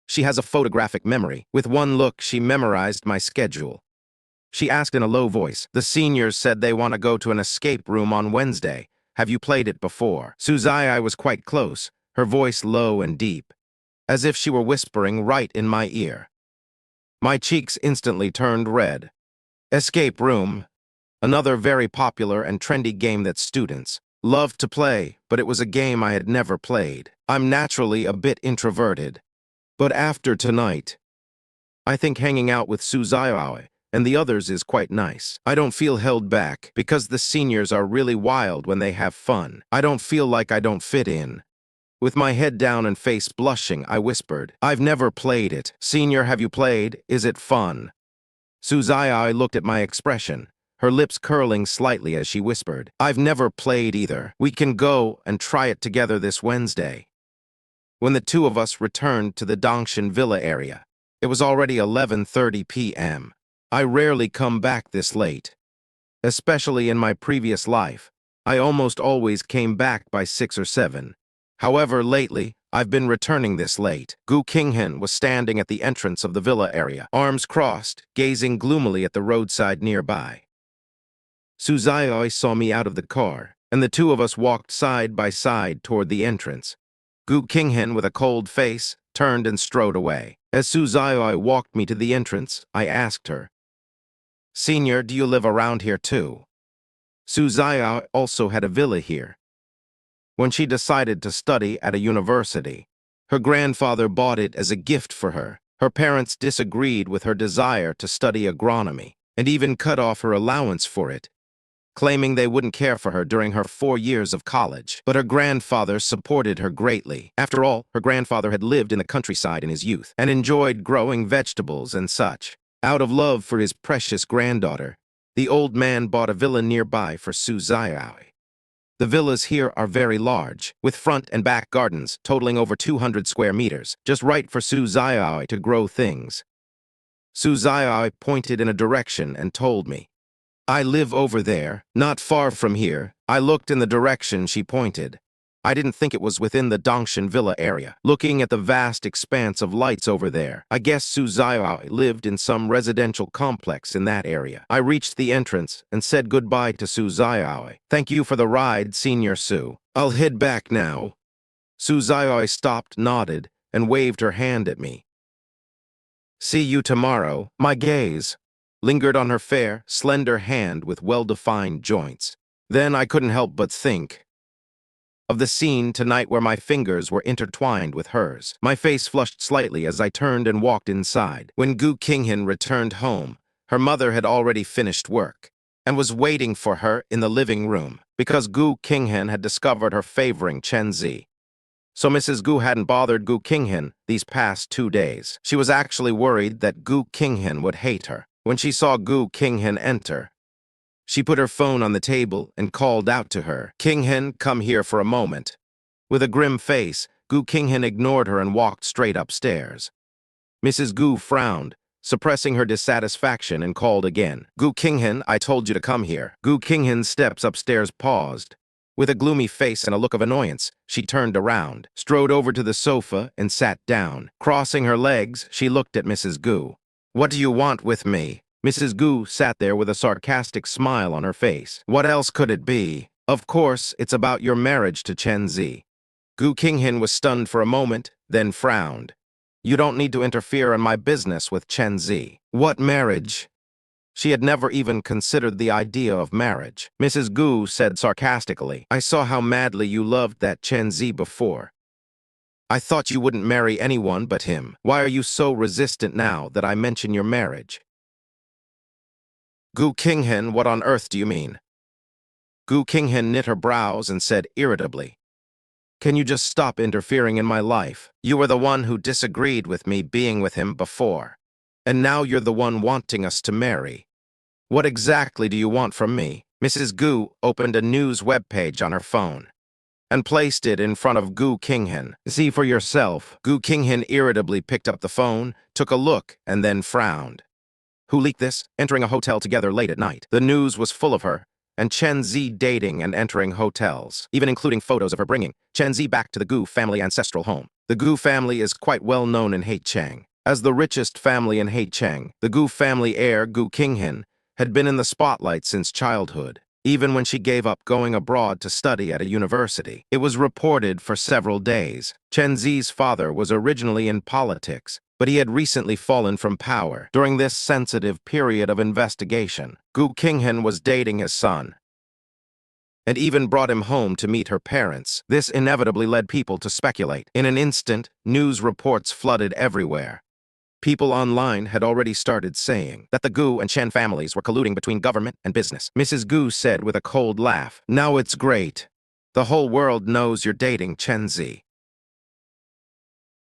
She has a photographic memory. With one look, she memorized my schedule. She asked in a low voice, "The seniors said they want to go to an escape room on Wednesday. Have you played it before?" Su Xiaowei was quite close, her voice low and deep, as if she were whispering right in my ear. My cheeks instantly turned red. Escape room, another very popular and trendy game that students loved to play, but it was a game I had never played. I'm naturally a bit introverted. But after tonight, I think hanging out with Su Xiaowei and the others is quite nice. I don't feel held back because the seniors are really wild when they have fun. I don't feel like I don't fit in. With my head down and face blushing, I whispered, I've never played it. Senior, have you played? Is it fun? Su Xiaowei looked at my expression, her lips curling slightly as she whispered, I've never played either. We can go and try it together this Wednesday. When the two of us returned to the Dongshan Villa area, it was already 11:30 p.m. I rarely come back this late. Especially in my previous life, I almost always came back by 6 or 7. However, lately, I've been returning this late. Gu Qinghan was standing at the entrance of the villa area, arms crossed, gazing gloomily at the roadside nearby. Su Xiaowei saw me out of the car, and the two of us walked side by side toward the entrance. Gu Qinghan, with a cold face, turned and strode away. As Su Xiaowei walked me to the entrance, I asked her, Senior, do you live around here too? Su Xiaowei also had a villa here. When she decided to study at a university, her grandfather bought it as a gift for her. Her parents disagreed with her desire to study agronomy and even cut off her allowance for it, claiming they wouldn't care for her during her 4 years of college. But her grandfather supported her greatly. After all, her grandfather had lived in the countryside in his youth and enjoyed growing vegetables and such. Out of love for his precious granddaughter, the old man bought a villa nearby for Su Xiaowei. The villas here are very large, with front and back gardens totaling over 200 square meters, just right for Su Xiaowei to grow things. Su Xiaowei pointed in a direction and told me, I live over there, not far from here. I looked in the direction she pointed. I didn't think it was within the Dongshan Villa area. Looking at the vast expanse of lights over there, I guess Su Xiaowei lived in some residential complex in that area. I reached the entrance and said goodbye to Su Xiaowei. Thank you for the ride, Senior Su. I'll head back now. Su Xiaowei stopped, nodded, and waved her hand at me. See you tomorrow. My gaze lingered on her fair, slender hand with well-defined joints. Then I couldn't help but think of the scene tonight where my fingers were intertwined with hers. My face flushed slightly as I turned and walked inside. When Gu Qinghan returned home, her mother had already finished work and was waiting for her in the living room because Gu Qinghan had discovered her favoring Chen. So Mrs. Gu hadn't bothered Gu Qinghan these past 2 days. She was actually worried that Gu Qinghan would hate her. When she saw Gu Qinghan enter, she put her phone on the table and called out to her, Qinghan, come here for a moment. With a grim face, Gu Qinghan ignored her and walked straight upstairs. Mrs. Gu frowned, suppressing her dissatisfaction, and called again, Gu Qinghan, I told you to come here. Gu Qinghan's steps upstairs paused. With a gloomy face and a look of annoyance, she turned around, strode over to the sofa, and sat down. Crossing her legs, she looked at Mrs. Gu. What do you want with me? Mrs. Gu sat there with a sarcastic smile on her face. What else could it be? Of course, it's about your marriage to Chen. Gu Qinghan was stunned for a moment, then frowned. You don't need to interfere in my business with Chen. What marriage? She had never even considered the idea of marriage. Mrs. Gu said sarcastically, I saw how madly you loved that Chen before. I thought you wouldn't marry anyone but him. Why are you so resistant now that I mention your marriage? Gu Qinghan, what on earth do you mean? Gu Qinghan knit her brows and said irritably, Can you just stop interfering in my life? You were the one who disagreed with me being with him before, and now you're the one wanting us to marry. What exactly do you want from me? Mrs. Gu opened a news webpage on her phone and placed it in front of Gu Qinghan. See for yourself. Gu Qinghan irritably picked up the phone, took a look, and then frowned. Who leaked this? Entering a hotel together late at night. The news was full of her and Chen dating and entering hotels, even including photos of her bringing Chen back to the Gu family ancestral home. The Gu family is quite well known in Heicheng. As the richest family in Heicheng, the Gu family heir, Gu Qinghan, had been in the spotlight since childhood, even when she gave up going abroad to study at a university. It was reported for several days. Chen father was originally in politics, but he had recently fallen from power. During this sensitive period of investigation, Gu Qinghan was dating his son and even brought him home to meet her parents. This inevitably led people to speculate. In an instant, news reports flooded everywhere. People online had already started saying that the Gu and Chen families were colluding between government and business. Mrs. Gu said with a cold laugh, "Now it's great. The whole world knows you're dating Chen Zi."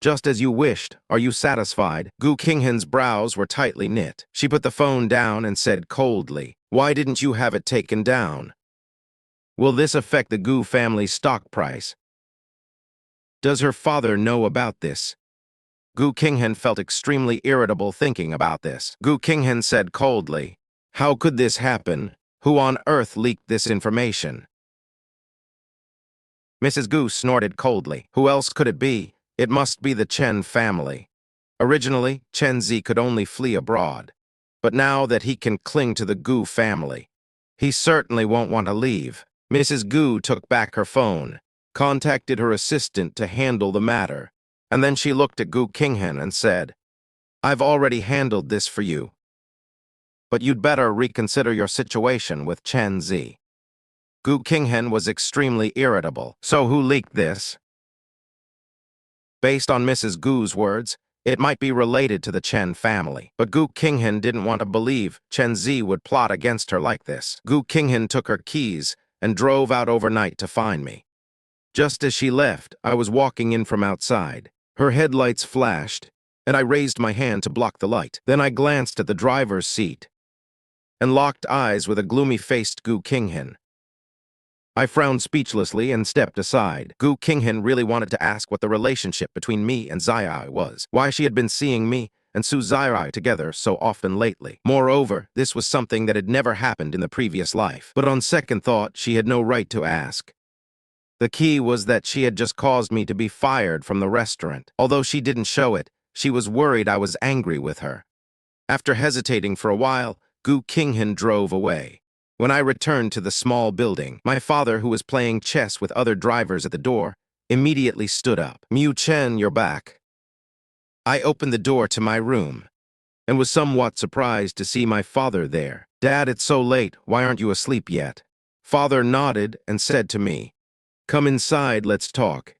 "Just as you wished. Are you satisfied?" Gu Qinghan's brows were tightly knit. She put the phone down and said coldly, "Why didn't you have it taken down? Will this affect the Gu family's stock price? Does her father know about this?" Gu Qinghan felt extremely irritable thinking about this. Gu Qinghan said coldly, "How could this happen? Who on earth leaked this information?" Mrs. Gu snorted coldly. "Who else could it be? It must be the Chen family." Originally, Chen Zi could only flee abroad. But now that he can cling to the Gu family, he certainly won't want to leave. Mrs. Gu took back her phone, contacted her assistant to handle the matter, and then she looked at Gu Qinghan and said, "I've already handled this for you, but you'd better reconsider your situation with Chen Zi." Gu Qinghan was extremely irritable. "So who leaked this?" Based on Mrs. Gu's words, it might be related to the Chen family. But Gu Qinghan didn't want to believe Chen Zi would plot against her like this. Gu Qinghan took her keys and drove out overnight to find me. Just as she left, I was walking in from outside. Her headlights flashed, and I raised my hand to block the light. Then I glanced at the driver's seat and locked eyes with a gloomy-faced Gu Qinghan. I frowned speechlessly and stepped aside. Gu Qinghan really wanted to ask what the relationship between me and Xiaowei was, why she had been seeing me and Su Xiaowei together so often lately. Moreover, this was something that had never happened in the previous life. But on second thought, she had no right to ask. The key was that she had just caused me to be fired from the restaurant. Although she didn't show it, she was worried I was angry with her. After hesitating for a while, Gu Qinghan drove away. When I returned to the small building, my father, who was playing chess with other drivers at the door, immediately stood up. "Chen, you're back." I opened the door to my room and was somewhat surprised to see my father there. "Dad, it's so late. Why aren't you asleep yet?" Father nodded and said to me, "Come inside, let's talk."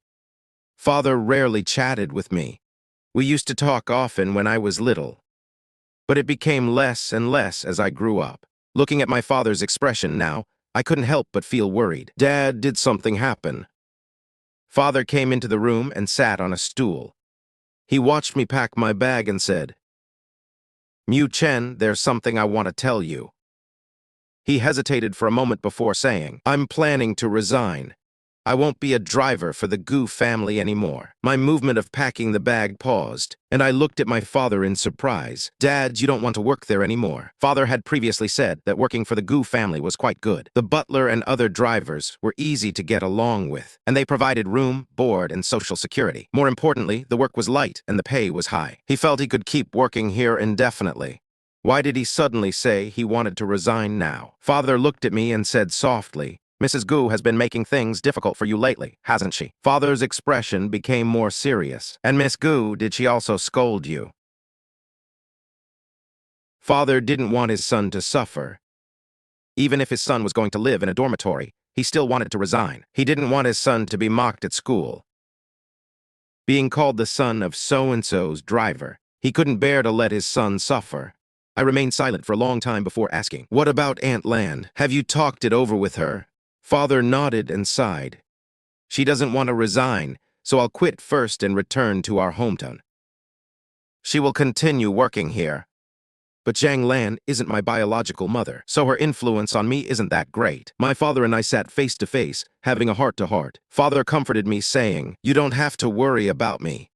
Father rarely chatted with me. We used to talk often when I was little, but it became less and less as I grew up. Looking at my father's expression now, I couldn't help but feel worried. "Dad, did something happen?" Father came into the room and sat on a stool. He watched me pack my bag and said, "Chen, there's something I want to tell you." He hesitated for a moment before saying, "I'm planning to resign. I won't be a driver for the Gu family anymore." My movement of packing the bag paused, and I looked at my father in surprise. "Dad, you don't want to work there anymore." Father had previously said that working for the Gu family was quite good. The butler and other drivers were easy to get along with, and they provided room, board, and social security. More importantly, the work was light and the pay was high. He felt he could keep working here indefinitely. Why did he suddenly say he wanted to resign now? Father looked at me and said softly, "Mrs. Gu has been making things difficult for you lately, hasn't she?" Father's expression became more serious. "And Miss Gu, did she also scold you?" Father didn't want his son to suffer. Even if his son was going to live in a dormitory, he still wanted to resign. He didn't want his son to be mocked at school. Being called the son of so-and-so's driver, he couldn't bear to let his son suffer. I remained silent for a long time before asking, "What about Aunt Lan? Have you talked it over with her?" Father nodded and sighed. "She doesn't want to resign, so I'll quit first and return to our hometown. She will continue working here. But Zhang Lan isn't my biological mother, so her influence on me isn't that great." My father and I sat face to face, having a heart-to-heart. Father comforted me, saying, "You don't have to worry about me.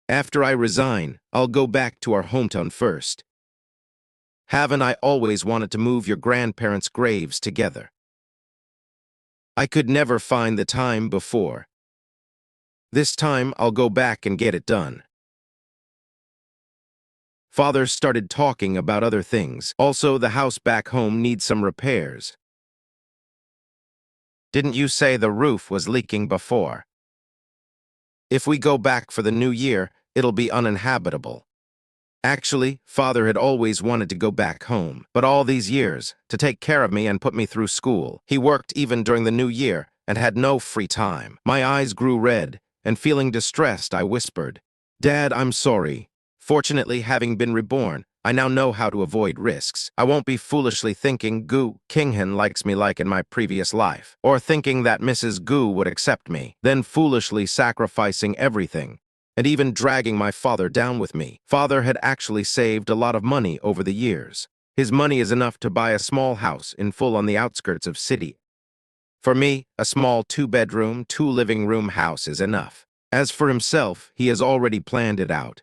After I resign, I'll go back to our hometown first. Haven't I always wanted to move your grandparents' graves together? I could never find the time before. This time, I'll go back and get it done." Father started talking about other things. "Also, the house back home needs some repairs. Didn't you say the roof was leaking before? If we go back for the new year, it'll be uninhabitable." Actually, Father had always wanted to go back home, but all these years, to take care of me and put me through school. He worked even during the new year and had no free time. My eyes grew red, and feeling distressed, I whispered, "Dad, I'm sorry. Fortunately, having been reborn, I now know how to avoid risks. I won't be foolishly thinking Gu Qinghan likes me like in my previous life, or thinking that Mrs. Gu would accept me, then foolishly sacrificing everything, and even dragging my father down with me. Father had actually saved a lot of money over the years. His money is enough to buy a small house in full on the outskirts of city. For me, a small 2-bedroom, 2-living-room house is enough. As for himself, he has already planned it out.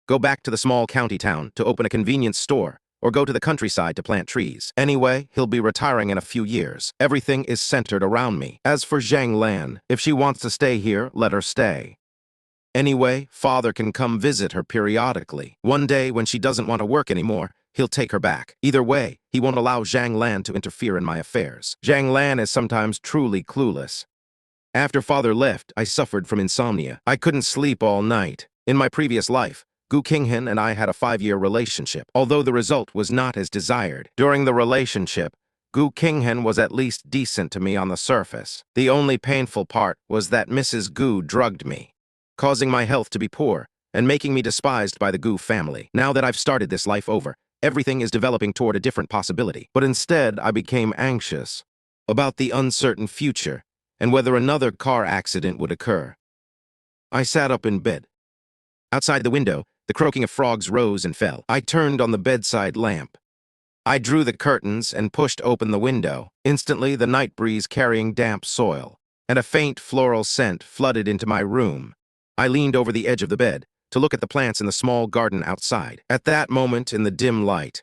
Go back to the small county town to open a convenience store, or go to the countryside to plant trees. Anyway, he'll be retiring in a few years. Everything is centered around me. As for Zhang Lan, if she wants to stay here, let her stay. Anyway, father can come visit her periodically. One day, when she doesn't want to work anymore, he'll take her back. Either way, he won't allow Zhang Lan to interfere in my affairs. Zhang Lan is sometimes truly clueless. After father left, I suffered from insomnia. I couldn't sleep all night. In my previous life, Gu Qinghan and I had a 5-year relationship, although the result was not as desired. During the relationship, Gu Qinghan was at least decent to me on the surface. The only painful part was that Mrs. Gu drugged me, causing my health to be poor and making me despised by the Gu family. Now that I've started this life over, everything is developing toward a different possibility. But instead, I became anxious about the uncertain future and whether another car accident would occur. I sat up in bed. Outside the window, the croaking of frogs rose and fell. I turned on the bedside lamp. I drew the curtains and pushed open the window. Instantly, the night breeze carrying damp soil and a faint floral scent flooded into my room. I leaned over the edge of the bed to look at the plants in the small garden outside. At that moment, in the dim light,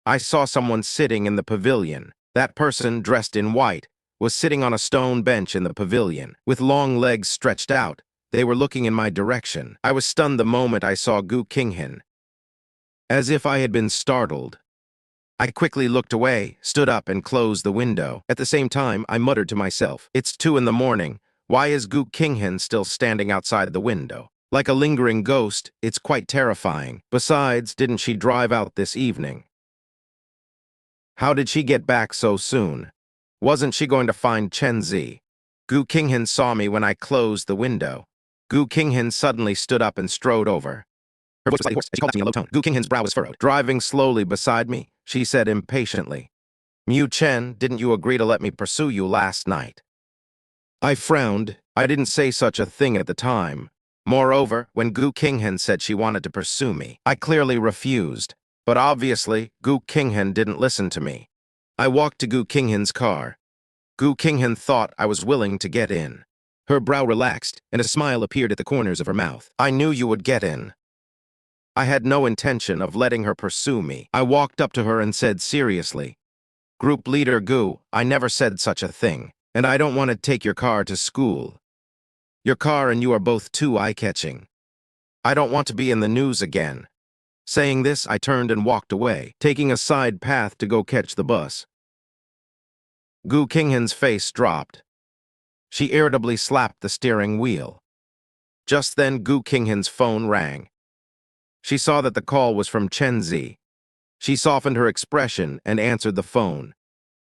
I saw someone sitting in the pavilion. That person, dressed in white, was sitting on a stone bench in the pavilion. With long legs stretched out, they were looking in my direction. I was stunned the moment I saw Gu Qinghan. As if I had been startled, I quickly looked away, stood up, and closed the window. At the same time, I muttered to myself, "It's 2 in the morning. Why is Gu Qinghan still standing outside the window? Like a lingering ghost, it's quite terrifying. Besides, didn't she drive out this evening? How did she get back so soon? Wasn't she going to find Chen Zi?" Gu Qinghan saw me when I closed the window. Gu Qinghan suddenly stood up and strode over. Her voice was slightly hoarse as she called out to me in a low tone. Gu Qinghan's brow was furrowed. Driving slowly beside me, she said impatiently, "Mu Chen, didn't you agree to let me pursue you last night?" I frowned. I didn't say such a thing at the time. Moreover, when Gu Qinghan said she wanted to pursue me, I clearly refused. But obviously, Gu Qinghan didn't listen to me. I walked to Gu Qinghan's car. Gu Qinghan thought I was willing to get in. Her brow relaxed, and a smile appeared at the corners of her mouth. "I knew you would get in." I had no intention of letting her pursue me. I walked up to her and said seriously, "Group Leader Gu, I never said such a thing, and I don't want to take your car to school. Your car and you are both too eye-catching. I don't want to be in the news again." Saying this, I turned and walked away, taking a side path to go catch the bus. Gu Qinghan's face dropped. She irritably slapped the steering wheel. Just then, Gu Qinghan's phone rang. She saw that the call was from Chen Zi. She softened her expression and answered the phone.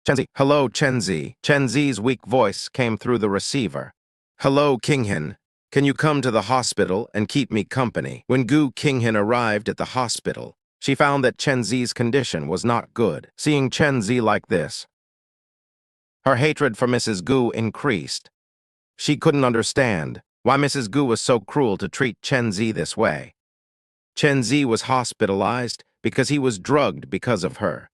"Chen Zi." "Hello, Chen Zi." Chen Zi's weak voice came through the receiver. "Hello, Qinghan. Can you come to the hospital and keep me company?" When Gu Qinghan arrived at the hospital, she found that Chen Zi's condition was not good. Seeing Chen Zi like this, her hatred for Mrs. Gu increased. She couldn't understand why Mrs. Gu was so cruel to treat Chen Zi this way. Chen Zi was hospitalized because he was drugged because of her.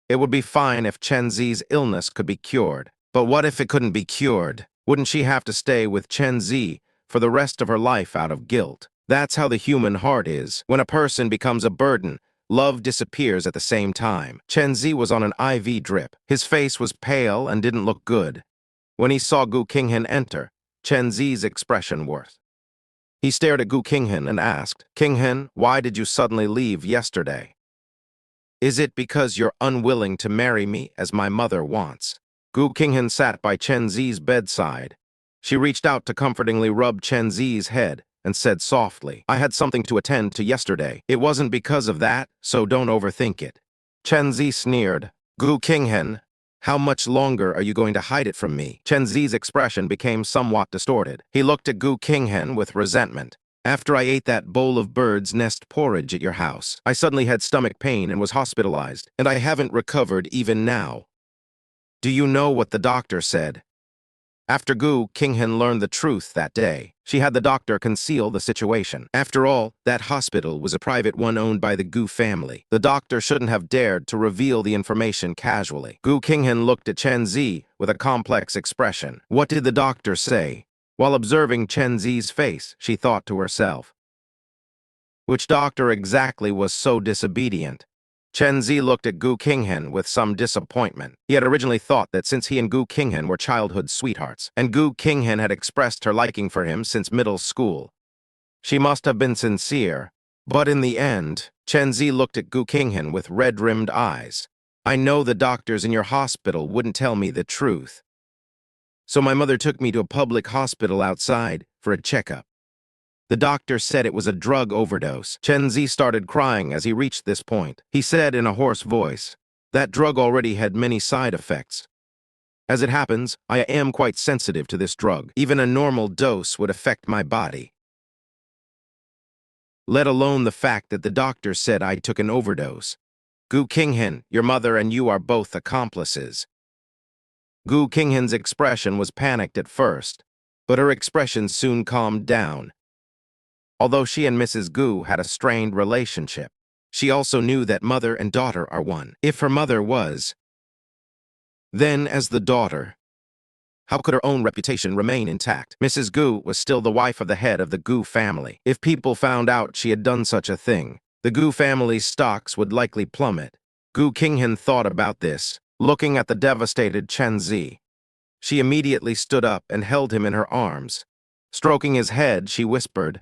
It would be fine if Chen Zi's illness could be cured. But what if it couldn't be cured? Wouldn't she have to stay with Chen Zi for the rest of her life out of guilt? That's how the human heart is. When a person becomes a burden, love disappears at the same time. Chen Zi was on an IV drip. His face was pale and didn't look good. When he saw Gu Qinghan enter, Chen Zi's expression worsened. He stared at Gu Qinghan and asked, "Qinghan, why did you suddenly leave yesterday? Is it because you're unwilling to marry me as my mother wants?" Gu Qinghan sat by Chen Zi's bedside. She reached out to comfortingly rub Chen Zi's head and said softly, "I had something to attend to yesterday. It wasn't because of that, so don't overthink it." Chen Zi sneered. "Gu Qinghan, how much longer are you going to hide it from me?" Chen Zi's expression became somewhat distorted. He looked at Gu Qinghan with resentment. After I ate that bowl of bird's nest porridge at your house, I suddenly had stomach pain and was hospitalized, and I haven't recovered even now. Do you know what the doctor said? After Gu Qinghan learned the truth that day, she had the doctor conceal the situation. After all, that hospital was a private one owned by the Gu family. The doctor shouldn't have dared to reveal the information casually. Gu Qinghan looked at Chen Zi with a complex expression. What did the doctor say? While observing Chen Zi's face, she thought to herself, which doctor exactly was so disobedient? Chen Zi looked at Gu Qinghan with some disappointment. He had originally thought that since he and Gu Qinghan were childhood sweethearts, and Gu Qinghan had expressed her liking for him since middle school, she must have been sincere. But in the end, Chen Zi looked at Gu Qinghan with red-rimmed eyes. I know the doctors in your hospital wouldn't tell me the truth. So my mother took me to a public hospital outside for a checkup. The doctor said it was a drug overdose. Chen Zi started crying as he reached this point. He said in a hoarse voice, that drug already had many side effects. As it happens, I am quite sensitive to this drug. Even a normal dose would affect my body. Let alone the fact that the doctor said I took an overdose. Gu Qinghan, your mother and you are both accomplices. Gu Qinghan's expression was panicked at first, but her expression soon calmed down. Although she and Mrs. Gu had a strained relationship, she also knew that mother and daughter are one. If her mother was, then as the daughter, how could her own reputation remain intact? Mrs. Gu was still the wife of the head of the Gu family. If people found out she had done such a thing, the Gu family's stocks would likely plummet. Gu Qinghan thought about this, looking at the devastated Chen Zi. She immediately stood up and held him in her arms. Stroking his head, she whispered,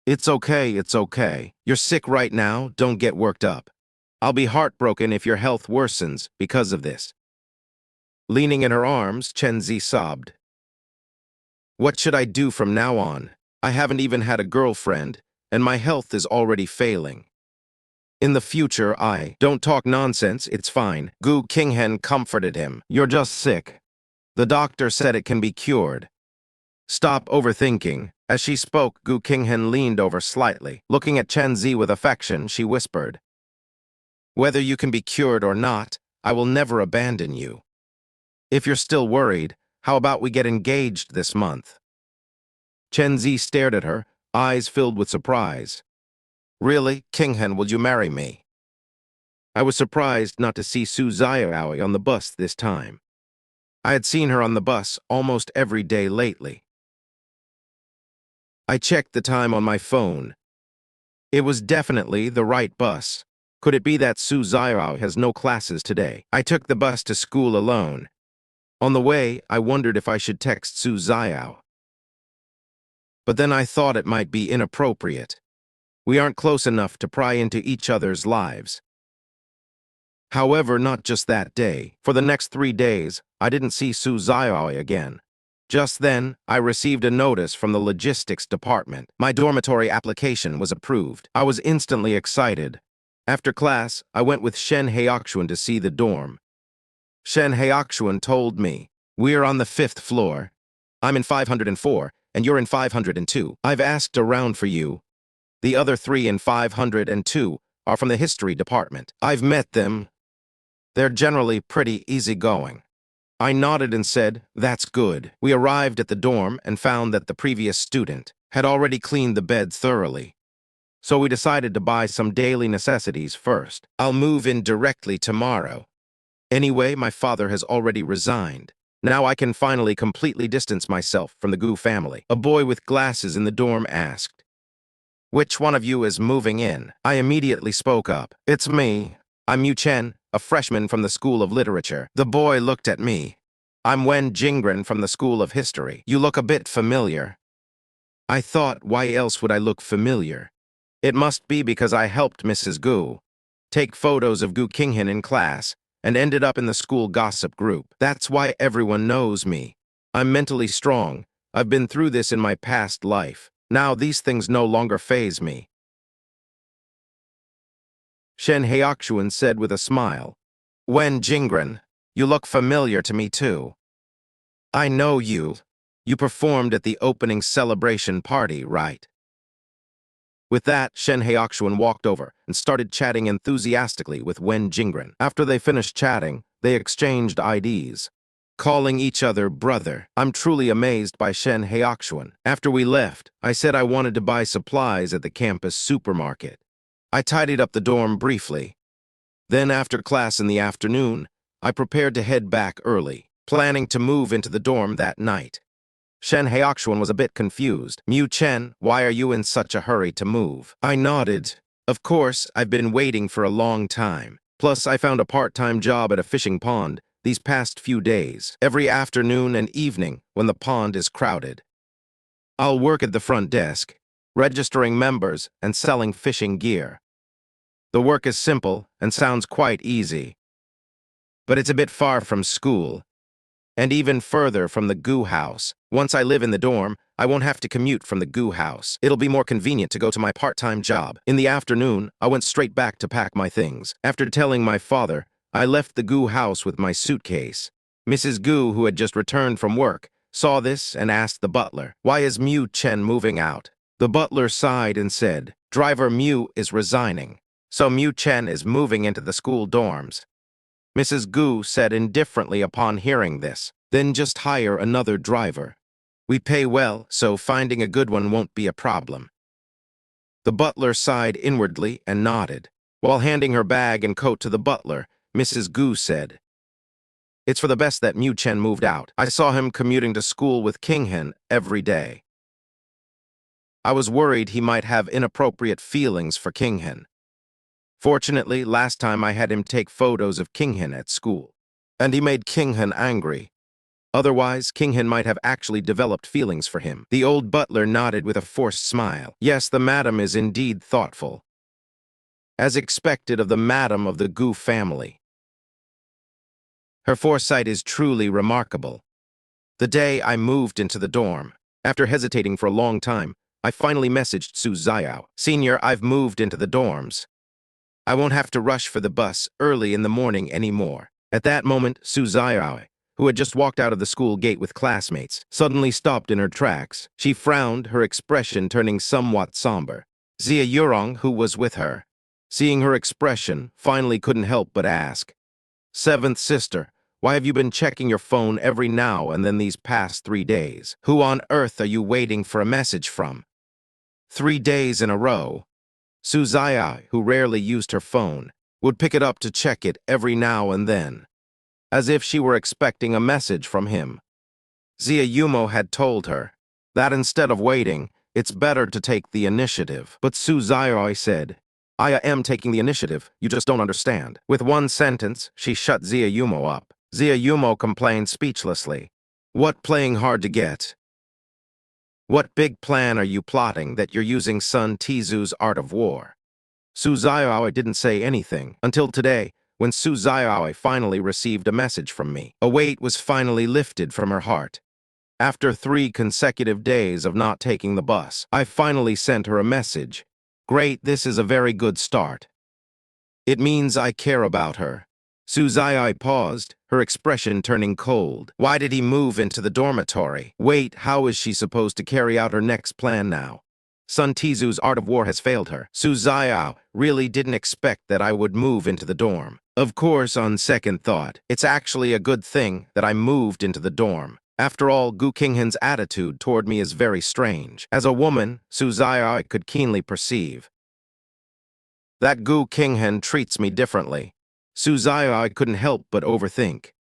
it's okay, it's okay. You're sick right now, don't get worked up. I'll be heartbroken if your health worsens because of this. Leaning in her arms, Chen Zi sobbed. What should I do from now on? I haven't even had a girlfriend, and my health is already failing. In the future, don't talk nonsense, it's fine. Gu Qinghan comforted him. You're just sick. The doctor said it can be cured. Stop overthinking. As she spoke, Gu Qinghan leaned over slightly. Looking at Chen Zi with affection, she whispered, whether you can be cured or not, I will never abandon you. If you're still worried, how about we get engaged this month? Chen Zi stared at her, eyes filled with surprise. Really, Qinghan, will you marry me? I was surprised not to see Su Xiaowei on the bus this time. I had seen her on the bus almost every day lately. I checked the time on my phone. It was definitely the right bus. Could it be that Su Xiaowei has no classes today? I took the bus to school alone. On the way, I wondered if I should text Su Xiaowei. But then I thought it might be inappropriate. We aren't close enough to pry into each other's lives. However, not just that day. For the next 3 days, I didn't see Su Xiaowei again. Just then, I received a notice from the logistics department. My dormitory application was approved. I was instantly excited. After class, I went with Shen Heyakshuan to see the dorm. Shen Heyakshuan told me, we're on the 5th floor. I'm in 504, and you're in 502. I've asked around for you. The other 3 in 502 are from the history department. I've met them. They're generally pretty easygoing. I nodded and said, that's good. We arrived at the dorm and found that the previous student had already cleaned the bed thoroughly. So we decided to buy some daily necessities first. I'll move in directly tomorrow. Anyway, my father has already resigned. Now I can finally completely distance myself from the Gu family. A boy with glasses in the dorm asked, which one of you is moving in? I immediately spoke up. It's me. I'm Yu Chen, a freshman from the School of Literature. The boy looked at me. I'm Wen Jingren from the School of History. You look a bit familiar. I thought, why else would I look familiar? It must be because I helped Mrs. Gu take photos of Gu Qinghan in class and ended up in the school gossip group. That's why everyone knows me. I'm mentally strong. I've been through this in my past life. Now these things no longer faze me. Shen Heyakshuan said with a smile. Wen Jingren, you look familiar to me too. I know you. You performed at the opening celebration party, right? With that, Shen Heoxuan walked over and started chatting enthusiastically with Wen Jingren. After they finished chatting, they exchanged IDs, calling each other brother. I'm truly amazed by Shen Heoxuan. After we left, I said I wanted to buy supplies at the campus supermarket. I tidied up the dorm briefly. Then after class in the afternoon, I prepared to head back early, planning to move into the dorm that night. Shen Heoxuan was a bit confused. Mu Chen, why are you in such a hurry to move? I nodded. Of course, I've been waiting for a long time. Plus, I found a part-time job at a fishing pond these past few days, every afternoon and evening when the pond is crowded. I'll work at the front desk, registering members and selling fishing gear. The work is simple and sounds quite easy. But it's a bit far from school, and even further from the Gu house. Once I live in the dorm, I won't have to commute from the Gu house. It'll be more convenient to go to my part-time job. In the afternoon, I went straight back to pack my things. After telling my father, I left the Gu house with my suitcase. Mrs. Gu, who had just returned from work, saw this and asked the butler, "Why is Mu Chen moving out?" The butler sighed and said, "Driver Mu is resigning, so Mu Chen is moving into the school dorms." Mrs. Gu said indifferently upon hearing this, "Then just hire another driver. We pay well, so finding a good one won't be a problem." The butler sighed inwardly and nodded. While handing her bag and coat to the butler, Mrs. Gu said, "It's for the best that Mu Chen moved out. I saw him commuting to school with Qinghan every day. I was worried he might have inappropriate feelings for Qinghan. Fortunately, last time I had him take photos of Qinghan at school, and he made Qinghan angry. Otherwise, Qinghan might have actually developed feelings for him." The old butler nodded with a forced smile. Yes, the madam is indeed thoughtful, as expected of the madam of the Gu family. Her foresight is truly remarkable. The day I moved into the dorm, after hesitating for a long time, I finally messaged Su Xiaowei. "Senior, I've moved into the dorms. I won't have to rush for the bus early in the morning anymore." At that moment, Su Xiaowei, who had just walked out of the school gate with classmates, suddenly stopped in her tracks. She frowned, her expression turning somewhat somber. Zia Yurong, who was with her, seeing her expression, finally couldn't help but ask, "Seventh sister, why have you been checking your phone every now and then these past 3 days? Who on earth are you waiting for a message from?" 3 days in a row. Su Xiaowei, who rarely used her phone, would pick it up to check it every now and then, as if she were expecting a message from him. Zia Yumo had told her that instead of waiting, it's better to take the initiative. But Su Xiaowei said, "I am taking the initiative, you just don't understand." With one sentence, she shut Zia Yumo up. Zia Yumo complained speechlessly. "What playing hard to get? What big plan are you plotting that you're using Sun Tizu's art of war?" Su Xiaowei didn't say anything until today, when Su Xiaowei finally received a message from me. A weight was finally lifted from her heart. After 3 consecutive days of not taking the bus, I finally sent her a message. Great, this is a very good start. It means I care about her. Su Xiaowei paused, her expression turning cold. Why did he move into the dormitory? Wait, how is she supposed to carry out her next plan now? Sun Tizu's art of war has failed her. Su Xiaowei really didn't expect that I would move into the dorm. Of course, on second thought, it's actually a good thing that I moved into the dorm. After all, Gu Qinghan's attitude toward me is very strange. As a woman, Su Xiaowei could keenly perceive that Gu Qinghan treats me differently. Su Xiaowei couldn't help but overthink.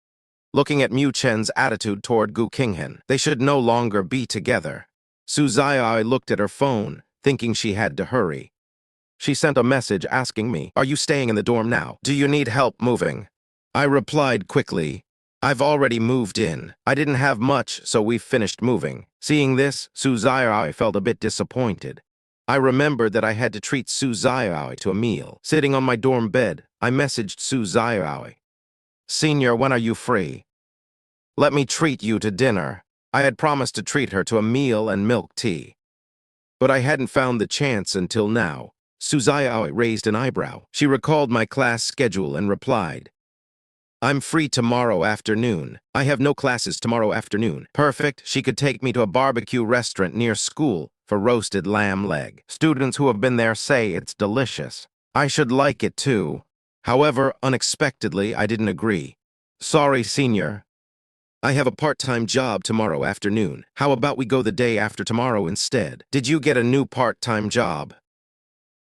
Looking at Mu Chen's attitude toward Gu Qinghan, they should no longer be together. Su Xiaowei looked at her phone, thinking she had to hurry. She sent a message asking me, "Are you staying in the dorm now? Do you need help moving?" I replied quickly, "I've already moved in. I didn't have much, so we've finished moving." Seeing this, Su Xiaowei felt a bit disappointed. I remembered that I had to treat Su Xiaowei to a meal. Sitting on my dorm bed, I messaged Su Xiaowei. "Senior, when are you free? Let me treat you to dinner." I had promised to treat her to a meal and milk tea, but I hadn't found the chance until now. Su Xiaowei raised an eyebrow. She recalled my class schedule and replied, I'm free tomorrow afternoon. I have no classes tomorrow afternoon. Perfect. She could take me to a barbecue restaurant near school for roasted lamb leg. Students who have been there say it's delicious. I should like it too. However, unexpectedly, I didn't agree. Sorry, senior. I have a part-time job tomorrow afternoon. How about we go the day after tomorrow instead? Did you get a new part-time job?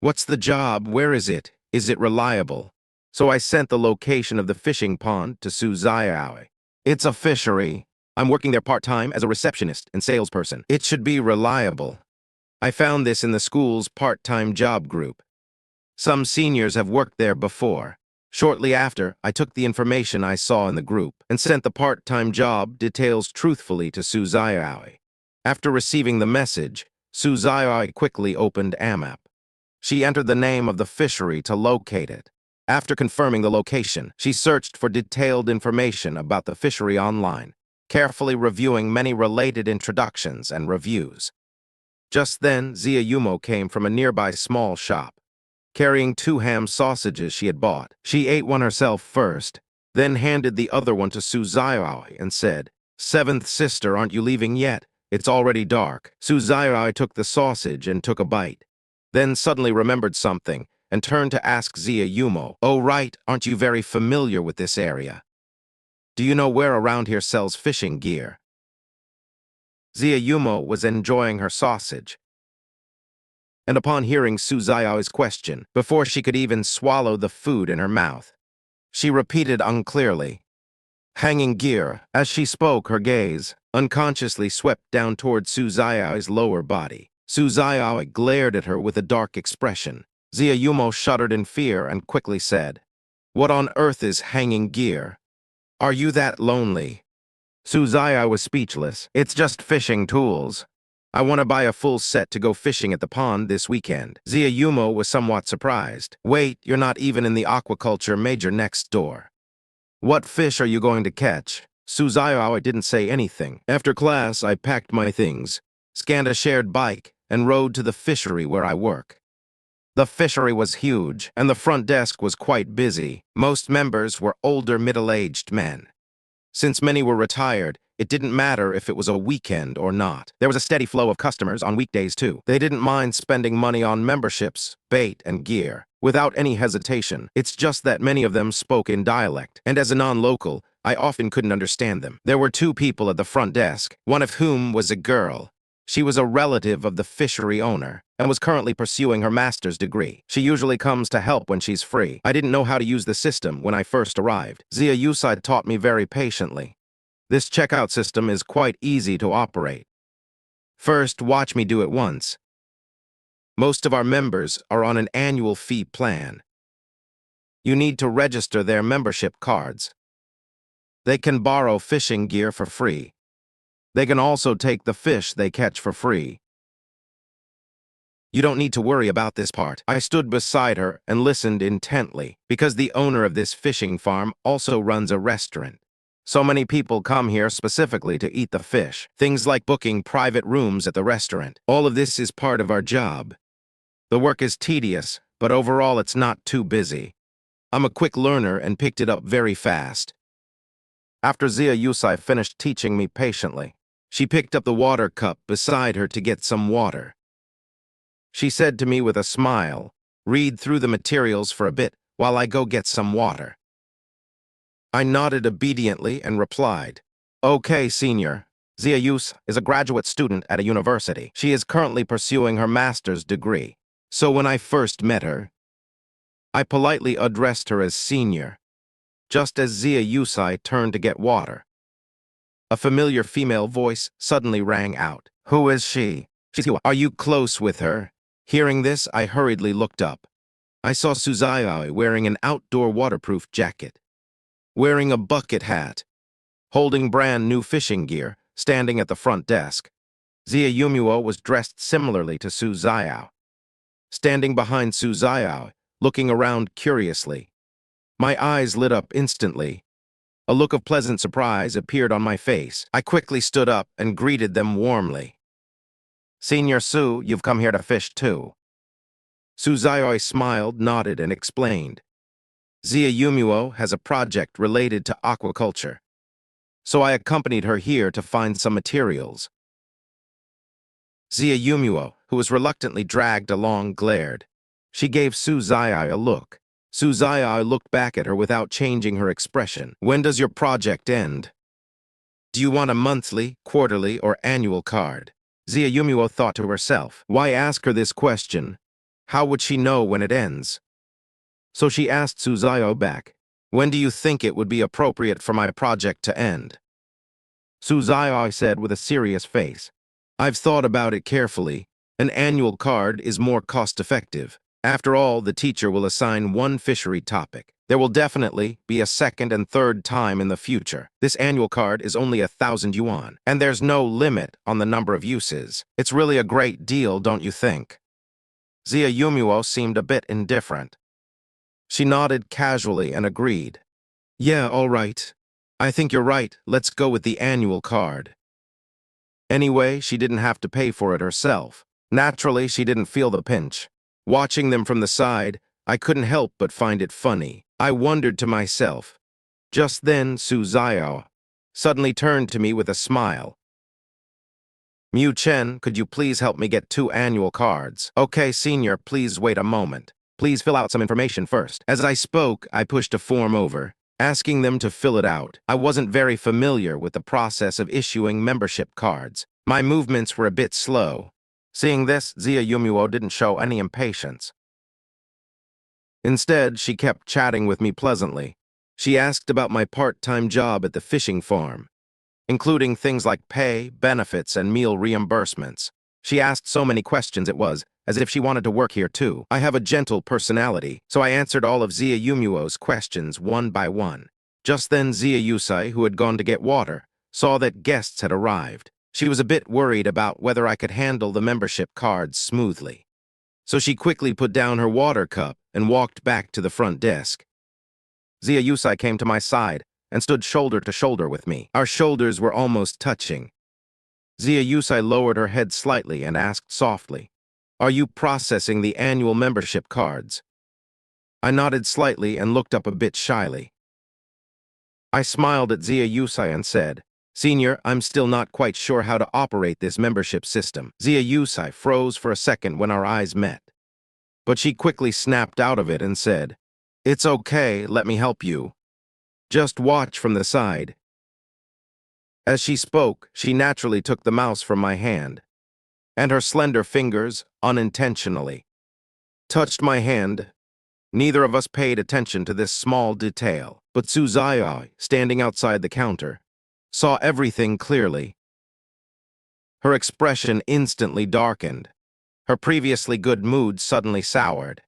What's the job? Where is it? Is it reliable? So I sent the location of the fishing pond to Su Xiaowei. It's a fishery. I'm working there part-time as a receptionist and salesperson. It should be reliable. I found this in the school's part-time job group. Some seniors have worked there before. Shortly after, I took the information I saw in the group and sent the part-time job details truthfully to Su Xiaowei. After receiving the message, Su Xiaowei quickly opened AMAP. She entered the name of the fishery to locate it. After confirming the location, she searched for detailed information about the fishery online, carefully reviewing many related introductions and reviews. Just then, Zia Yumo came from a nearby small shop, carrying 2 ham sausages she had bought. She ate one herself first, then handed the other one to Su Xiaowei and said, "Seventh sister, aren't you leaving yet? It's already dark." Su Xiaowei took the sausage and took a bite, then suddenly remembered something and turned to ask Zia Yumo, "Oh right, aren't you very familiar with this area? Do you know where around here sells fishing gear?" Zia Yumo was enjoying her sausage, and upon hearing Su Xiao's question, before she could even swallow the food in her mouth, she repeated unclearly, "Hanging gear." As she spoke, her gaze unconsciously swept down toward Su Xiao's lower body. Su Xiao glared at her with a dark expression. Zia Yumo shuddered in fear and quickly said, "What on earth is hanging gear? Are you that lonely?" Su Xiao was speechless. "It's just fishing tools. I want to buy a full set to go fishing at the pond this weekend." Zia Yumo was somewhat surprised. "Wait, you're not even in the aquaculture major next door. What fish are you going to catch?" Su Xiao didn't say anything. After class, I packed my things, scanned a shared bike, and rode to the fishery where I work. The fishery was huge, and the front desk was quite busy. Most members were older, middle-aged men. Since many were retired, it didn't matter if it was a weekend or not. There was a steady flow of customers on weekdays, too. They didn't mind spending money on memberships, bait, and gear, without any hesitation. It's just that many of them spoke in dialect, and as a non-local, I often couldn't understand them. There were 2 people at the front desk, one of whom was a girl. She was a relative of the fishery owner and was currently pursuing her master's degree. She usually comes to help when she's free. I didn't know how to use the system when I first arrived. Zia Yusai taught me very patiently. This checkout system is quite easy to operate. First, watch me do it once. Most of our members are on an annual fee plan. You need to register their membership cards. They can borrow fishing gear for free. They can also take the fish they catch for free. You don't need to worry about this part. I stood beside her and listened intently, because the owner of this fishing farm also runs a restaurant. So many people come here specifically to eat the fish. Things like booking private rooms at the restaurant. All of this is part of our job. The work is tedious, but overall it's not too busy. I'm a quick learner and picked it up very fast. After Zia Yusai finished teaching me patiently, she picked up the water cup beside her to get some water. She said to me with a smile, "Read through the materials for a bit while I go get some water." I nodded obediently and replied, "Okay, senior." Zia Yus is a graduate student at a university. She is currently pursuing her master's degree. So when I first met her, I politely addressed her as senior, just as Zia Yusai turned to get water. A familiar female voice suddenly rang out. "Who is she?" "She's you. Are you close with her?" Hearing this, I hurriedly looked up. I saw Su Xiaowei wearing an outdoor waterproof jacket, wearing a bucket hat, holding brand new fishing gear, standing at the front desk. Zia Yumuo was dressed similarly to Su Xiao. Standing behind Su Xiao, looking around curiously, my eyes lit up instantly. A look of pleasant surprise appeared on my face. I quickly stood up and greeted them warmly. "Senior Su, you've come here to fish too." Su Xiaoi smiled, nodded, and explained. Xia Yumuo has a project related to aquaculture, so I accompanied her here to find some materials. Xia Yumuo, who was reluctantly dragged along, glared. She gave Su Xiaowei a look. Su Xiaowei looked back at her without changing her expression. When does your project end? Do you want a monthly, quarterly, or annual card? Xia Yumuo thought to herself. Why ask her this question? How would she know when it ends? So she asked Su Xiaowei back. When do you think it would be appropriate for my project to end? Su Xiaowei said with a serious face. I've thought about it carefully. An annual card is more cost-effective. After all, the teacher will assign one fishery topic. There will definitely be a second and third time in the future. This annual card is only 1,000 yuan, and there's no limit on the number of uses. It's really a great deal, don't you think? Xia Yumuo seemed a bit indifferent. She nodded casually and agreed. Yeah, all right. I think you're right. Let's go with the annual card. Anyway, she didn't have to pay for it herself. Naturally, she didn't feel the pinch. Watching them from the side, I couldn't help but find it funny. I wondered to myself. Just then, Su Xiaowei suddenly turned to me with a smile. Chen, could you please help me get 2 annual cards? Okay, senior, please wait a moment. Please fill out some information first. As I spoke, I pushed a form over, asking them to fill it out. I wasn't very familiar with the process of issuing membership cards. My movements were a bit slow. Seeing this, Xia Yumuo didn't show any impatience. Instead, she kept chatting with me pleasantly. She asked about my part-time job at the fishing farm, including things like pay, benefits, and meal reimbursements. She asked so many questions it was as if she wanted to work here too. I have a gentle personality, so I answered all of Xia Yumuo's questions one by one. Just then Xia Yusai, who had gone to get water, saw that guests had arrived. She was a bit worried about whether I could handle the membership cards smoothly. So she quickly put down her water cup and walked back to the front desk. Xia Yusai came to my side and stood shoulder to shoulder with me. Our shoulders were almost touching. Xia Yusai lowered her head slightly and asked softly, "Are you processing the annual membership cards?" I nodded slightly and looked up a bit shyly. I smiled at Xia Yusai and said, "Senior, I'm still not quite sure how to operate this membership system." Xia Yusai froze for a second when our eyes met. But she quickly snapped out of it and said, "It's okay, let me help you. Just watch from the side." As she spoke, she naturally took the mouse from my hand, and her slender fingers, unintentionally, touched my hand. Neither of us paid attention to this small detail, but Su Xiaowei, standing outside the counter, saw everything clearly. Her expression instantly darkened. Her previously good mood suddenly soured.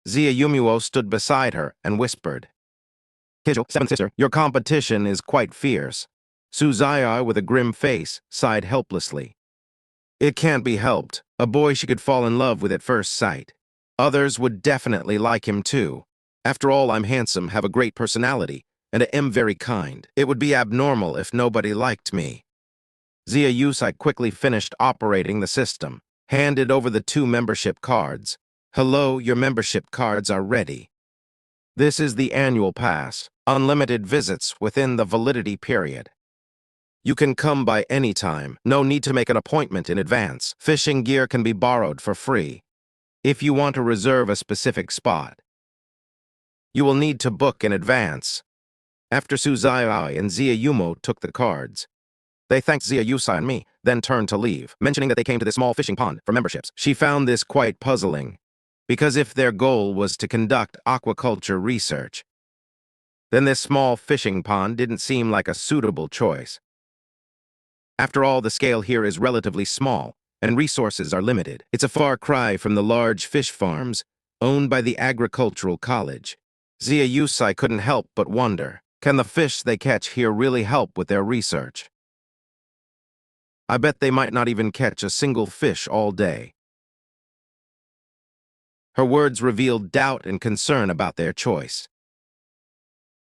Xia Yumuo stood beside her and whispered, "Kijil, seventh sister, your competition is quite fierce." Su Xiaowei, with a grim face, sighed helplessly. It can't be helped. A boy she could fall in love with at first sight. Others would definitely like him too. After all, I'm handsome, have a great personality, and am very kind. It would be abnormal if nobody liked me. Xia Yusai quickly finished operating the system, handed over the 2 membership cards. "Hello, your membership cards are ready. This is the annual pass, unlimited visits within the validity period. You can come by any time, no need to make an appointment in advance. Fishing gear can be borrowed for free. If you want to reserve a specific spot, you will need to book in advance." After Su Xiaowei and Xia Yumuo took the cards, they thanked Xia Yusai and me, then turned to leave, mentioning that they came to this small fishing pond for memberships. She found this quite puzzling, because if their goal was to conduct aquaculture research, then this small fishing pond didn't seem like a suitable choice. After all, the scale here is relatively small, and resources are limited. It's a far cry from the large fish farms owned by the agricultural college. Xia Yusai couldn't help but wonder, can the fish they catch here really help with their research? I bet they might not even catch a single fish all day. Her words revealed doubt and concern about their choice.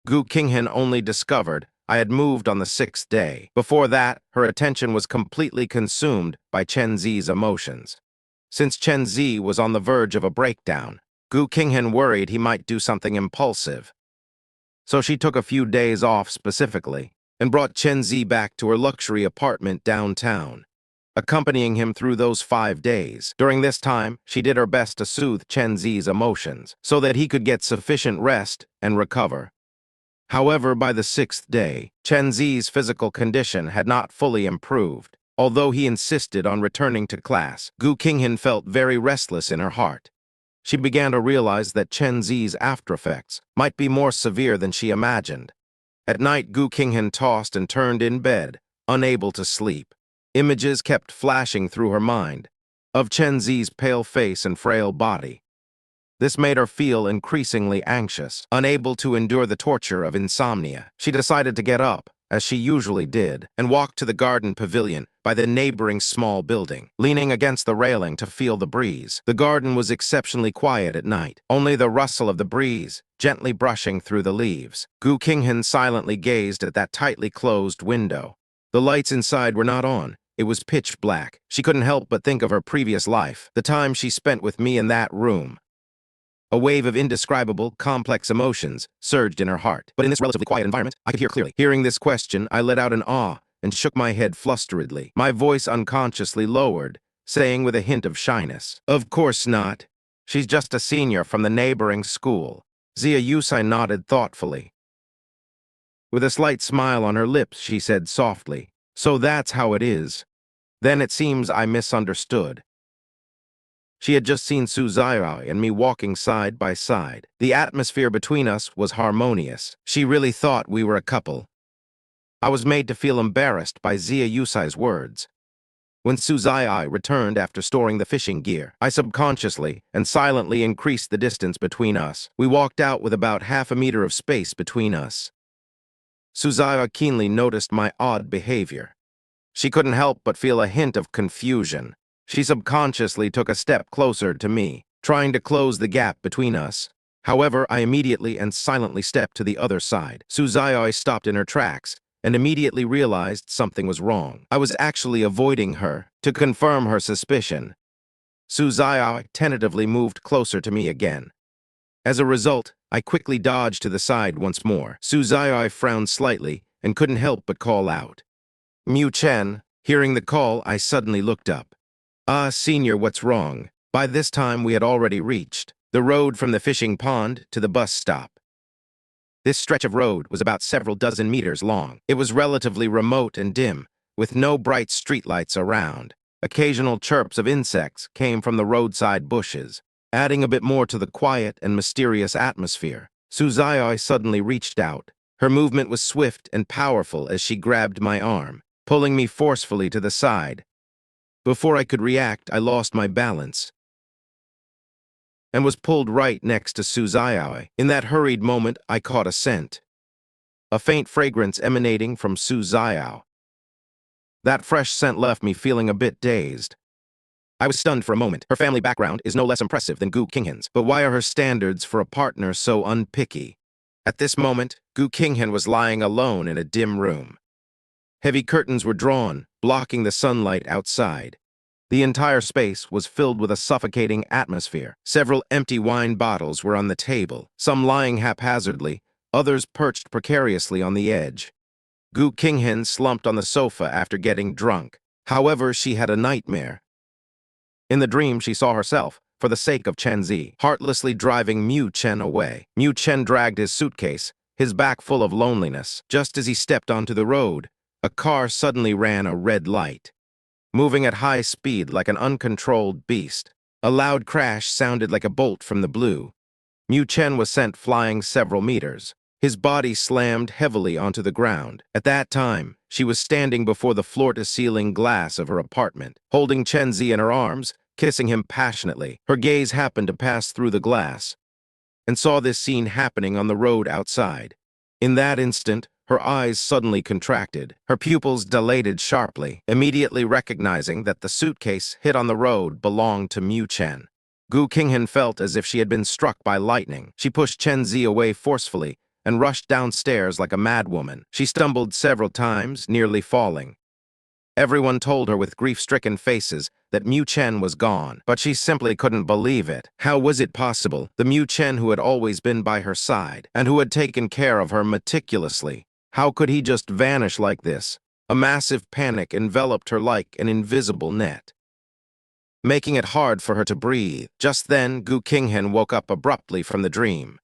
Gu Qinghan only discovered I had moved on the 6th day. Before that, her attention was completely consumed by Chen Zi's emotions. Since Chen Zi was on the verge of a breakdown, Gu Qinghan worried he might do something impulsive. So she took a few days off specifically and brought Chen Zi back to her luxury apartment downtown, accompanying him through those 5 days. During this time, she did her best to soothe Chen Zi's emotions so that he could get sufficient rest and recover. However, by the 6th day, Chen Zi's physical condition had not fully improved. Although he insisted on returning to class, Gu Qinghan felt very restless in her heart. She began to realize that Chen Zi's aftereffects might be more severe than she imagined. At night, Gu Qinghan tossed and turned in bed, unable to sleep. Images kept flashing through her mind of Chen Zi's pale face and frail body. This made her feel increasingly anxious. Unable to endure the torture of insomnia, she decided to get up, as she usually did, and walk to the garden pavilion by the neighboring small building, leaning against the railing to feel the breeze. The garden was exceptionally quiet at night, only the rustle of the breeze gently brushing through the leaves. Gu Qinghan silently gazed at that tightly closed window. The lights inside were not on. It was pitch black. She couldn't help but think of her previous life, the time she spent with me in that room. A wave of indescribable, complex emotions surged in her heart. But in this relatively quiet environment, I could hear clearly. Hearing this question, I let out an ah and shook my head flusteredly. My voice unconsciously lowered, saying with a hint of shyness, "Of course not. She's just a senior from the neighboring school." Zia Yusai nodded thoughtfully. With a slight smile on her lips, she said softly, "So that's how it is. Then it seems I misunderstood." She had just seen Su Xiaowei and me walking side by side. The atmosphere between us was harmonious. She really thought we were a couple. I was made to feel embarrassed by Zia Yusai's words. When Su Xiaowei returned after storing the fishing gear, I subconsciously and silently increased the distance between us. We walked out with about half a meter of space between us. Su Xiaowei keenly noticed my odd behavior. She couldn't help but feel a hint of confusion. She subconsciously took a step closer to me, trying to close the gap between us. However, I immediately and silently stepped to the other side. Su Xiaowei stopped in her tracks and immediately realized something was wrong. I was actually avoiding her to confirm her suspicion. Su Xiaowei tentatively moved closer to me again. As a result, I quickly dodged to the side once more. Su Xiaowei frowned slightly and couldn't help but call out, "Mu Chen." Hearing the call, I suddenly looked up. "Ah, senior, what's wrong?" By this time, we had already reached the road from the fishing pond to the bus stop. This stretch of road was about several dozen meters long. It was relatively remote and dim, with no bright streetlights around. Occasional chirps of insects came from the roadside bushes, adding a bit more to the quiet and mysterious atmosphere. Su Xiaowei suddenly reached out. Her movement was swift and powerful as she grabbed my arm, pulling me forcefully to the side. Before I could react, I lost my balance and was pulled right next to Su Xiaowei. In that hurried moment, I caught a scent, a faint fragrance emanating from Su Xiaowei. That fresh scent left me feeling a bit dazed. I was stunned for a moment. Her family background is no less impressive than Gu Qinghan's, but why are her standards for a partner so unpicky? At this moment, Gu Qinghan was lying alone in a dim room. Heavy curtains were drawn, blocking the sunlight outside. The entire space was filled with a suffocating atmosphere. Several empty wine bottles were on the table, some lying haphazardly, others perched precariously on the edge. Gu Qinghan slumped on the sofa after getting drunk. However, she had a nightmare. In the dream, she saw herself, for the sake of Chen Zi, heartlessly driving Mu Chen away. Mu Chen dragged his suitcase, his back full of loneliness. Just as he stepped onto the road, a car suddenly ran a red light, moving at high speed like an uncontrolled beast. A loud crash sounded like a bolt from the blue. Mu Chen was sent flying several meters. His body slammed heavily onto the ground. At that time, she was standing before the floor-to-ceiling glass of her apartment, holding Chen Zi in her arms, kissing him passionately. Her gaze happened to pass through the glass and saw this scene happening on the road outside. In that instant, her eyes suddenly contracted. Her pupils dilated sharply, immediately recognizing that the suitcase hit on the road belonged to Mu Chen. Gu Qinghan felt as if she had been struck by lightning. She pushed Chen Zi away forcefully and rushed downstairs like a madwoman. She stumbled several times, nearly falling. Everyone told her with grief-stricken faces that Mu Chen was gone, but she simply couldn't believe it. How was it possible? The Mu Chen who had always been by her side, and who had taken care of her meticulously. How could he just vanish like this? A massive panic enveloped her like an invisible net, making it hard for her to breathe. Just then, Gu Qinghan woke up abruptly from the dream.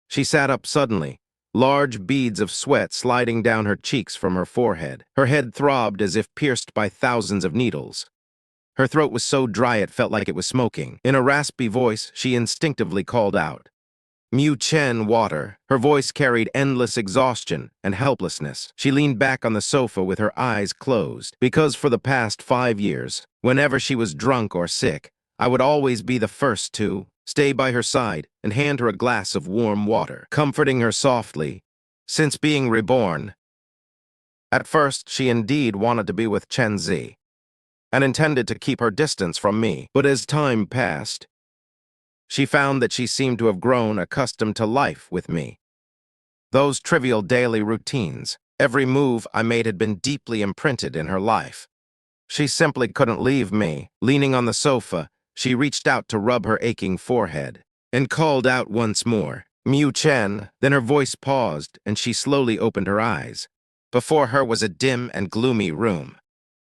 She sat up suddenly, large beads of sweat sliding down her cheeks from her forehead. Her head throbbed as if pierced by thousands of needles. Her throat was so dry it felt like it was smoking. In a raspy voice, she instinctively called out, "Mu Chen, water." Her voice carried endless exhaustion and helplessness. She leaned back on the sofa with her eyes closed, because for the past 5 years, whenever she was drunk or sick, I would always be the first to stay by her side and hand her a glass of warm water, comforting her softly. Since being reborn, at first she indeed wanted to be with Chen Zi, and intended to keep her distance from me. But as time passed, she found that she seemed to have grown accustomed to life with me. Those trivial daily routines, every move I made had been deeply imprinted in her life. She simply couldn't leave me. Leaning on the sofa, she reached out to rub her aching forehead and called out once more, "Mu Chen." Then her voice paused and she slowly opened her eyes. Before her was a dim and gloomy room.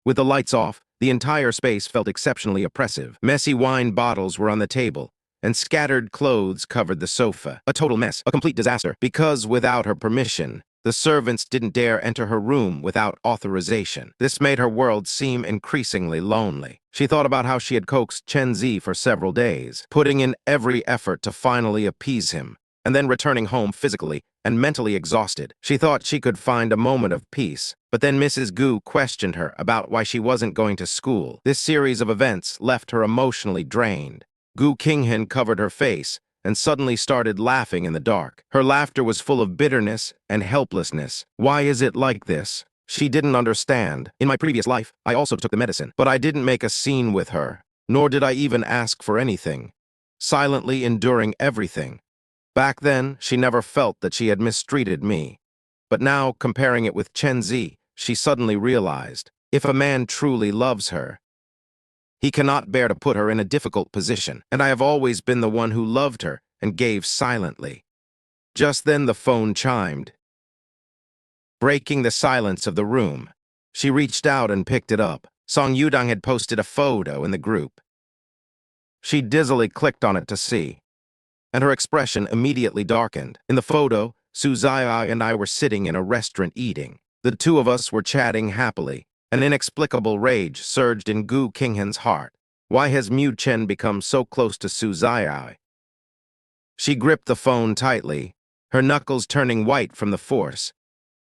With the lights off, the entire space felt exceptionally oppressive. Messy wine bottles were on the table, and scattered clothes covered the sofa. A total mess, a complete disaster, because without her permission, the servants didn't dare enter her room without authorization. This made her world seem increasingly lonely. She thought about how she had coaxed Chen Zi for several days, putting in every effort to finally appease him, and then returning home physically and mentally exhausted. She thought she could find a moment of peace, but then Mrs. Gu questioned her about why she wasn't going to school. This series of events left her emotionally drained. Gu Qinghan covered her face and suddenly started laughing in the dark. Her laughter was full of bitterness and helplessness. Why is it like this? She didn't understand. In my previous life, I also took the medicine, but I didn't make a scene with her, nor did I even ask for anything, silently enduring everything. Back then, she never felt that she had mistreated me. But now, comparing it with Chen Zi, she suddenly realized, if a man truly loves her, he cannot bear to put her in a difficult position, and I have always been the one who loved her and gave silently. Just then the phone chimed, breaking the silence of the room. She reached out and picked it up. Song Yudong had posted a photo in the group. She dizzily clicked on it to see, and her expression immediately darkened. In the photo, Su Xiaowei and I were sitting in a restaurant eating. The two of us were chatting happily. An inexplicable rage surged in Gu Qinghan's heart. Why has Mu Chen become so close to Su Xiaowei? She gripped the phone tightly, her knuckles turning white from the force.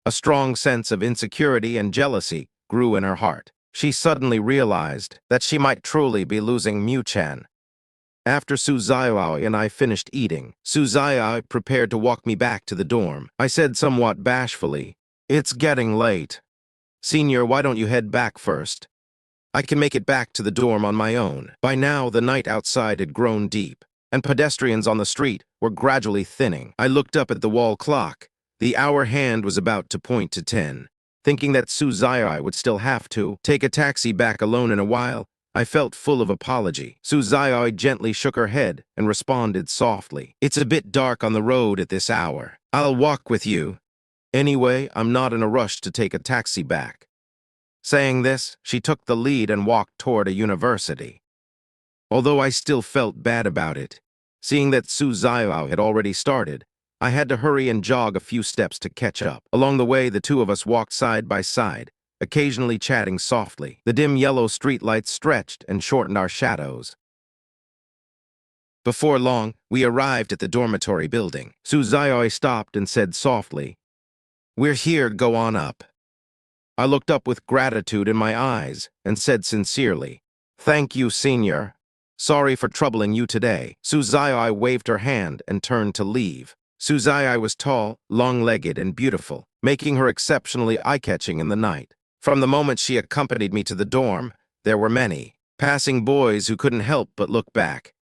A strong sense of insecurity and jealousy grew in her heart. She suddenly realized that she might truly be losing Mu Chen. After Su Xiaowei and I finished eating, Su Xiaowei prepared to walk me back to the dorm. I said somewhat bashfully, "It's getting late. Senior, why don't you head back first? I can make it back to the dorm on my own." By now, the night outside had grown deep, and pedestrians on the street were gradually thinning. I looked up at the wall clock. The hour hand was about to point to 10. Thinking that Su Xiaowei would still have to take a taxi back alone in a while, I felt full of apology. Su Xiaowei gently shook her head and responded softly, "It's a bit dark on the road at this hour. I'll walk with you. Anyway, I'm not in a rush to take a taxi back." Saying this, she took the lead and walked toward a university. Although I still felt bad about it, seeing that Su Xiaowei had already started, I had to hurry and jog a few steps to catch up. Along the way, the two of us walked side by side, occasionally chatting softly. The dim yellow streetlights stretched and shortened our shadows. Before long, we arrived at the dormitory building. Su Xiaowei stopped and said softly, "We're here, go on up." I looked up with gratitude in my eyes and said sincerely, "Thank you, senior. Sorry for troubling you today." Su Xiaowei waved her hand and turned to leave. Su Xiaowei was tall, long-legged, and beautiful, making her exceptionally eye-catching in the night. From the moment she accompanied me to the dorm, there were many passing boys who couldn't help but look back,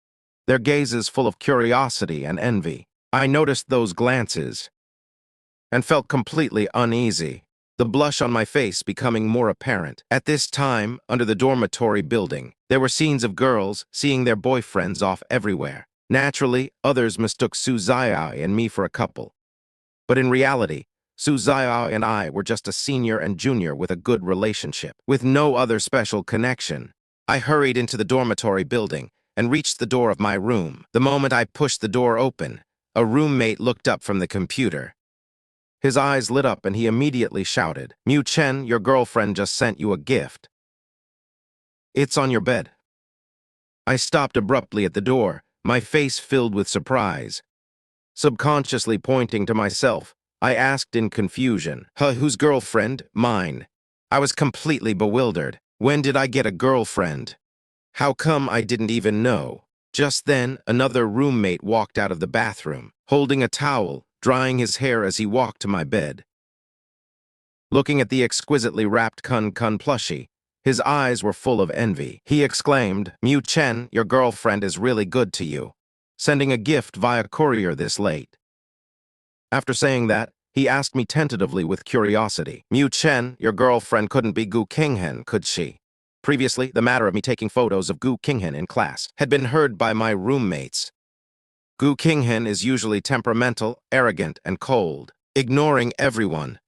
their gazes full of curiosity and envy. I noticed those glances and felt completely uneasy. the blush on my face becoming more apparent. At this time, under the dormitory building, there were scenes of girls seeing their boyfriends off everywhere. Naturally, others mistook Su Xiaowei and me for a couple. But in reality, Su Xiaowei and I were just a senior and junior with a good relationship, with no other special connection. I hurried into the dormitory building and reached the door of my room. The moment I pushed the door open, a roommate looked up from the computer. His eyes lit up and he immediately shouted, "Chen, your girlfriend just sent you a gift. It's on your bed." I stopped abruptly at the door, my face filled with surprise. Subconsciously pointing to myself, I asked in confusion, "Whose girlfriend?" "Mine." I was completely bewildered. When did I get a girlfriend? How come I didn't even know? Just then, another roommate walked out of the bathroom, holding a towel, drying his hair as he walked to my bed. Looking at the exquisitely wrapped Kun plushie, his eyes were full of envy. He exclaimed, "Chen, your girlfriend is really good to you, sending a gift via courier this late." After saying that, he asked me tentatively with curiosity, "Chen, your girlfriend couldn't be Gu Qinghan, could she?" Previously, the matter of me taking photos of Gu Qinghan in class had been heard by my roommates. Gu Qinghan is usually temperamental, arrogant, and cold, ignoring everyone.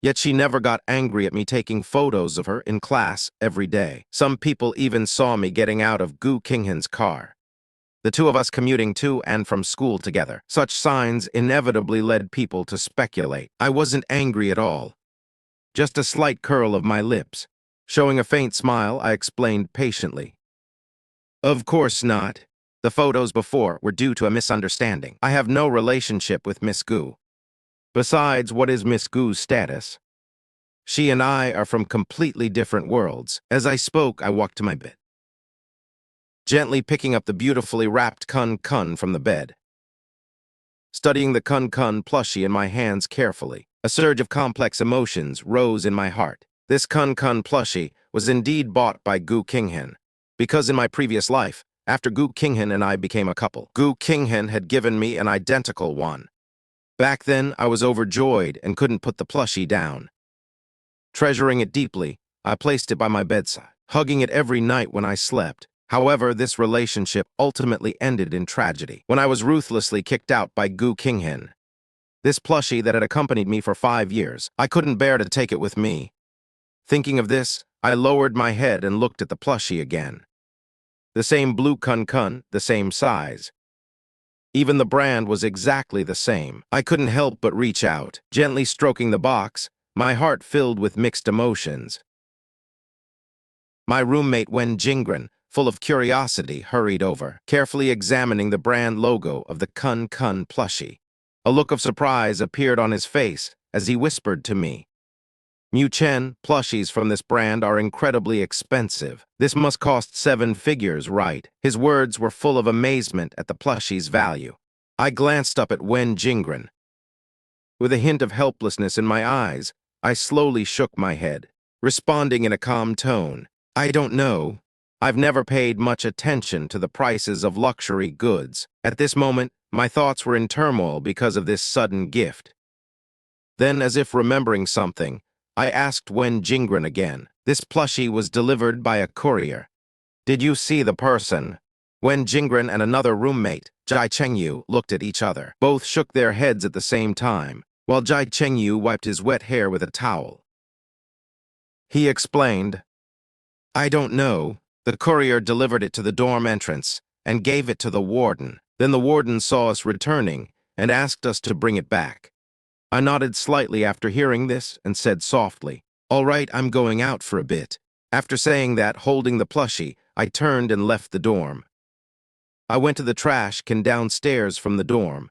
Yet she never got angry at me taking photos of her in class every day. Some people even saw me getting out of Gu Qinghan's car, the two of us commuting to and from school together. Such signs inevitably led people to speculate. I wasn't angry at all. Just a slight curl of my lips. Showing a faint smile, I explained patiently, "Of course not. The photos before were due to a misunderstanding. I have no relationship with Miss Gu. Besides, what is Miss Gu's status? She and I are from completely different worlds." As I spoke, I walked to my bed, gently picking up the beautifully wrapped Kun from the bed. Studying the Kun plushie in my hands carefully, a surge of complex emotions rose in my heart. This Kun plushie was indeed bought by Gu Qinghan, because in my previous life, after Gu Qinghan and I became a couple, Gu Qinghan had given me an identical one. Back then, I was overjoyed and couldn't put the plushie down. Treasuring it deeply, I placed it by my bedside, hugging it every night when I slept. However, this relationship ultimately ended in tragedy when I was ruthlessly kicked out by Gu Qinghan. This plushie that had accompanied me for 5 years, I couldn't bear to take it with me. Thinking of this, I lowered my head and looked at the plushie again. The same blue Kun, the same size. Even the brand was exactly the same. I couldn't help but reach out, gently stroking the box, my heart filled with mixed emotions. My roommate Wen Jingren, full of curiosity, hurried over, carefully examining the brand logo of the Kun plushie. A look of surprise appeared on his face as he whispered to me, "Chen, plushies from this brand are incredibly expensive. This must cost 7 figures, right?" His words were full of amazement at the plushie's value. I glanced up at Wen Jingren. With a hint of helplessness in my eyes, I slowly shook my head, responding in a calm tone, "I don't know. I've never paid much attention to the prices of luxury goods." At this moment, my thoughts were in turmoil because of this sudden gift. Then, as if remembering something, I asked Wen Jingren again. "This plushie was delivered by a courier. Did you see the person?" Wen Jingren and another roommate, Jai Chengyu, looked at each other. Both shook their heads at the same time, while Jai Chengyu wiped his wet hair with a towel. He explained, "I don't know. The courier delivered it to the dorm entrance and gave it to the warden. Then the warden saw us returning and asked us to bring it back." I nodded slightly after hearing this and said softly, "All right, I'm going out for a bit." After saying that, holding the plushie, I turned and left the dorm. I went to the trash can downstairs from the dorm.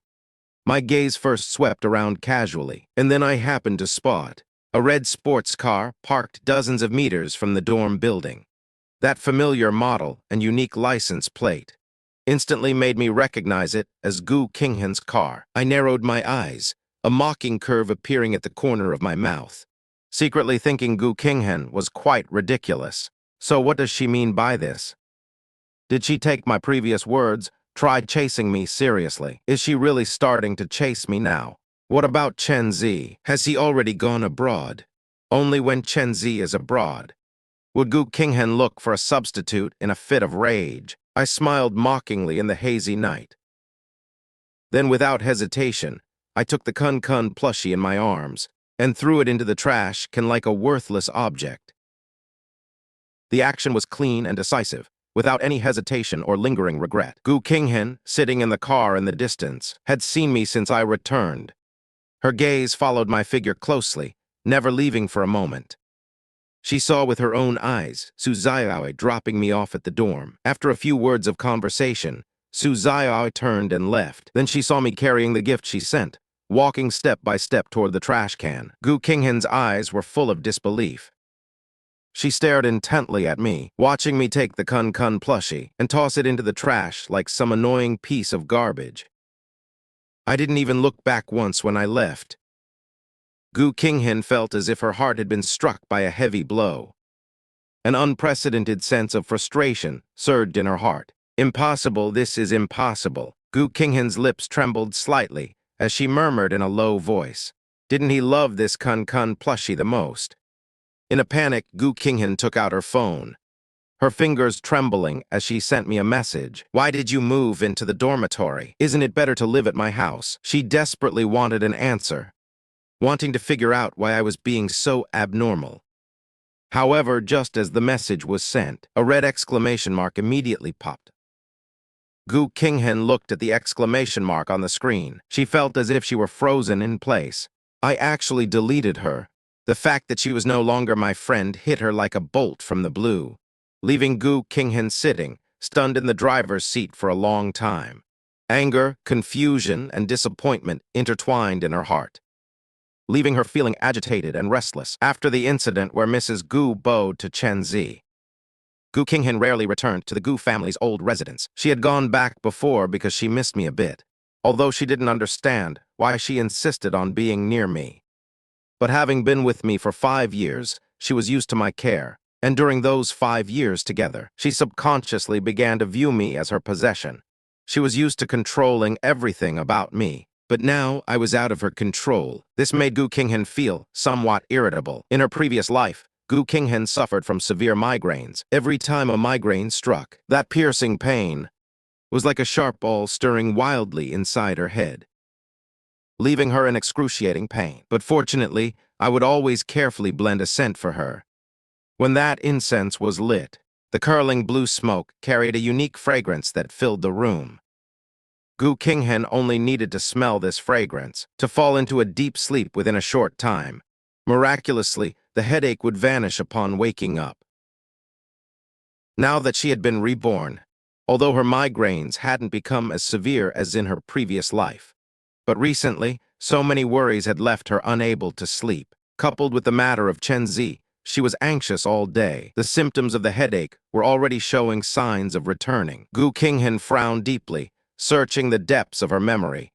My gaze first swept around casually, and then I happened to spot a red sports car parked dozens of meters from the dorm building. That familiar model and unique license plate instantly made me recognize it as Gu Qinghan's car. I narrowed my eyes, a mocking curve appearing at the corner of my mouth, secretly thinking Gu Qinghan was quite ridiculous. So what does she mean by this? Did she take my previous words, try chasing me seriously? Is she really starting to chase me now? What about Chen Zi? Has he already gone abroad? Only when Chen is abroad. Would Gu Qinghan look for a substitute in a fit of rage? I smiled mockingly in the hazy night. Then, without hesitation, I took the Kun plushie in my arms and threw it into the trash can like a worthless object. The action was clean and decisive, without any hesitation or lingering regret. Gu Qinghan, sitting in the car in the distance, had seen me since I returned. Her gaze followed my figure closely, never leaving for a moment. She saw with her own eyes Su Xiaowei dropping me off at the dorm. After a few words of conversation, Su Xiaowei turned and left. Then she saw me carrying the gift she sent, walking step by step toward the trash can. Gu Qinghan's eyes were full of disbelief. She stared intently at me, watching me take the Kun plushie and toss it into the trash like some annoying piece of garbage. I didn't even look back once when I left. Gu Qinghan felt as if her heart had been struck by a heavy blow. An unprecedented sense of frustration surged in her heart. Impossible, this is impossible. Gu Qinghan's lips trembled slightly as she murmured in a low voice. Didn't he love this Kun plushie the most? In a panic, Gu Qinghan took out her phone, her fingers trembling as she sent me a message. Why did you move into the dormitory? Isn't it better to live at my house? She desperately wanted an answer, wanting to figure out why I was being so abnormal. However, just as the message was sent, a red exclamation mark immediately popped. Gu Qinghan looked at the exclamation mark on the screen. She felt as if she were frozen in place. I actually deleted her. The fact that she was no longer my friend hit her like a bolt from the blue, leaving Gu Qinghan sitting, stunned in the driver's seat for a long time. Anger, confusion, and disappointment intertwined in her heart, leaving her feeling agitated and restless. After the incident where Mrs. Gu bowed to Chen, Gu Qinghan rarely returned to the Gu family's old residence. She had gone back before because she missed me a bit, although she didn't understand why she insisted on being near me. But having been with me for 5 years, she was used to my care, and during those 5 years together, she subconsciously began to view me as her possession. She was used to controlling everything about me, but now I was out of her control. This made Gu Qinghan feel somewhat irritable. In her previous life, Gu Qinghan suffered from severe migraines. Every time a migraine struck, that piercing pain was like a sharp ball stirring wildly inside her head, leaving her in excruciating pain. But fortunately, I would always carefully blend a scent for her. When that incense was lit, the curling blue smoke carried a unique fragrance that filled the room. Gu Qinghan only needed to smell this fragrance to fall into a deep sleep within a short time. Miraculously, the headache would vanish upon waking up. Now that she had been reborn, although her migraines hadn't become as severe as in her previous life, but recently, so many worries had left her unable to sleep. Coupled with the matter of Chen, she was anxious all day. The symptoms of the headache were already showing signs of returning. Gu Qinghan frowned deeply, searching the depths of her memory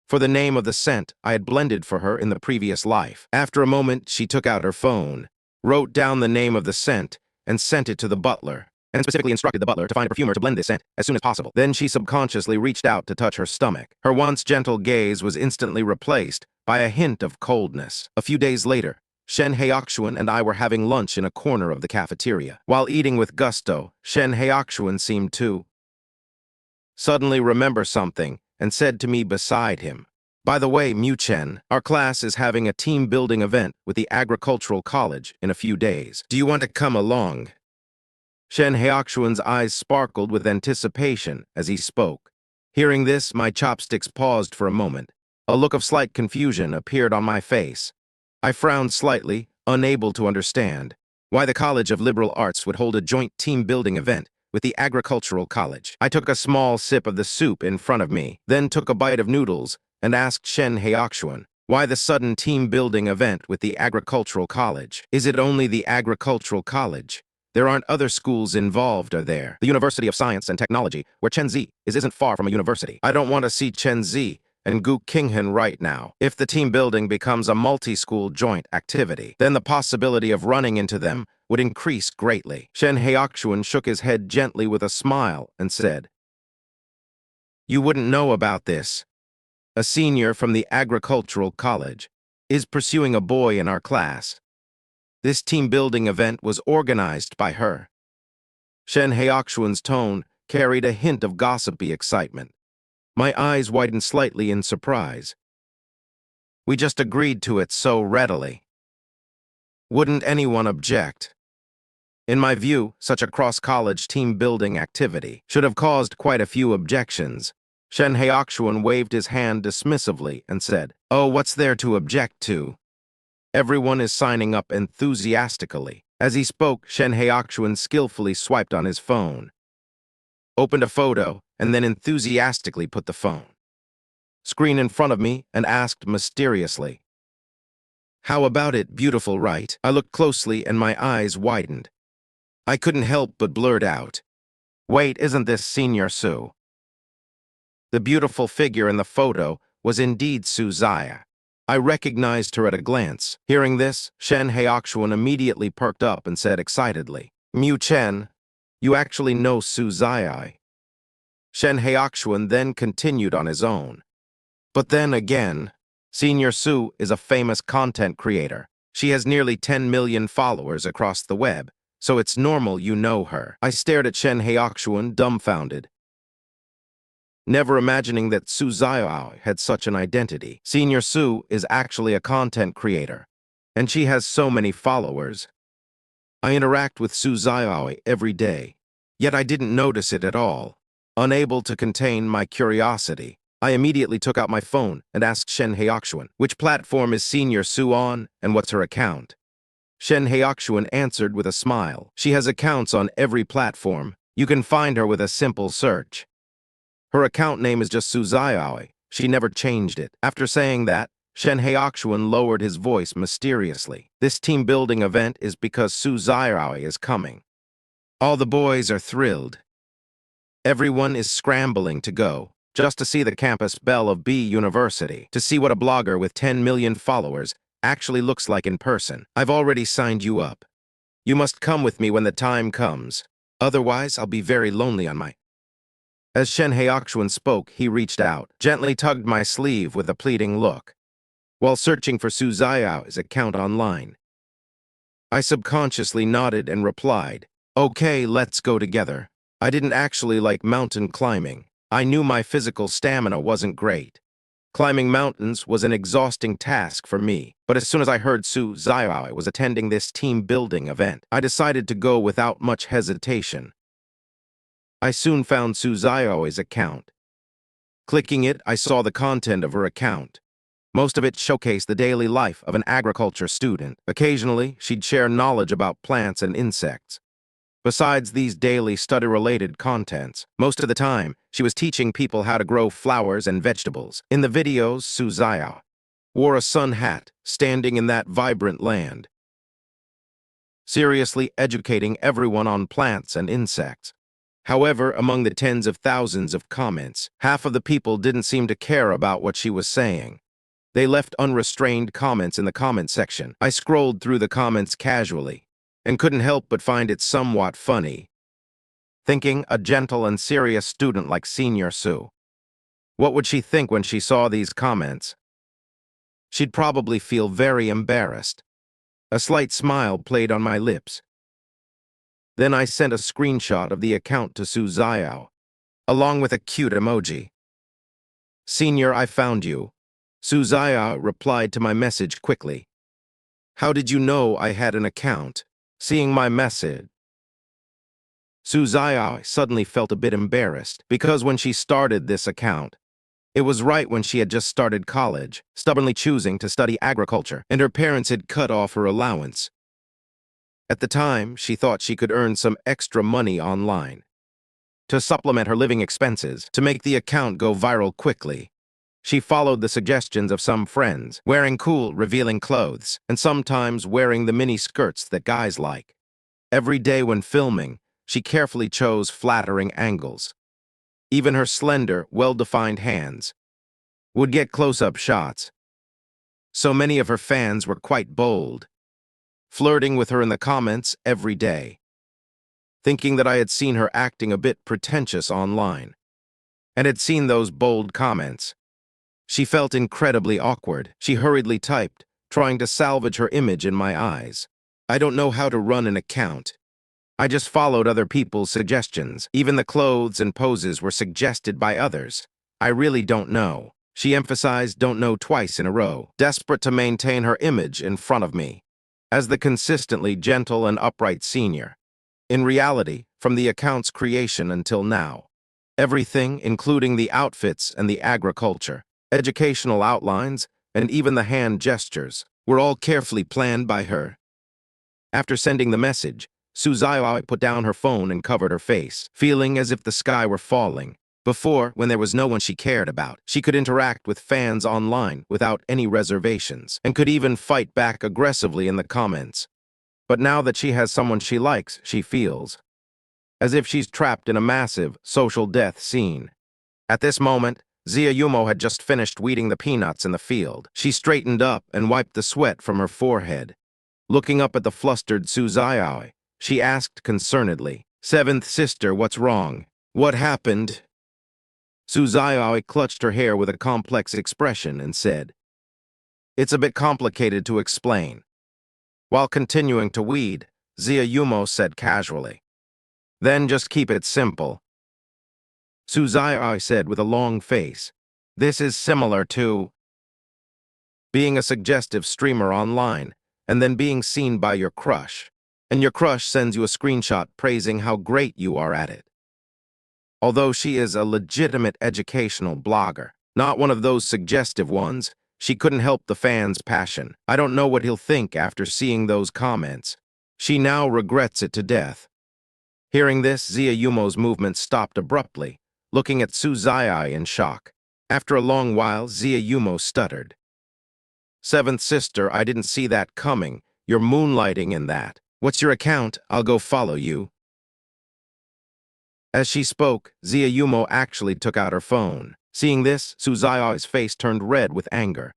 for the name of the scent I had blended for her in the previous life. After a moment, she took out her phone, wrote down the name of the scent, and sent it to the butler, and specifically instructed the butler to find a perfumer to blend this scent as soon as possible. Then she subconsciously reached out to touch her stomach. Her once gentle gaze was instantly replaced by a hint of coldness. A few days later, Shen Heoxuan and I were having lunch in a corner of the cafeteria. While eating with gusto, Shen Heoxuan seemed to suddenly remember something and said to me beside him, "By the way, Chen, our class is having a team-building event with the Agricultural College in a few days. Do you want to come along?" Shen Heoxuan's eyes sparkled with anticipation as he spoke. Hearing this, my chopsticks paused for a moment. A look of slight confusion appeared on my face. I frowned slightly, unable to understand why the College of Liberal Arts would hold a joint team-building event with the Agricultural College. I took a small sip of the soup in front of me, then took a bite of noodles and asked Shen Heoxuan, why the sudden team-building event with the Agricultural College? Is it only the Agricultural College? There aren't other schools involved, are there? The University of Science and Technology, where Chen isn't far from a university. I don't want to see Chen and Gu Qinghan right now. If the team building becomes a multi-school joint activity, then the possibility of running into them would increase greatly. Shen Heoxuan shook his head gently with a smile and said, "You wouldn't know about this. A senior from the Agricultural College is pursuing a boy in our class. This team-building event was organized by her. Chen Heoxuan's tone carried a hint of gossipy excitement. My eyes widened slightly in surprise. We just agreed to it so readily. Wouldn't anyone object? In my view, such a cross-college team-building activity should have caused quite a few objections. Chen Heoxuan waved his hand dismissively and said, "Oh, what's there to object to?" Everyone is signing up enthusiastically. As he spoke, Chen Heoxuan skillfully swiped on his phone, opened a photo, and then enthusiastically put the phone screen in front of me and asked mysteriously, "How about it, beautiful, right?" I looked closely and my eyes widened. I couldn't help but blurt out, "Wait, isn't this Senior Su?" The beautiful figure in the photo was indeed Su Xiaowei. I recognized her at a glance. Hearing this, Chen Heoxuan immediately perked up and said excitedly, "Mu Chen, you actually know Su Xiaowei." Chen Heoxuan then continued on his own. But then again, Senior Su is a famous content creator. She has nearly 10 million followers across the web, so it's normal you know her. I stared at Chen Heoxuan, dumbfounded, never imagining that Su Xiaowei had such an identity. Senior Su is actually a content creator, and she has so many followers. I interact with Su Xiaowei every day, yet I didn't notice it at all. Unable to contain my curiosity, I immediately took out my phone and asked Chen Heoxuan, "Which platform is Senior Su on, and what's her account?" Chen Heoxuan answered with a smile, "She has accounts on every platform. You can find her with a simple search. Her account name is just Su Xiaowei. She never changed it." After saying that, Chen Heoxuan lowered his voice mysteriously. "This team-building event is because Su Xiaowei is coming. All the boys are thrilled. Everyone is scrambling to go, just to see the campus belle of B University, to see what a blogger with 10 million followers actually looks like in person. I've already signed you up. You must come with me when the time comes. Otherwise, I'll be very lonely on my..." As Chen Heoxuan spoke, he reached out, gently tugged my sleeve with a pleading look, while searching for Su Xiao's account online. I subconsciously nodded and replied, "Okay, let's go together." I didn't actually like mountain climbing. I knew my physical stamina wasn't great. Climbing mountains was an exhausting task for me, but as soon as I heard Su Xiaowei was attending this team-building event, I decided to go without much hesitation. I soon found Su Xiao's account. Clicking it, I saw the content of her account. Most of it showcased the daily life of an agriculture student. Occasionally, she'd share knowledge about plants and insects. Besides these daily study-related contents, most of the time, she was teaching people how to grow flowers and vegetables. In the videos, Su Xiaowei wore a sun hat, standing in that vibrant land, seriously educating everyone on plants and insects. However, among the tens of thousands of comments, half of the people didn't seem to care about what she was saying. They left unrestrained comments in the comment section. I scrolled through the comments casually, and couldn't help but find it somewhat funny. Thinking, a gentle and serious student like Senior Su, what would she think when she saw these comments? She'd probably feel very embarrassed. A slight smile played on my lips. Then I sent a screenshot of the account to Su Xiaowei, along with a cute emoji. "Senior, I found you." Su Xiaowei replied to my message quickly. "How did you know I had an account?" Seeing my message, Su Xiaowei suddenly felt a bit embarrassed, because when she started this account, it was right when she had just started college, stubbornly choosing to study agriculture, and her parents had cut off her allowance. At the time, she thought she could earn some extra money online to supplement her living expenses, to make the account go viral quickly. She followed the suggestions of some friends, wearing cool, revealing clothes, and sometimes wearing the mini skirts that guys like. Every day when filming, she carefully chose flattering angles. Even her slender, well-defined hands would get close-up shots. So many of her fans were quite bold, flirting with her in the comments every day. Thinking that I had seen her acting a bit pretentious online, and had seen those bold comments, she felt incredibly awkward. She hurriedly typed, trying to salvage her image in my eyes. I don't know how to run an account. I just followed other people's suggestions. Even the clothes and poses were suggested by others. I really don't know. She emphasized don't know twice in a row, desperate to maintain her image in front of me as the consistently gentle and upright senior. In reality, from the account's creation until now, everything, including the outfits and the agriculture, educational outlines, and even the hand gestures, were all carefully planned by her. After sending the message, Su Xiaowei put down her phone and covered her face, feeling as if the sky were falling. Before, when there was no one she cared about, she could interact with fans online without any reservations, and could even fight back aggressively in the comments. But now that she has someone she likes, she feels as if she's trapped in a massive social death scene. At this moment, Xia Yumo had just finished weeding the peanuts in the field. She straightened up and wiped the sweat from her forehead. Looking up at the flustered Su Xiaowei, she asked concernedly, "Seventh sister, what's wrong? What happened?" Su Xiaowei clutched her hair with a complex expression and said, "It's a bit complicated to explain." While continuing to weed, Xia Yumo said casually, "Then just keep it simple." Su Xiaowei said with a long face, "This is similar to being a suggestive streamer online and then being seen by your crush, and your crush sends you a screenshot praising how great you are at it." Although she is a legitimate educational blogger, not one of those suggestive ones, she couldn't help the fans' passion. I don't know what he'll think after seeing those comments. She now regrets it to death. Hearing this, Xia Yumo's movement stopped abruptly, looking at Su Xiaowei in shock. After a long while, Xia Yumo stuttered, "Seventh sister, I didn't see that coming. You're moonlighting in that. What's your account? I'll go follow you." As she spoke, Xia Yumo actually took out her phone. Seeing this, Su Xiaowei's face turned red with anger.